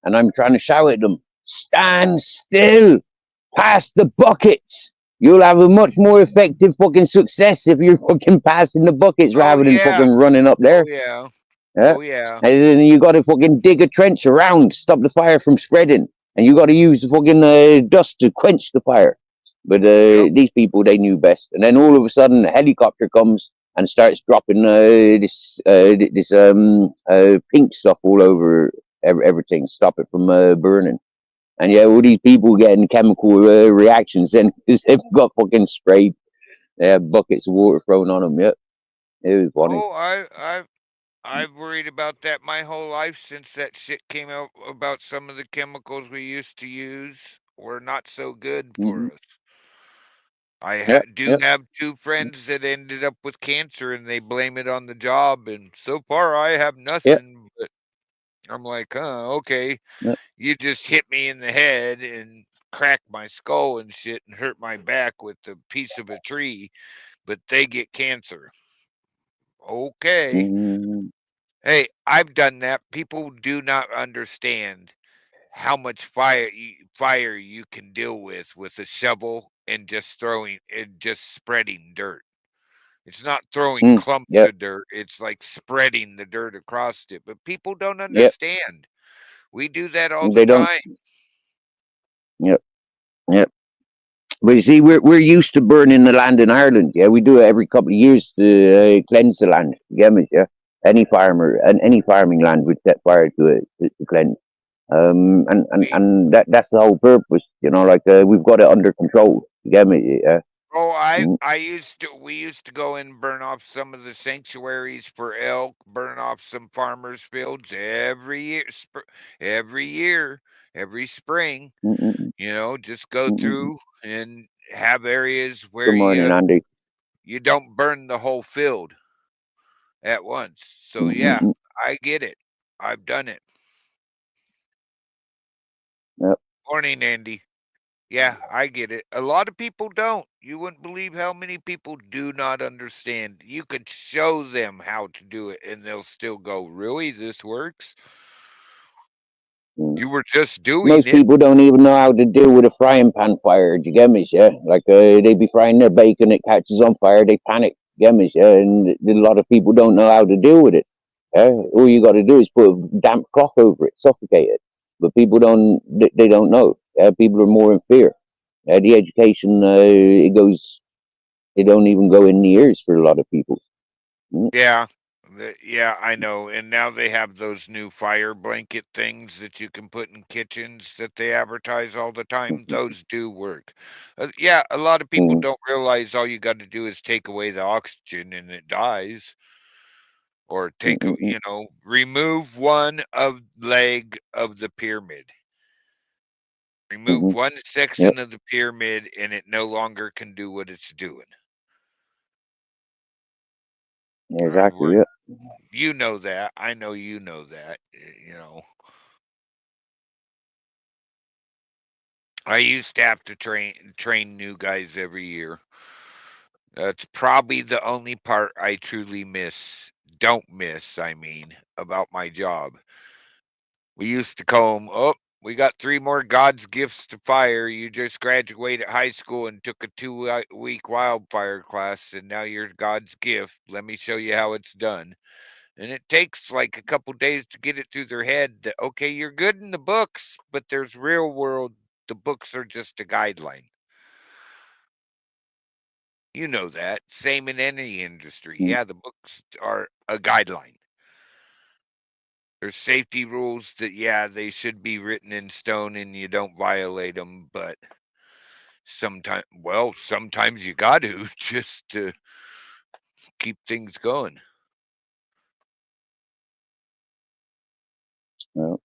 Speaker 1: And I'm trying to shout at them, "Stand still! Pass the buckets! You'll have a much more effective fucking success if you're fucking passing the buckets
Speaker 3: Oh
Speaker 1: rather than
Speaker 3: yeah.
Speaker 1: fucking running up
Speaker 3: Oh
Speaker 1: there.
Speaker 3: yeah.
Speaker 1: Yeah?
Speaker 3: Oh yeah.
Speaker 1: And then you got to fucking dig a trench around, stop the fire from spreading, and you got to use the fucking dust to quench the fire." But
Speaker 3: Yep.
Speaker 1: these people, they knew best. And then all of a sudden, a helicopter comes and starts dropping this pink stuff all over everything, stop it from burning. And yeah, all these people getting chemical reactions, and they've got fucking sprayed. They have buckets of water thrown on them. Yep, it was funny.
Speaker 3: Oh, I've worried about that my whole life since that shit came out about some of the chemicals we used to use were not so good
Speaker 1: Hmm.
Speaker 3: for us. I
Speaker 1: Yep,
Speaker 3: do
Speaker 1: yep,
Speaker 3: have 2 friends that ended up with cancer and they blame it on the job, and so far I have
Speaker 1: yep,
Speaker 3: nothing, but I'm like, "Huh, okay.
Speaker 1: yep.
Speaker 3: You just hit me in the head and cracked my skull and shit and hurt my back with a piece of a tree, but they get cancer." Okay.
Speaker 1: Hmm.
Speaker 3: Hey, I've done that. People do not understand how much fire you can deal with a shovel and just throwing and just spreading dirt. It's not throwing clumps
Speaker 1: Yep,
Speaker 3: of dirt, it's like spreading the dirt across it. But people don't
Speaker 1: yep.
Speaker 3: understand. We do that all the
Speaker 1: They don't.
Speaker 3: time.
Speaker 1: Yep, yep. But you see, we're used to burning the land in Ireland. Yeah, we do it every couple of years to cleanse the land. You get me? Yeah. Any farmer and any farming land would set fire to it to cleanse.
Speaker 3: We
Speaker 1: That's the whole purpose. You know, like we've got it under control. You get me? Yeah.
Speaker 3: Oh,
Speaker 1: Mm,
Speaker 3: we used to go and burn off some of the sanctuaries for elk, burn off some farmers' fields every year, every year, every spring.
Speaker 1: mm, mm,
Speaker 3: Just go
Speaker 1: mm, mm.
Speaker 3: through and have areas where
Speaker 1: Good morning, Andy.
Speaker 3: you don't burn the whole field at once. So
Speaker 1: Mm, mm,
Speaker 3: yeah,
Speaker 1: mm.
Speaker 3: I get it. I've done it.
Speaker 1: Yep.
Speaker 3: Morning, Andy. Yeah, I get it. A lot of people don't. You wouldn't believe how many people do not understand. You could show them how to do it and they'll still go, "Really? This works?
Speaker 1: Mm.
Speaker 3: You were just doing
Speaker 1: Most
Speaker 3: it."
Speaker 1: people don't even know how to deal with a frying pan fire. Do you get me? Yeah. Like they be frying their bacon, it catches on fire, they panic. You get me? Yeah. And a lot of people don't know how to deal with it. Yeah. All you got to do is put a damp cloth over it, suffocate it. But people don't. They don't know. Yeah. People are more in fear. The education, it goes. They don't even go in the ears for a lot of people. Mm,
Speaker 3: Yeah. Yeah, I know. And now they have those new fire blanket things that you can put in kitchens that they advertise all the time.
Speaker 1: mm,
Speaker 3: Those do work. Yeah, a lot of people
Speaker 1: mm,
Speaker 3: don't realize all you got to do is take away the oxygen and it dies. Or
Speaker 1: mm, mm, mm,
Speaker 3: remove one of leg of the pyramid.
Speaker 1: mm,
Speaker 3: Remove
Speaker 1: mm.
Speaker 3: one
Speaker 1: Yep.
Speaker 3: section of the pyramid and it no longer can do what it's doing.
Speaker 1: Exactly.
Speaker 3: We're,
Speaker 1: Yeah.
Speaker 3: you know that. I know you know that. You know, I used to have to train new guys every year. That's probably the only part I truly don't miss, I mean, about my job. We used to call them, oh, we got 3 more God's gifts to fire. You just graduated high school and took a 2-week wildfire class, and now you're God's gift. Let me show you how it's done. And it takes like a couple days to get it through their head that, okay, you're good in the books, but there's real world. The books are just a guideline. You know that. Same in any industry.
Speaker 1: Mm.
Speaker 3: Yeah, the books are a guideline. There's safety rules that, yeah, they should be written in stone and you don't violate them, but sometimes you got to just to keep things going.
Speaker 1: Well,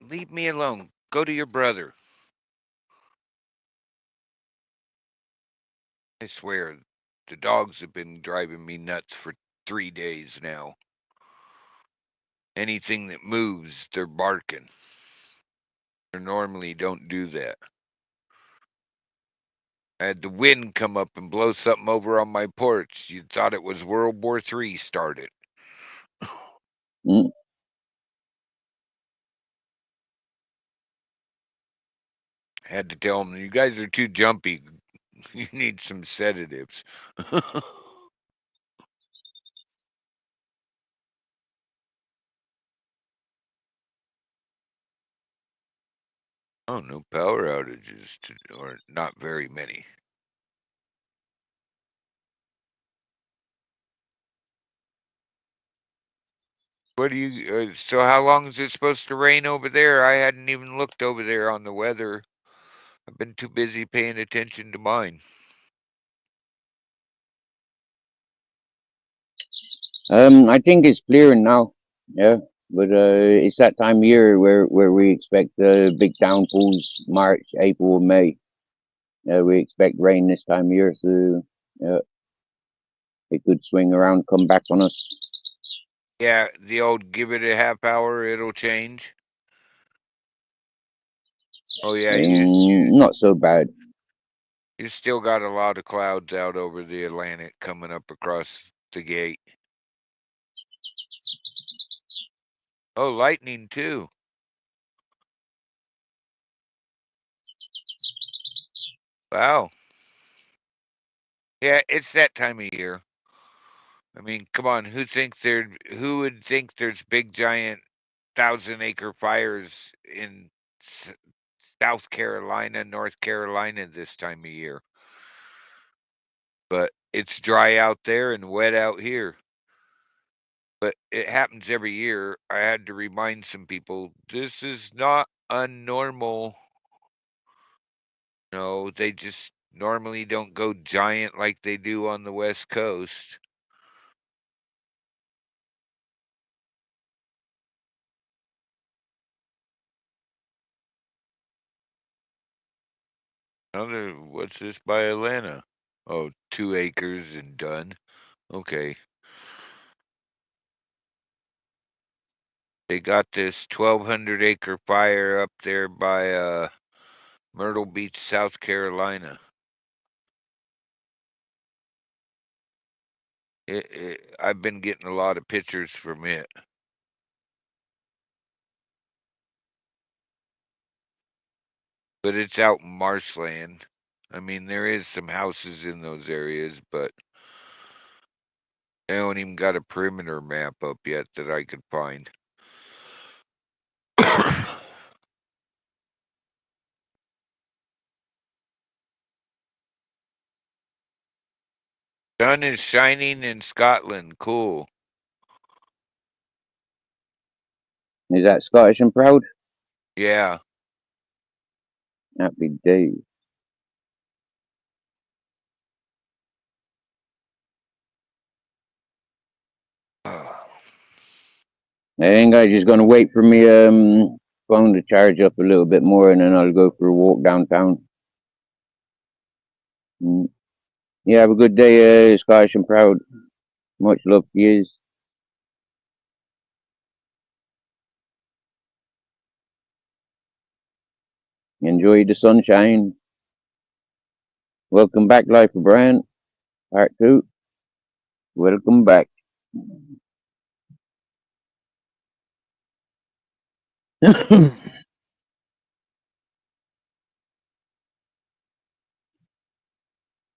Speaker 3: Leave me alone. Go to your brother. I swear, the dogs have been driving me nuts for 3 days now. Anything that moves, they're barking. They normally don't do that. I had the wind come up and blow something over on my porch. You thought it was World War III started.
Speaker 1: mm.
Speaker 3: Had to tell them, you guys are too jumpy. You need some sedatives. Oh, no power outages, or not very many. What do you? So how long is it supposed to rain over there? I hadn't even looked over there on the weather. I've been too busy paying attention to mine.
Speaker 1: I think it's clearing now. Yeah, but it's that time of year where we expect big downfalls. March, April, May. Yeah, we expect rain this time of year, so yeah, it could swing around, come back on us.
Speaker 3: Yeah, the old give it a half hour, it'll change. Oh yeah,
Speaker 1: Not so bad.
Speaker 3: you still got a lot of clouds out over the Atlantic coming up across the gate. Oh, lightning too. Wow. Yeah, it's that time of year. I mean, come on, who would think there's big giant 1,000-acre fires in South Carolina, North Carolina this time of year? But it's dry out there and wet out here. But it happens every year. I had to remind some people, this is not unnormal. No, they just normally don't go giant like they do on the West Coast. What's this by Atlanta? Oh, 2 acres and done. Okay. They got this 1,200 acre fire up there by Myrtle Beach, South Carolina. I've been getting a lot of pictures from it. But it's out in marshland. I mean, there is some houses in those areas, but they don't even got a perimeter map up yet that I could find. Sun is shining in Scotland. Cool.
Speaker 1: Is that Scottish and proud?
Speaker 3: Yeah.
Speaker 1: Happy days. I think I'm just gonna wait for me phone to charge up a little bit more, and then I'll go for a walk downtown. Yeah, have a good day, Scottish and proud. Much love to you. Enjoy the sunshine. Welcome back, Life of Brian. Part 2. Welcome back.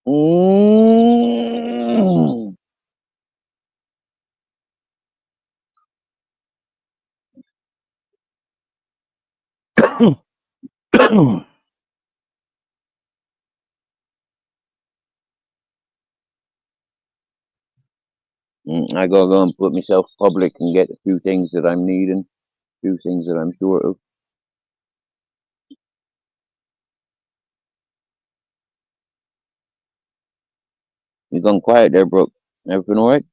Speaker 1: Mm. I gotta go and put myself public and get a few things that I'm needing, a few things that I'm short of. You gone quiet there, Brooke. Everything alright?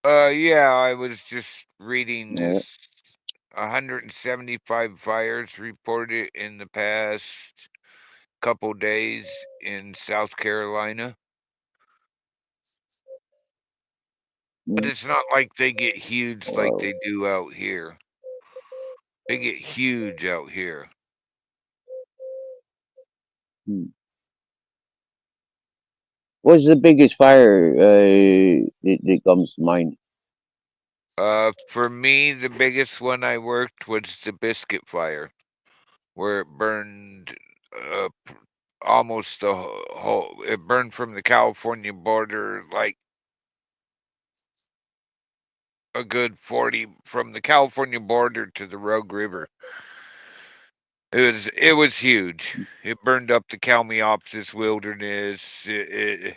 Speaker 3: Yeah, I was just reading
Speaker 1: Yeah.
Speaker 3: this. 175 fires reported in the past couple days in South Carolina. But it's not like they get huge like
Speaker 1: Wow.
Speaker 3: they do out here. They get huge out here.
Speaker 1: What's the biggest fire that comes to mind?
Speaker 3: For me, the biggest one I worked was the Biscuit Fire, where it burned almost the whole. It burned from the California border, like a good 40 from the California border to the Rogue River. It was huge. It burned up the Kalmiopsis wilderness. They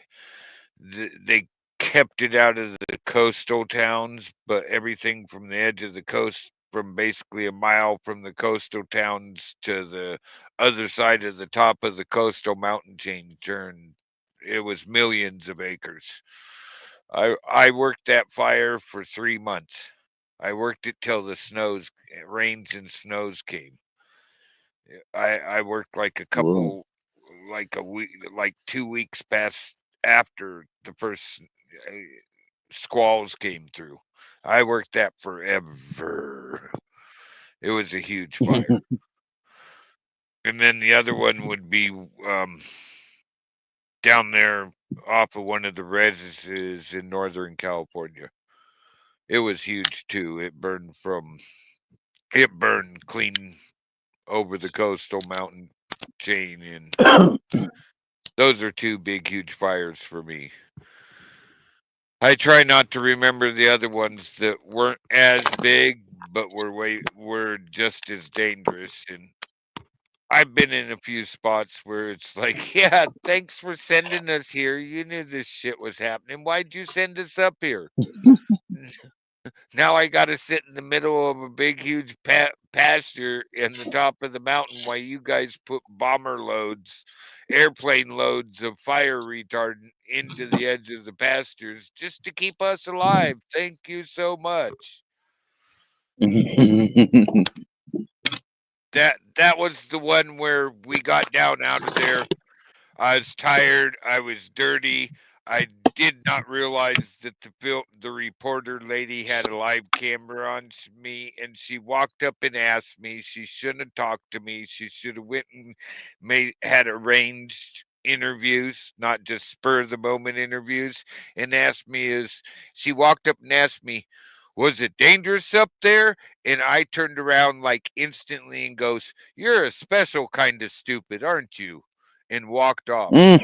Speaker 3: kept it out of the coastal towns, but everything from the edge of the coast, from basically a mile from the coastal towns to the other side of the top of the coastal mountain chain, turned. It was millions of acres. I worked that fire for 3 months. I worked it till the rains and snows came. I worked like
Speaker 1: Whoa.
Speaker 3: like a week, like 2 weeks past after the first uh, squalls came through. I worked that forever. It was a huge fire. And then the other one would be down there off of one of the residences in Northern California. It was huge too. It burned clean over the coastal mountain chain, and those are two big huge fires for me. I try not to remember the other ones that weren't as big but were just as dangerous. And I've been in a few spots where it's like, yeah, thanks for sending us here. You knew this shit was happening. Why'd you send us up here? Now I got to sit in the middle of a big, huge pasture in the top of the mountain while you guys put airplane loads of fire retardant into the edge of the pastures just to keep us alive. Thank you so much. That was the one where we got down out of there. I was tired. I was dirty. I did not realize that the reporter lady had a live camera on me, and she walked up and asked me. She shouldn't have talked to me. She should have went and had arranged interviews, not just spur of the moment interviews, and asked me she walked up and asked me, was it dangerous up there? And I turned around like instantly and goes, you're a special kind of stupid, aren't you? And walked off.
Speaker 1: And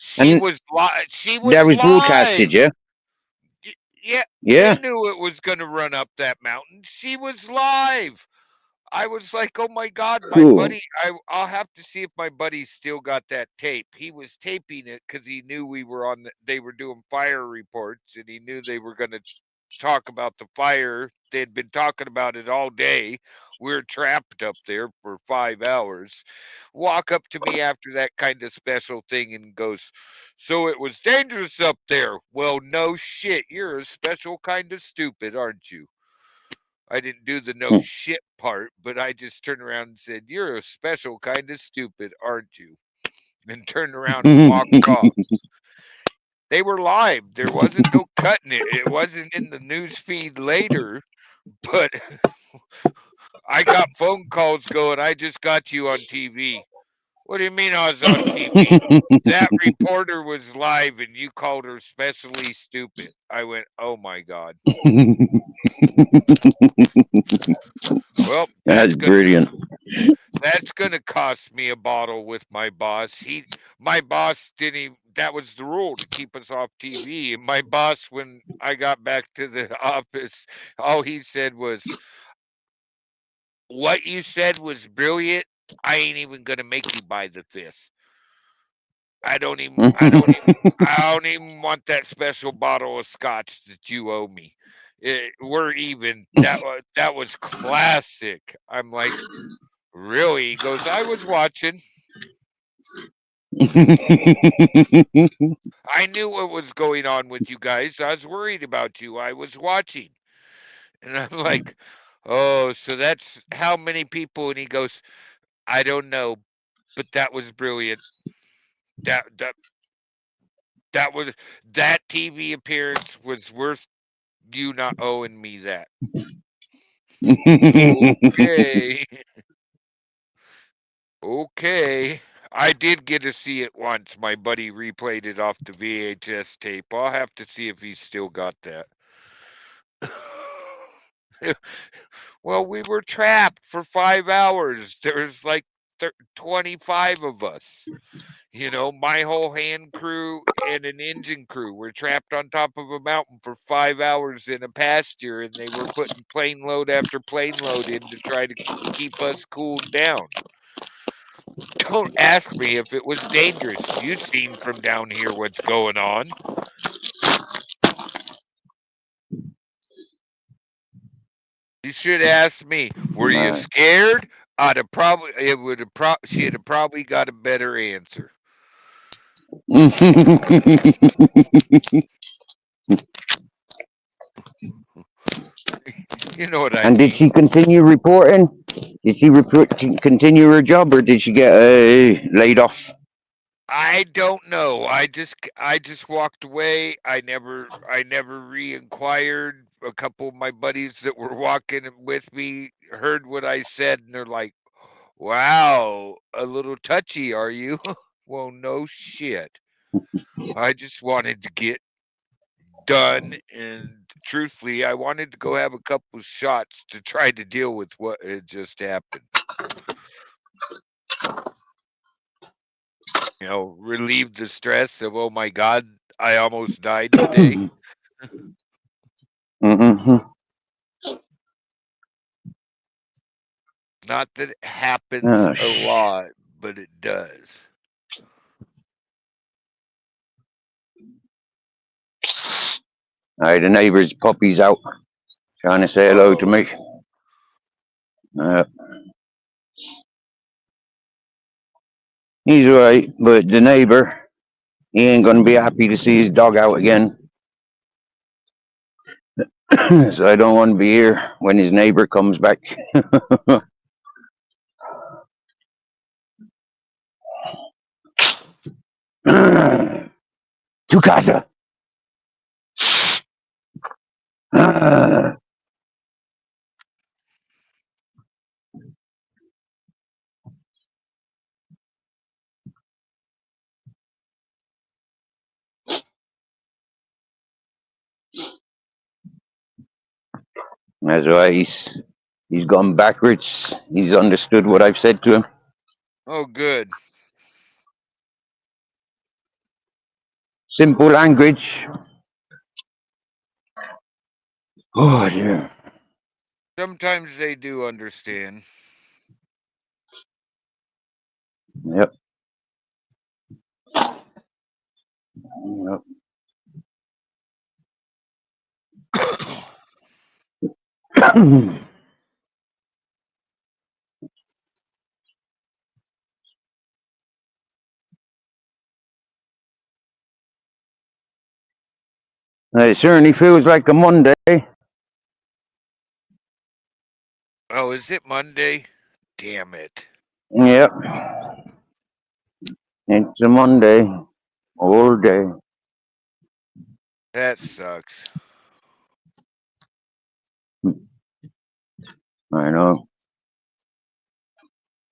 Speaker 3: She was live. She
Speaker 1: that
Speaker 3: was
Speaker 1: was
Speaker 3: live.
Speaker 1: broadcasted, yeah?
Speaker 3: Yeah, you
Speaker 1: Yeah.
Speaker 3: knew it was going to run up that mountain. She was live. I was like, oh my God, my
Speaker 1: Cool.
Speaker 3: buddy. I'll have to see if my buddy still got that tape. He was taping it because he knew they were doing fire reports, and he knew they were going to talk about the fire. They'd been talking about it all day. We're trapped up there for 5 hours. Walk up to me after that kind of special thing and goes, so it was dangerous up there. Well, no shit. You're a special kind of stupid, aren't you? I didn't do the no shit part, but I just turned around and said, you're a special kind of stupid, aren't you? And turned around and walked off. They were live. There wasn't no cutting it. It wasn't in the news feed later, but I got phone calls going, I just got you on TV. What do you mean I was on TV? That reporter was live and you called her specially stupid. I went, oh my God. Well,
Speaker 1: That's brilliant.
Speaker 3: that's gonna cost me a bottle with my boss. My boss didn't even, that was the rule to keep us off TV. And my boss, when I got back to the office, all he said was, "What you said was brilliant. I ain't even gonna make you buy the fifth. I don't even want that special bottle of scotch that you owe me. We're even. That was classic." I'm like, really? He goes, I was watching. I knew what was going on with you guys. I was worried about you. I was watching. And I'm like, oh, so that's how many people? And he goes, I don't know, but that was brilliant. That that that was that TV appearance was worth you not owing me that. Okay. Okay. I did get to see it once. My buddy replayed it off the VHS tape. I'll have to see if he's still got that. Well, we were trapped for 5 hours. There's like 25 of us. You know, my whole hand crew and an engine crew were trapped on top of a mountain for 5 hours in a pasture, and they were putting plane load after plane load in to try to keep us cooled down. Don't ask me if it was dangerous. You've seen from down here what's going on. You should ask me. Were you scared? I'd have probably it would have she'd have probably got a better answer. You know what I
Speaker 1: And
Speaker 3: mean.
Speaker 1: did she continue reporting? Did she continue her job, or did she get laid off?
Speaker 3: I don't know. I just walked away. I never re-inquired. A couple of my buddies that were walking with me heard what I said and they're like, "Wow, a little touchy, are you?" Well, no shit. I just wanted to get done and truthfully, I wanted to go have a couple shots to try to deal with what had just happened. You know, relieve the stress of, oh my God, I almost died today.
Speaker 1: Mm-hmm.
Speaker 3: Not that it happens
Speaker 1: Oh,
Speaker 3: a lot, but it does.
Speaker 1: the neighbor's puppy's out trying to say hello to
Speaker 3: Oh,
Speaker 1: me. He's right, but the neighbor, he ain't gonna be happy to see his dog out again. So I don't want to be here when his neighbor comes back. To casa. That's why he's gone backwards. He's understood what I've said to him.
Speaker 3: oh, good.
Speaker 1: Simple language. Oh dear.
Speaker 3: Sometimes they do understand.
Speaker 1: Yep. Yep. It certainly feels like a Monday.
Speaker 3: Oh, is it Monday? Damn it.
Speaker 1: Yep. It's a Monday. All day.
Speaker 3: That sucks.
Speaker 1: I know.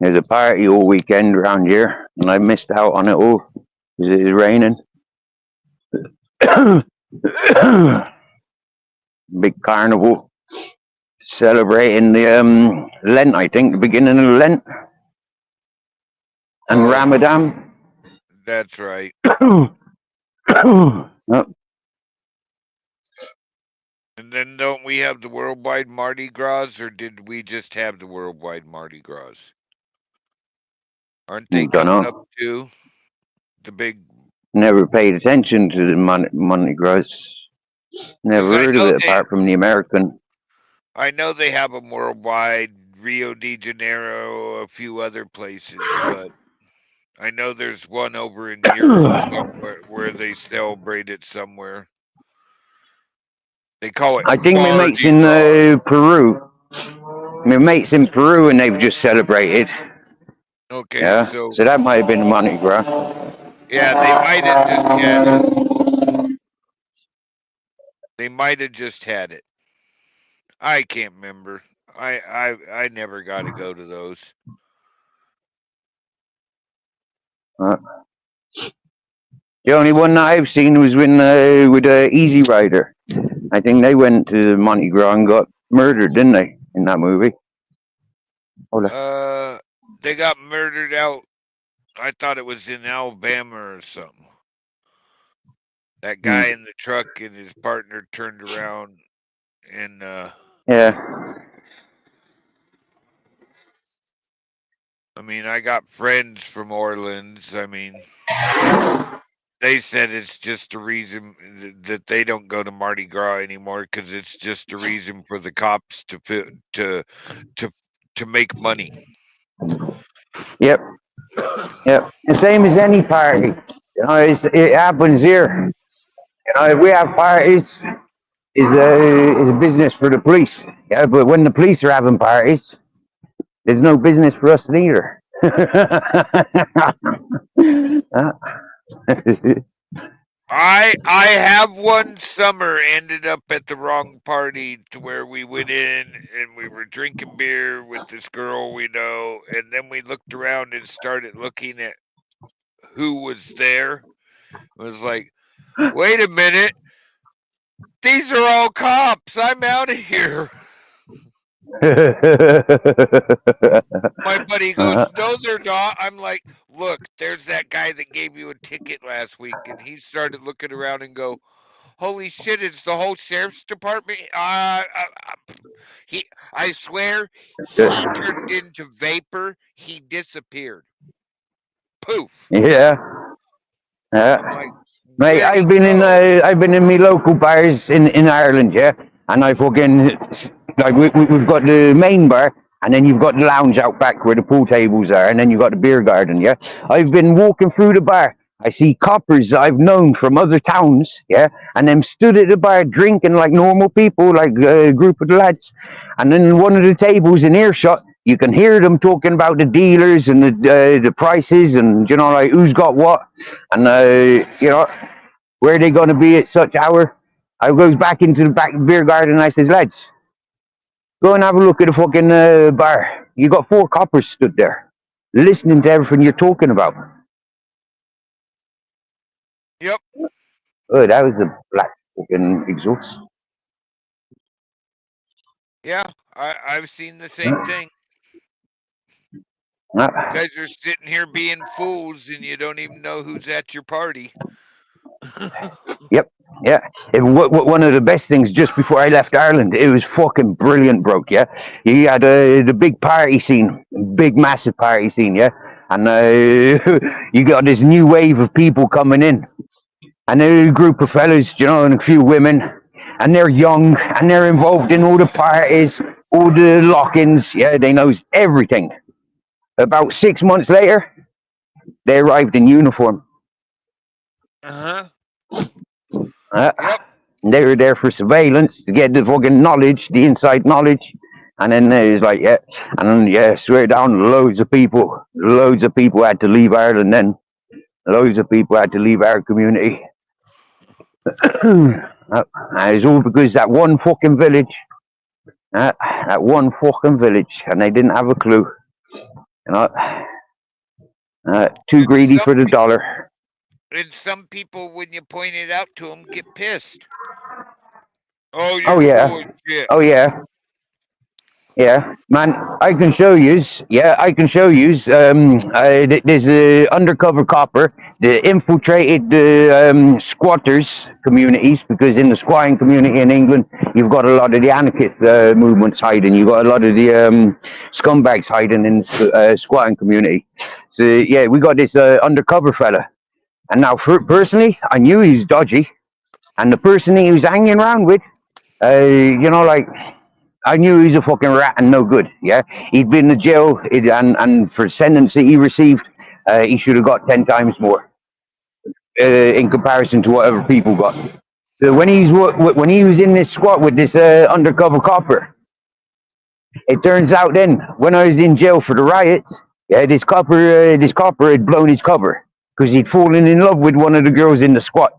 Speaker 1: There's a party all weekend around here, and I missed out on it all because it was raining. Big carnival celebrating the Lent, I think, the beginning of Lent and
Speaker 3: Oh,
Speaker 1: Ramadan.
Speaker 3: that's right.
Speaker 1: Oh,
Speaker 3: And then don't we have the worldwide Mardi Gras, or did we just have the worldwide Mardi Gras? Aren't they
Speaker 1: don't
Speaker 3: coming up
Speaker 1: know.
Speaker 3: too? The big.
Speaker 1: Never paid attention to the Mardi Gras. Never
Speaker 3: 'Cause I
Speaker 1: heard of
Speaker 3: know
Speaker 1: it
Speaker 3: they,
Speaker 1: apart from the American.
Speaker 3: I know they have them worldwide, Rio de Janeiro, a few other places, but I know there's one over in Europe somewhere where they celebrate it somewhere. They call it
Speaker 1: I think my mates
Speaker 3: Mardi
Speaker 1: in
Speaker 3: Gras.
Speaker 1: Peru. My mates in Peru, and they've just celebrated.
Speaker 3: Okay,
Speaker 1: Yeah,
Speaker 3: so
Speaker 1: so that might have been Mardi Gras.
Speaker 3: yeah, they might have just had it. They might have just had it. I can't remember. I never got to go to those.
Speaker 1: The only one that I've seen was when with Easy Rider. I think they went to Mardi Gras and got murdered, didn't they, in that movie?
Speaker 3: They got murdered out. I thought it was in Alabama or something. That guy in the truck and his partner turned around and
Speaker 1: Yeah.
Speaker 3: I mean, I got friends from Orleans. I mean, they said it's just a reason that they don't go to Mardi Gras anymore because it's just a reason for the cops to make money.
Speaker 1: Yep. Yep. The same as any party. You know, it happens here. You know, if we have parties, is a business for the police. Yeah, but when the police are having parties, there's no business for us neither.
Speaker 3: I have one summer ended up at the wrong party to where we went in and we were drinking beer with this girl we know, and then we looked around and started looking at who was there. It was like, wait a minute, these are all cops. I'm out of here. My buddy goes, no, they're not. I'm like, look, there's that guy that gave you a ticket last week, and he started looking around and go, holy shit, it's the whole sheriff's department. I swear, he turned into vapor. He disappeared. Poof.
Speaker 1: Yeah. Yeah.
Speaker 3: I'm like,
Speaker 1: mate, I've been in me local bars in Ireland, yeah, and I fucking like we've got the main bar, and then you've got the lounge out back where the pool tables are, and then you've got the beer garden, yeah. I've been walking through the bar. I see coppers I've known from other towns, yeah, and them stood at the bar drinking like normal people, like a group of lads. And then one of the tables in earshot, you can hear them talking about the dealers and the prices and, you know, like who's got what. And, you know, where they going to be at such hour. I goes back into the back beer garden and I says, lads, go and have a look at the fucking bar. You got 4 coppers stood there, listening to everything you're talking about.
Speaker 3: Yep.
Speaker 1: Oh, that was a black fucking exhaust.
Speaker 3: Yeah, I've seen the same thing. You guys are sitting here being fools and you don't even know who's at your party.
Speaker 1: Yep. Yeah. One of the best things just before I left Ireland, it was fucking brilliant, broke. Yeah. You had the big party scene, big massive party scene. Yeah. And you got this new wave of people coming in. And a group of fellas, you know, and a few women, and they're young, and they're involved in all the parties, all the lock-ins. Yeah, they knows everything. About 6 months later, they arrived in uniform.
Speaker 3: Yep.
Speaker 1: They were there for surveillance to get the fucking knowledge, the inside knowledge. And then it was like, yeah, and then, yeah, swear down, loads of people had to leave Ireland then. Loads of people had to leave our community. It's all because that one fucking village, and they didn't have a clue. You know, too
Speaker 3: And
Speaker 1: greedy for the dollar.
Speaker 3: some people, when you point it out to them, get pissed. Oh,
Speaker 1: Oh
Speaker 3: you're
Speaker 1: yeah,
Speaker 3: full of shit.
Speaker 1: oh yeah. Yeah, man, I can show yous. Yeah, I can show yous. There's a undercover copper that infiltrated the squatters communities, because in the squatting community in England, you've got a lot of the anarchist movements hiding. You've got a lot of the scumbags hiding in the squatting community. So yeah, we got this undercover fella. And now, personally, I knew he was dodgy, and the person he was hanging around with, like, I knew he was a fucking rat and no good. Yeah, he'd been in jail, and for sentence that he received, he should have got 10 times more in comparison to whatever people got. So when he was in this squat with this undercover copper, it turns out then when I was in jail for the riots, yeah, this copper had blown his cover because he'd fallen in love with one of the girls in the squat.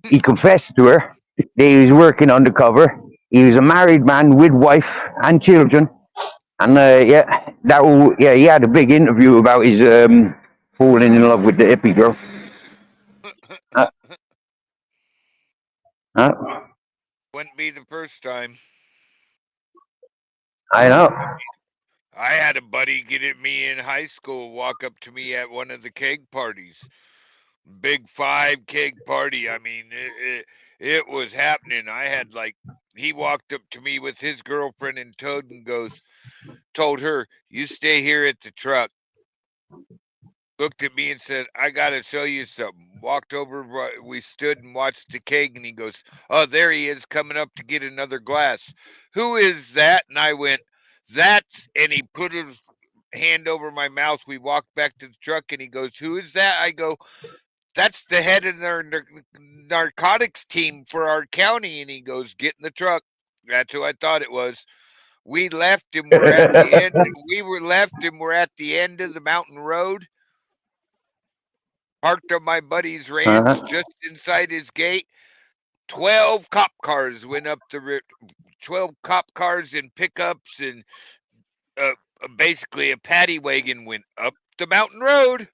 Speaker 1: He confessed to her that he was working undercover. He was a married man with wife and children, and he had a big interview about his falling in love with the hippie girl. Uh, uh,
Speaker 3: Wouldn't be the first time.
Speaker 1: I know.
Speaker 3: I had a buddy get at me in high school, walk up to me at one of the keg parties. Big 5 keg party. I mean, it was happening. I had he walked up to me with his girlfriend and towed and told her, "You stay here at the truck." Looked at me and said, "I got to show you something." Walked over, we stood and watched the keg, and he goes, "Oh, there he is coming up to get another glass. Who is that?" And I went, "That's," and he put his hand over my mouth. We walked back to the truck, and he goes, "Who is that?" I go, "That's the head of their narcotics team for our county." And he goes, "Get in the truck." That's who I thought it was. We left and we're at the end. We were left and we're at the end of the mountain road. Parked on my buddy's ranch just inside his gate. 12 cop cars went up the 12 cop cars and pickups and basically a paddy wagon went up the mountain road.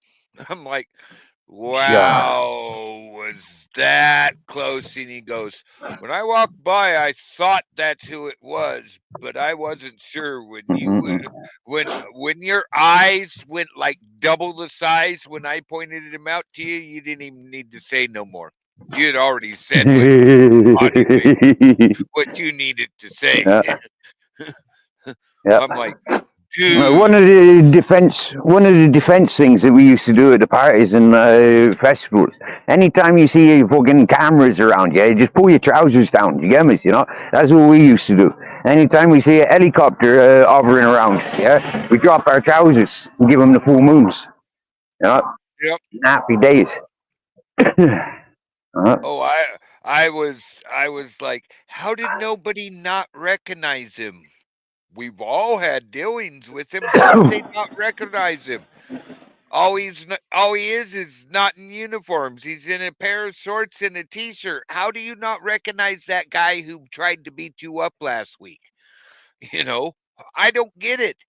Speaker 3: I'm like,
Speaker 1: Yeah.
Speaker 3: wow, was that close? And he goes, "When I walked by, I thought that's who it was, but I wasn't sure." When your eyes went like double the size when I pointed him out to you, you didn't even need to say no more. You had already said what you needed to say.
Speaker 1: Yeah. Yeah.
Speaker 3: I'm like,
Speaker 1: One
Speaker 3: dude.
Speaker 1: of the defense things that we used to do at the parties and festivals. Anytime you see fucking cameras around, yeah, just pull your trousers down. You get me? You know, that's what we used to do. Anytime we see a helicopter hovering around, yeah, we drop our trousers and give them the full moons. You know,
Speaker 3: Yep.
Speaker 1: happy days.
Speaker 3: Oh, I was like, how did nobody not recognize him? We've all had dealings with him. How did they not recognize him? All he is not in uniforms. He's in a pair of shorts and a t-shirt. How do you not recognize that guy who tried to beat you up last week? You know, I don't get it.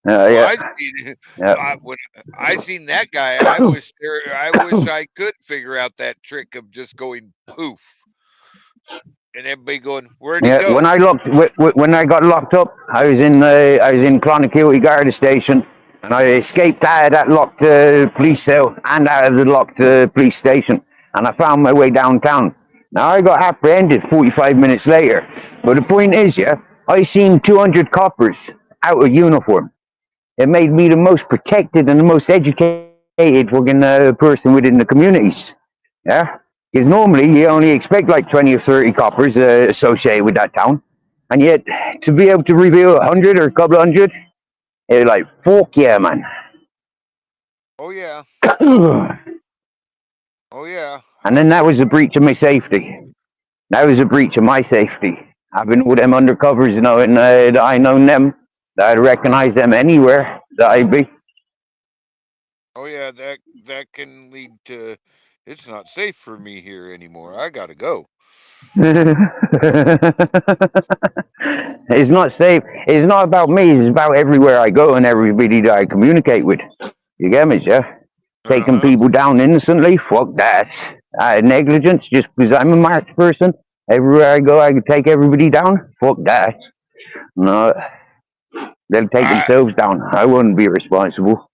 Speaker 1: Yeah.
Speaker 3: I seen
Speaker 1: Yeah.
Speaker 3: when I seen that guy. I wish I could figure out that trick of just going poof, and everybody going, "Where'd he
Speaker 1: Yeah,
Speaker 3: go?"
Speaker 1: when I got locked up, I was in Clonakilty Garda Station, and I escaped out of that locked police cell and out of the locked police station, and I found my way downtown. Now I got apprehended 45 minutes later, but the point is, yeah, I seen 200 coppers out of uniform. It made me the most protected and the most educated fucking person within the communities. Yeah. Because normally you only expect like 20 or 30 coppers associated with that town. And yet, to be able to reveal 100 or a couple of hundred, it's like, fuck yeah, man.
Speaker 3: Oh yeah, oh yeah.
Speaker 1: And then that was a breach of my safety. That was a breach of my safety. Having all them undercovers, you know, and that I known them, that I'd recognize them anywhere that I'd be.
Speaker 3: Oh yeah, that can lead to it's not safe for me here anymore. I gotta go.
Speaker 1: It's not safe. It's not about me. It's about everywhere I go and everybody that I communicate with. You get me, sir? Taking
Speaker 3: Uh-huh.
Speaker 1: people down innocently? Fuck that. Negligence, just because I'm a marked person. Everywhere I go, I can take everybody down? Fuck that. No, they'll take
Speaker 3: I
Speaker 1: themselves down. I wouldn't be responsible.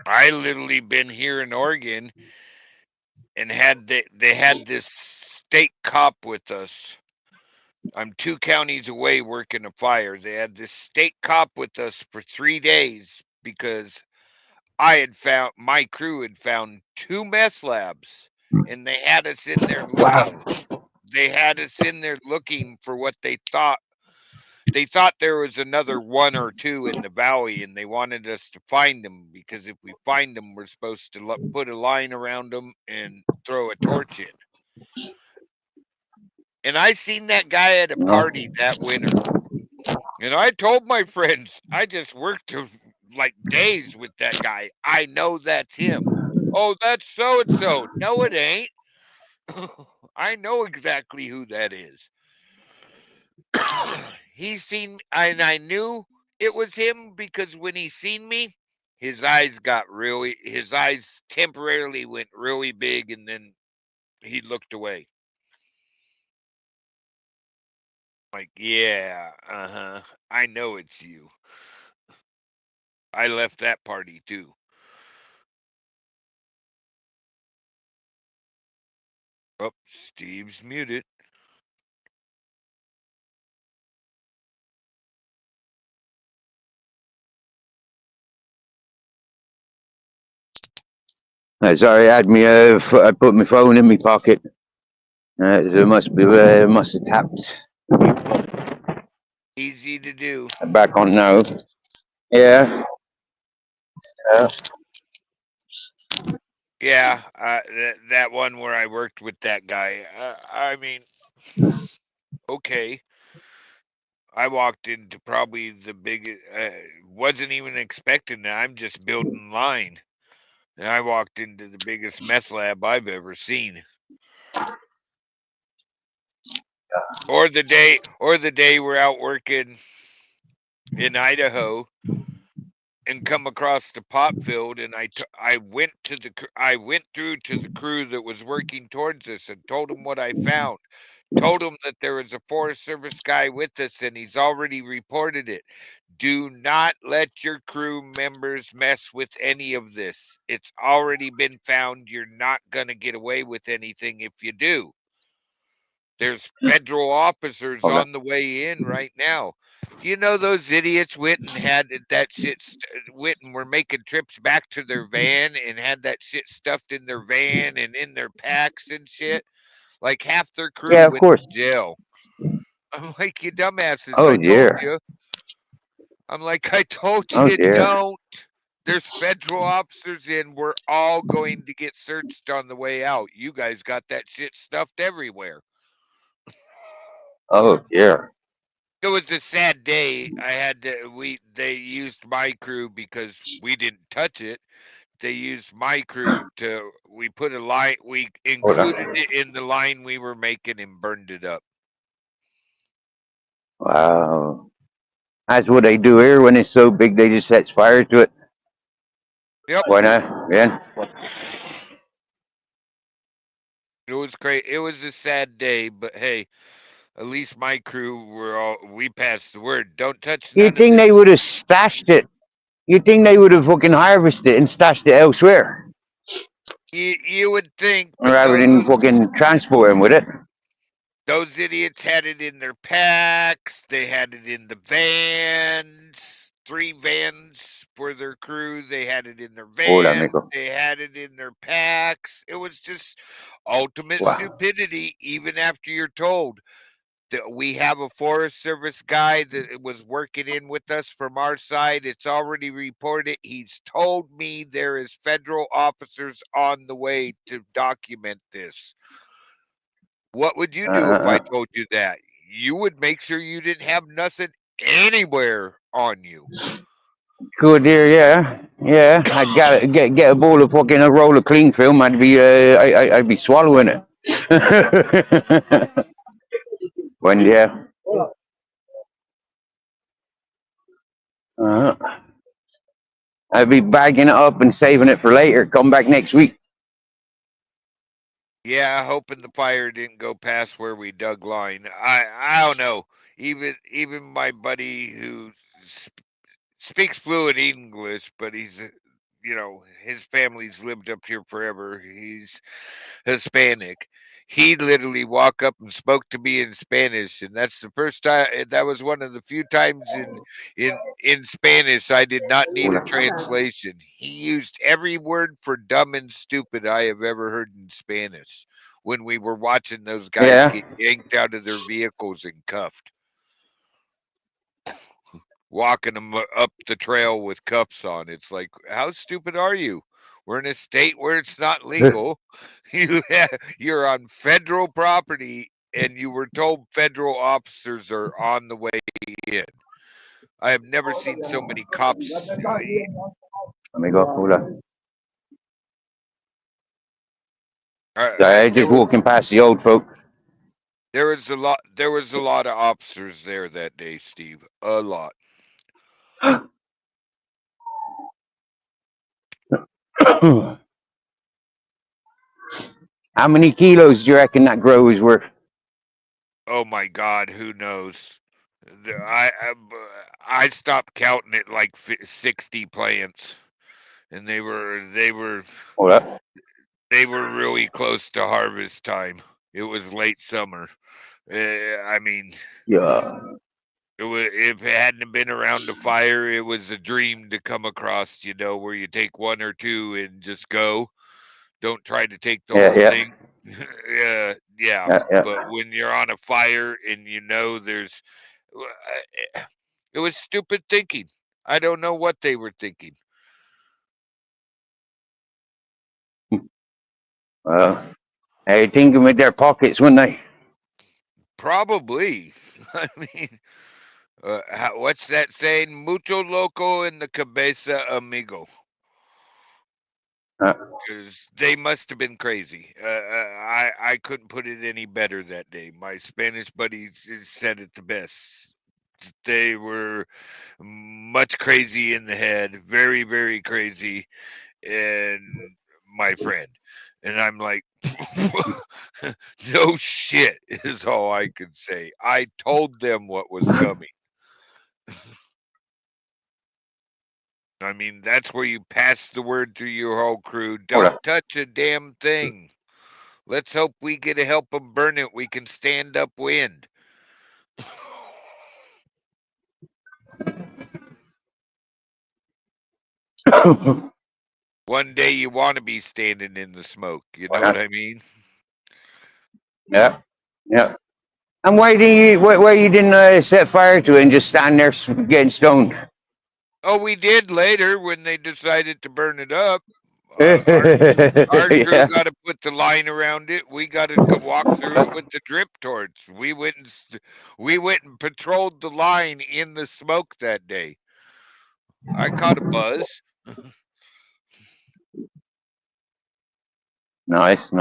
Speaker 3: I literally been here in Oregon and they had this state cop with us. I'm 2 counties away working a fire. They had this state cop with us for 3 days because my crew had found 2 meth labs, and they had us in there
Speaker 1: Wow.
Speaker 3: looking. They had us in there looking for what they thought. They thought there was another 1 or 2 in the valley, and they wanted us to find them because if we find them, we're supposed to put a line around them and throw a torch in. And I seen that guy at a
Speaker 1: No.
Speaker 3: party that winter. And I told my friends, I just worked like days with that guy. I know that's him. Oh, that's so and so. No, it ain't. I know exactly who that is. He seen, and I knew it was him because when he seen me, his eyes temporarily went really big, and then he looked away. Like, yeah, I know it's you. I left that party too. Oh, Steve's muted.
Speaker 1: Sorry, I put my phone in my pocket. So it must have tapped.
Speaker 3: Easy to do.
Speaker 1: Back on now. Yeah. Yeah.
Speaker 3: Yeah, that one where I worked with that guy. I mean, okay. I walked into probably the biggest. Wasn't even expecting that. I'm just building line, and I walked into the biggest meth lab I've ever seen. Or the day we're out working in Idaho and come across the pop field, and I went through to the crew that was working towards us and told them what I found. Told them that there was a Forest Service guy with us and he's already reported it. Do not let your crew members mess with any of this. It's already been found. You're not going to get away with anything if you do. There's federal officers
Speaker 1: Okay.
Speaker 3: on the way in right now. Do you know those idiots went and had that shit, went and were making trips back to their van and had that shit stuffed in their van and in their packs and shit? Like half their crew
Speaker 1: Yeah, of
Speaker 3: went
Speaker 1: course.
Speaker 3: to jail. I'm like, you dumbasses,
Speaker 1: Oh
Speaker 3: I told
Speaker 1: dear.
Speaker 3: you. I'm like, I told
Speaker 1: Oh
Speaker 3: you,
Speaker 1: dear.
Speaker 3: don't. There's federal officers in. We're all going to get searched on the way out. You guys got that shit stuffed everywhere.
Speaker 1: Oh dear.
Speaker 3: It was a sad day. They used my crew because we didn't touch it. They used my crew we put a line, we
Speaker 1: Hold
Speaker 3: included
Speaker 1: on.
Speaker 3: it in the line we were making and burned it up.
Speaker 1: Wow. That's what they do here when it's so big. They just set fire to it.
Speaker 3: Yep.
Speaker 1: Why not? Yeah.
Speaker 3: It was great. It was a sad day, but hey, at least my crew we passed the word. Don't touch
Speaker 1: You
Speaker 3: none of
Speaker 1: think they
Speaker 3: this.
Speaker 1: would have stashed it? You think they would have fucking harvested it and stashed it elsewhere
Speaker 3: You would think, but
Speaker 1: rather
Speaker 3: no,
Speaker 1: than fucking transporting with it?
Speaker 3: those idiots had it in their packs. They had it in the vans. 3 vans for their crew. They had it in their
Speaker 1: Hold on,
Speaker 3: vans.
Speaker 1: Nico.
Speaker 3: They had it in their packs. It was just ultimate
Speaker 1: Wow.
Speaker 3: stupidity, even after you're told. We have a Forest Service guy that was working in with us from our side. It's already reported. He's told me there is federal officers on the way to document this. What would you do if I
Speaker 1: Uh,
Speaker 3: told you that? You would make sure you didn't have nothing anywhere on you.
Speaker 1: good dear, yeah. Yeah, I'd get a bowl of fucking a roll of clean film. I'd be swallowing it. When, yeah. I'll be bagging it up and saving it for later. Come back next week.
Speaker 3: Yeah, hoping the fire didn't go past where we dug line. I don't know. Even my buddy who speaks fluent English, but he's his family's lived up here forever. He's Hispanic. He literally walked up and spoke to me in Spanish, and that's the first time. That was one of the few times in Spanish I did not need a translation. He used every word for dumb and stupid I have ever heard in Spanish when we were watching those guys get yanked out of their vehicles and cuffed, walking them up the trail with cuffs on. It's like, how stupid are you? We're in a state where it's not legal. You're on federal property, and you were told federal officers are on the way in. I have never seen so many cops.
Speaker 1: Let me go. Hold on.
Speaker 3: I
Speaker 1: Just walking past the old folk.
Speaker 3: There was a lot. There was a lot of officers there that day, Steve. A lot.
Speaker 1: How many kilos do you reckon that grow is worth?
Speaker 3: Oh my God, who knows? I stopped counting at like 60 plants, and they were
Speaker 1: Hold up.
Speaker 3: really close to harvest time. It was late summer. I mean,
Speaker 1: Yeah.
Speaker 3: if it hadn't been around the fire, it was a dream to come across. Where you take one or two and just go. Don't try to take the whole thing. yeah. But when you're on a fire and there's, it was stupid thinking. I don't know what they were thinking.
Speaker 1: They thinking with their pockets, wouldn't they?
Speaker 3: Probably. I mean, what's that saying? Mucho loco in the cabeza, amigo. Because they must have been crazy. I couldn't put it any better that day. My Spanish buddies said it the best. They were much crazy in the head, very, very crazy, and my friend. And I'm like, no shit is all I could say. I told them what was coming. I mean, that's where you pass the word through your whole crew. Don't touch a damn thing. Let's hope we get to help them burn it. We can stand upwind. One day you want to be standing in the smoke. You know what I mean?
Speaker 1: Yeah. And why you didn't set fire to it and just stand there getting stoned?
Speaker 3: Oh, we did later when they decided to burn it up. Our crew got to put the line around it. We got to walk through it with the drip torch. We went and patrolled the line in the smoke that day. I caught a buzz.
Speaker 1: Nice.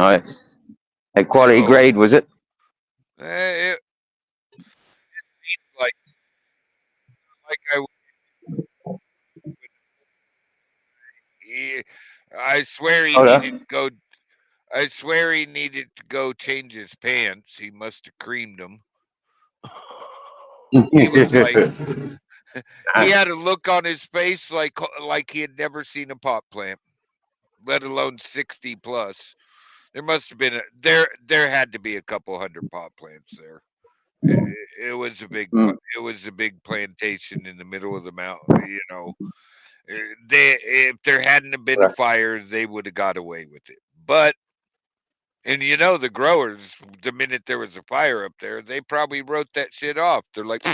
Speaker 1: A quality grade, was it?
Speaker 3: It I swear he needed to go. I swear he needed to go change his pants. He must have creamed them. He was like, he had a look on his face like he had never seen a pot plant, let alone 60 plus. There must have been there had to be a couple hundred pot plants there. It was a big plantation in the middle of the mountain. If there hadn't have been a fire, they would have got away with it. But the growers, the minute there was a fire up there, they probably wrote that shit off. They're like,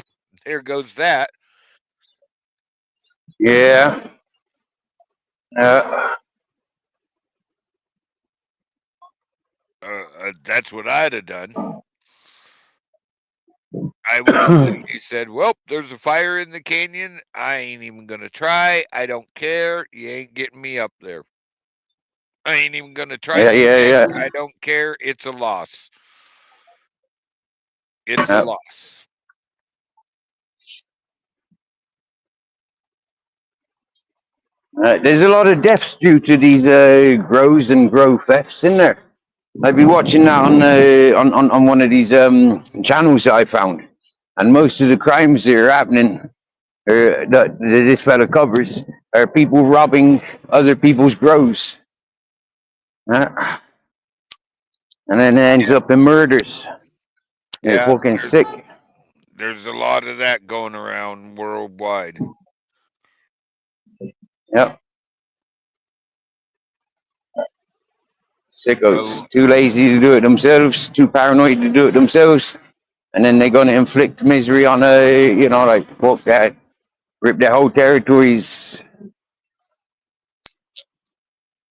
Speaker 3: there goes that.
Speaker 1: Yeah.
Speaker 3: That's what I'd have done. I would have literally said, well, there's a fire in the canyon. I ain't even going to try. I don't care. You ain't getting me up there. I ain't even going to try to connect. I don't care. It's a loss. It's a loss.
Speaker 1: There's a lot of deaths due to these grows and grow thefts in there. I've been watching that on one of these channels that I found, and most of the crimes that are happening, that this fella covers, are people robbing other people's grows, and then it ends up in murders. It's
Speaker 3: Yeah,
Speaker 1: fucking sick.
Speaker 3: there's a lot of that going around worldwide.
Speaker 1: Yep. Sickos.
Speaker 3: Oh,
Speaker 1: Too lazy to do it themselves, too paranoid to do it themselves, and then they're going to inflict misery on like, fuck that, rip their whole territories.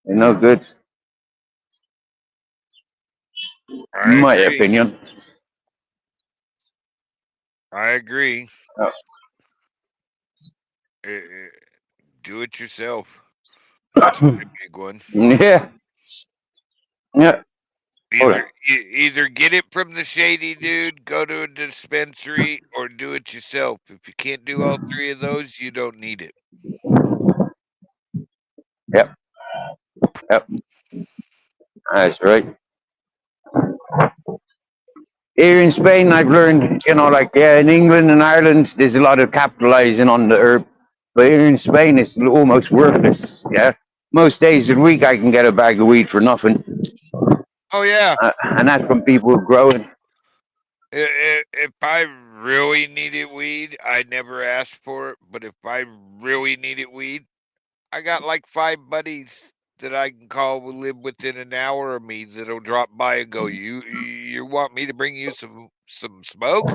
Speaker 1: They're no good.
Speaker 3: I
Speaker 1: My
Speaker 3: agree.
Speaker 1: opinion.
Speaker 3: I agree.
Speaker 1: Oh.
Speaker 3: Do it yourself. That's my big one.
Speaker 1: Yeah. Yeah.
Speaker 3: Either get it from the shady dude, go to a dispensary, or do it yourself. If you can't do all three of those, you don't need it.
Speaker 1: Yep. Yep. That's right. Here in Spain, I've learned, in England and Ireland, there's a lot of capitalizing on the herb. But here in Spain, it's almost worthless. Yeah. Most days of the week, I can get a bag of weed for nothing.
Speaker 3: Oh yeah.
Speaker 1: And that's from people who grow it.
Speaker 3: If I really needed weed, I never asked for it. But if I really needed weed, I got like 5 buddies that I can call who live within an hour of me that'll drop by and go, You want me to bring you some smoke?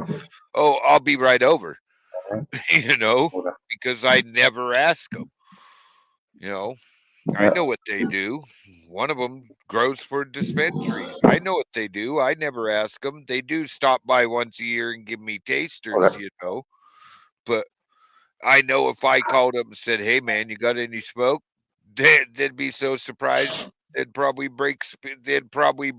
Speaker 3: Oh, I'll be right over. Because I never ask them. I know what they do. One of them grows for dispensaries. I know what they do. I never ask them. They do stop by once a year and give me tasters, But I know if I called them and said, "Hey, man, you got any smoke?" They'd be so surprised. They'd probably They'd probably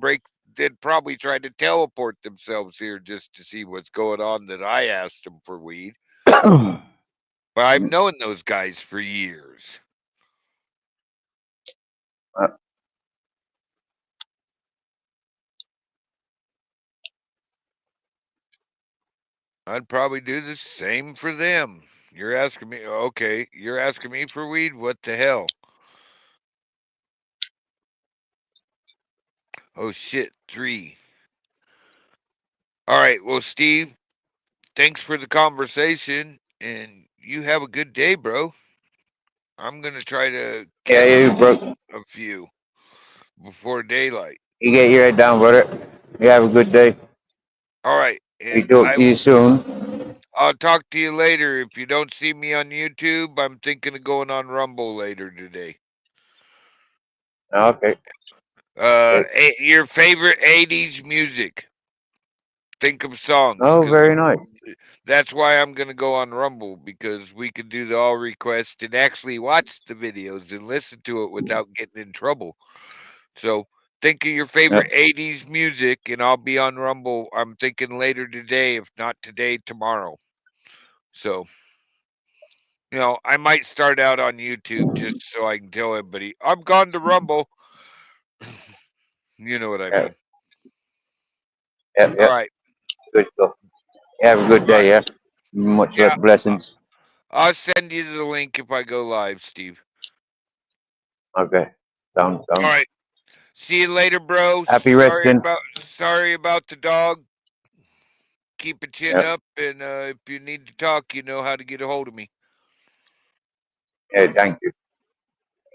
Speaker 3: try to teleport themselves here just to see what's going on. That I asked them for weed. But I've known those guys for years. I'd probably do the same for them. You're asking me, okay, you're asking me for weed? What the hell? Oh shit, 3. All right, well, Steve, thanks for the conversation, and you have a good day, bro. I'm gonna try to
Speaker 1: Yeah,
Speaker 3: catch
Speaker 1: you broke.
Speaker 3: a few before daylight.
Speaker 1: You get your head down, brother. You have a good day.
Speaker 3: All right,
Speaker 1: We
Speaker 3: and
Speaker 1: talk to you soon.
Speaker 3: I'll talk to you later. If you don't see me on YouTube, I'm thinking of going on Rumble later today.
Speaker 1: Okay.
Speaker 3: Your favorite 80s music. Think of songs,
Speaker 1: Oh,
Speaker 3: because
Speaker 1: very nice.
Speaker 3: that's why I'm gonna go on Rumble, because we could do the all request and actually watch the videos and listen to it without getting in trouble. So think of your favorite 80s music, and I'll be on Rumble. I'm thinking later today, if not today, tomorrow. So I might start out on YouTube just so I can tell everybody I'm gone to Rumble. You know what I mean.
Speaker 1: Yep.
Speaker 3: All right.
Speaker 1: Good stuff. You have a good day, yeah? Much
Speaker 3: Yeah.
Speaker 1: blessings.
Speaker 3: I'll send you the link if I go live, Steve.
Speaker 1: Okay. Down.
Speaker 3: All right. See you later, bro.
Speaker 1: Happy resting.
Speaker 3: Sorry about the dog. Keep a chin up, and if you need to talk, you know how to get a hold of me.
Speaker 1: Yeah, thank you.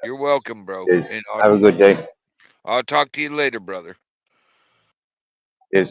Speaker 3: You're welcome, bro.
Speaker 1: Cheers.
Speaker 3: And
Speaker 1: Have a good day.
Speaker 3: I'll talk to you later, brother.
Speaker 1: Cheers.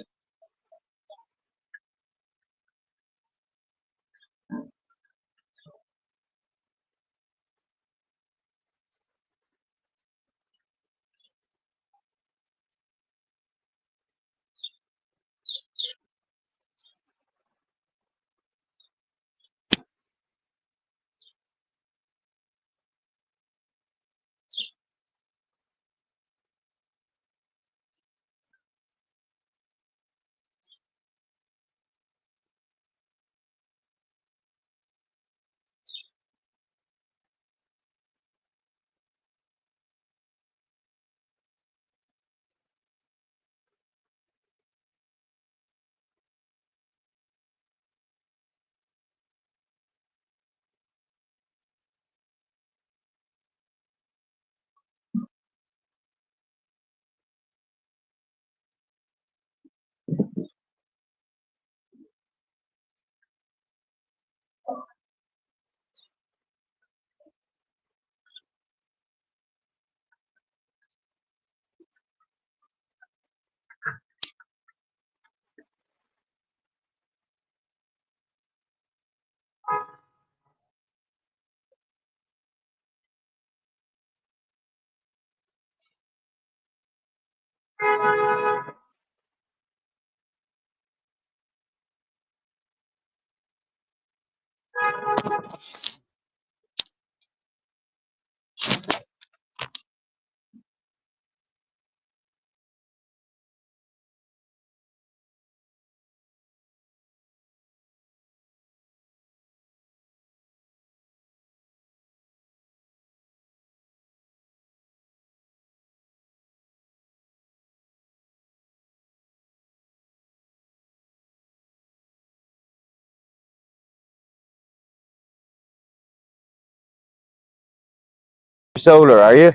Speaker 1: Solar, are you?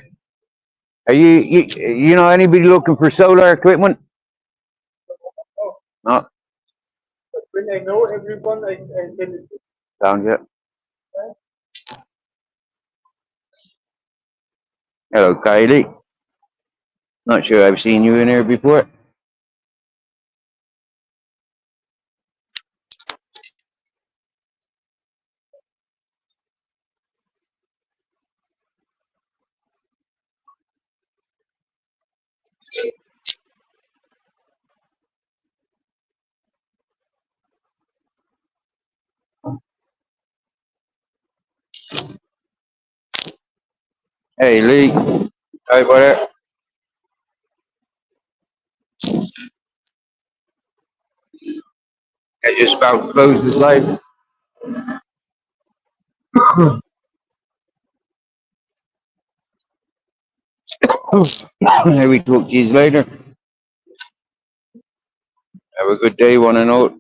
Speaker 1: Are you know anybody looking for solar equipment? No.
Speaker 4: When I know everyone, I tell it.
Speaker 1: Sounds good. Hello, Kylie. Not sure I've seen you in here before. Hey, Lee. Hi, brother. I just about closed his life. Maybe talk to you later. Have a good day, one and all.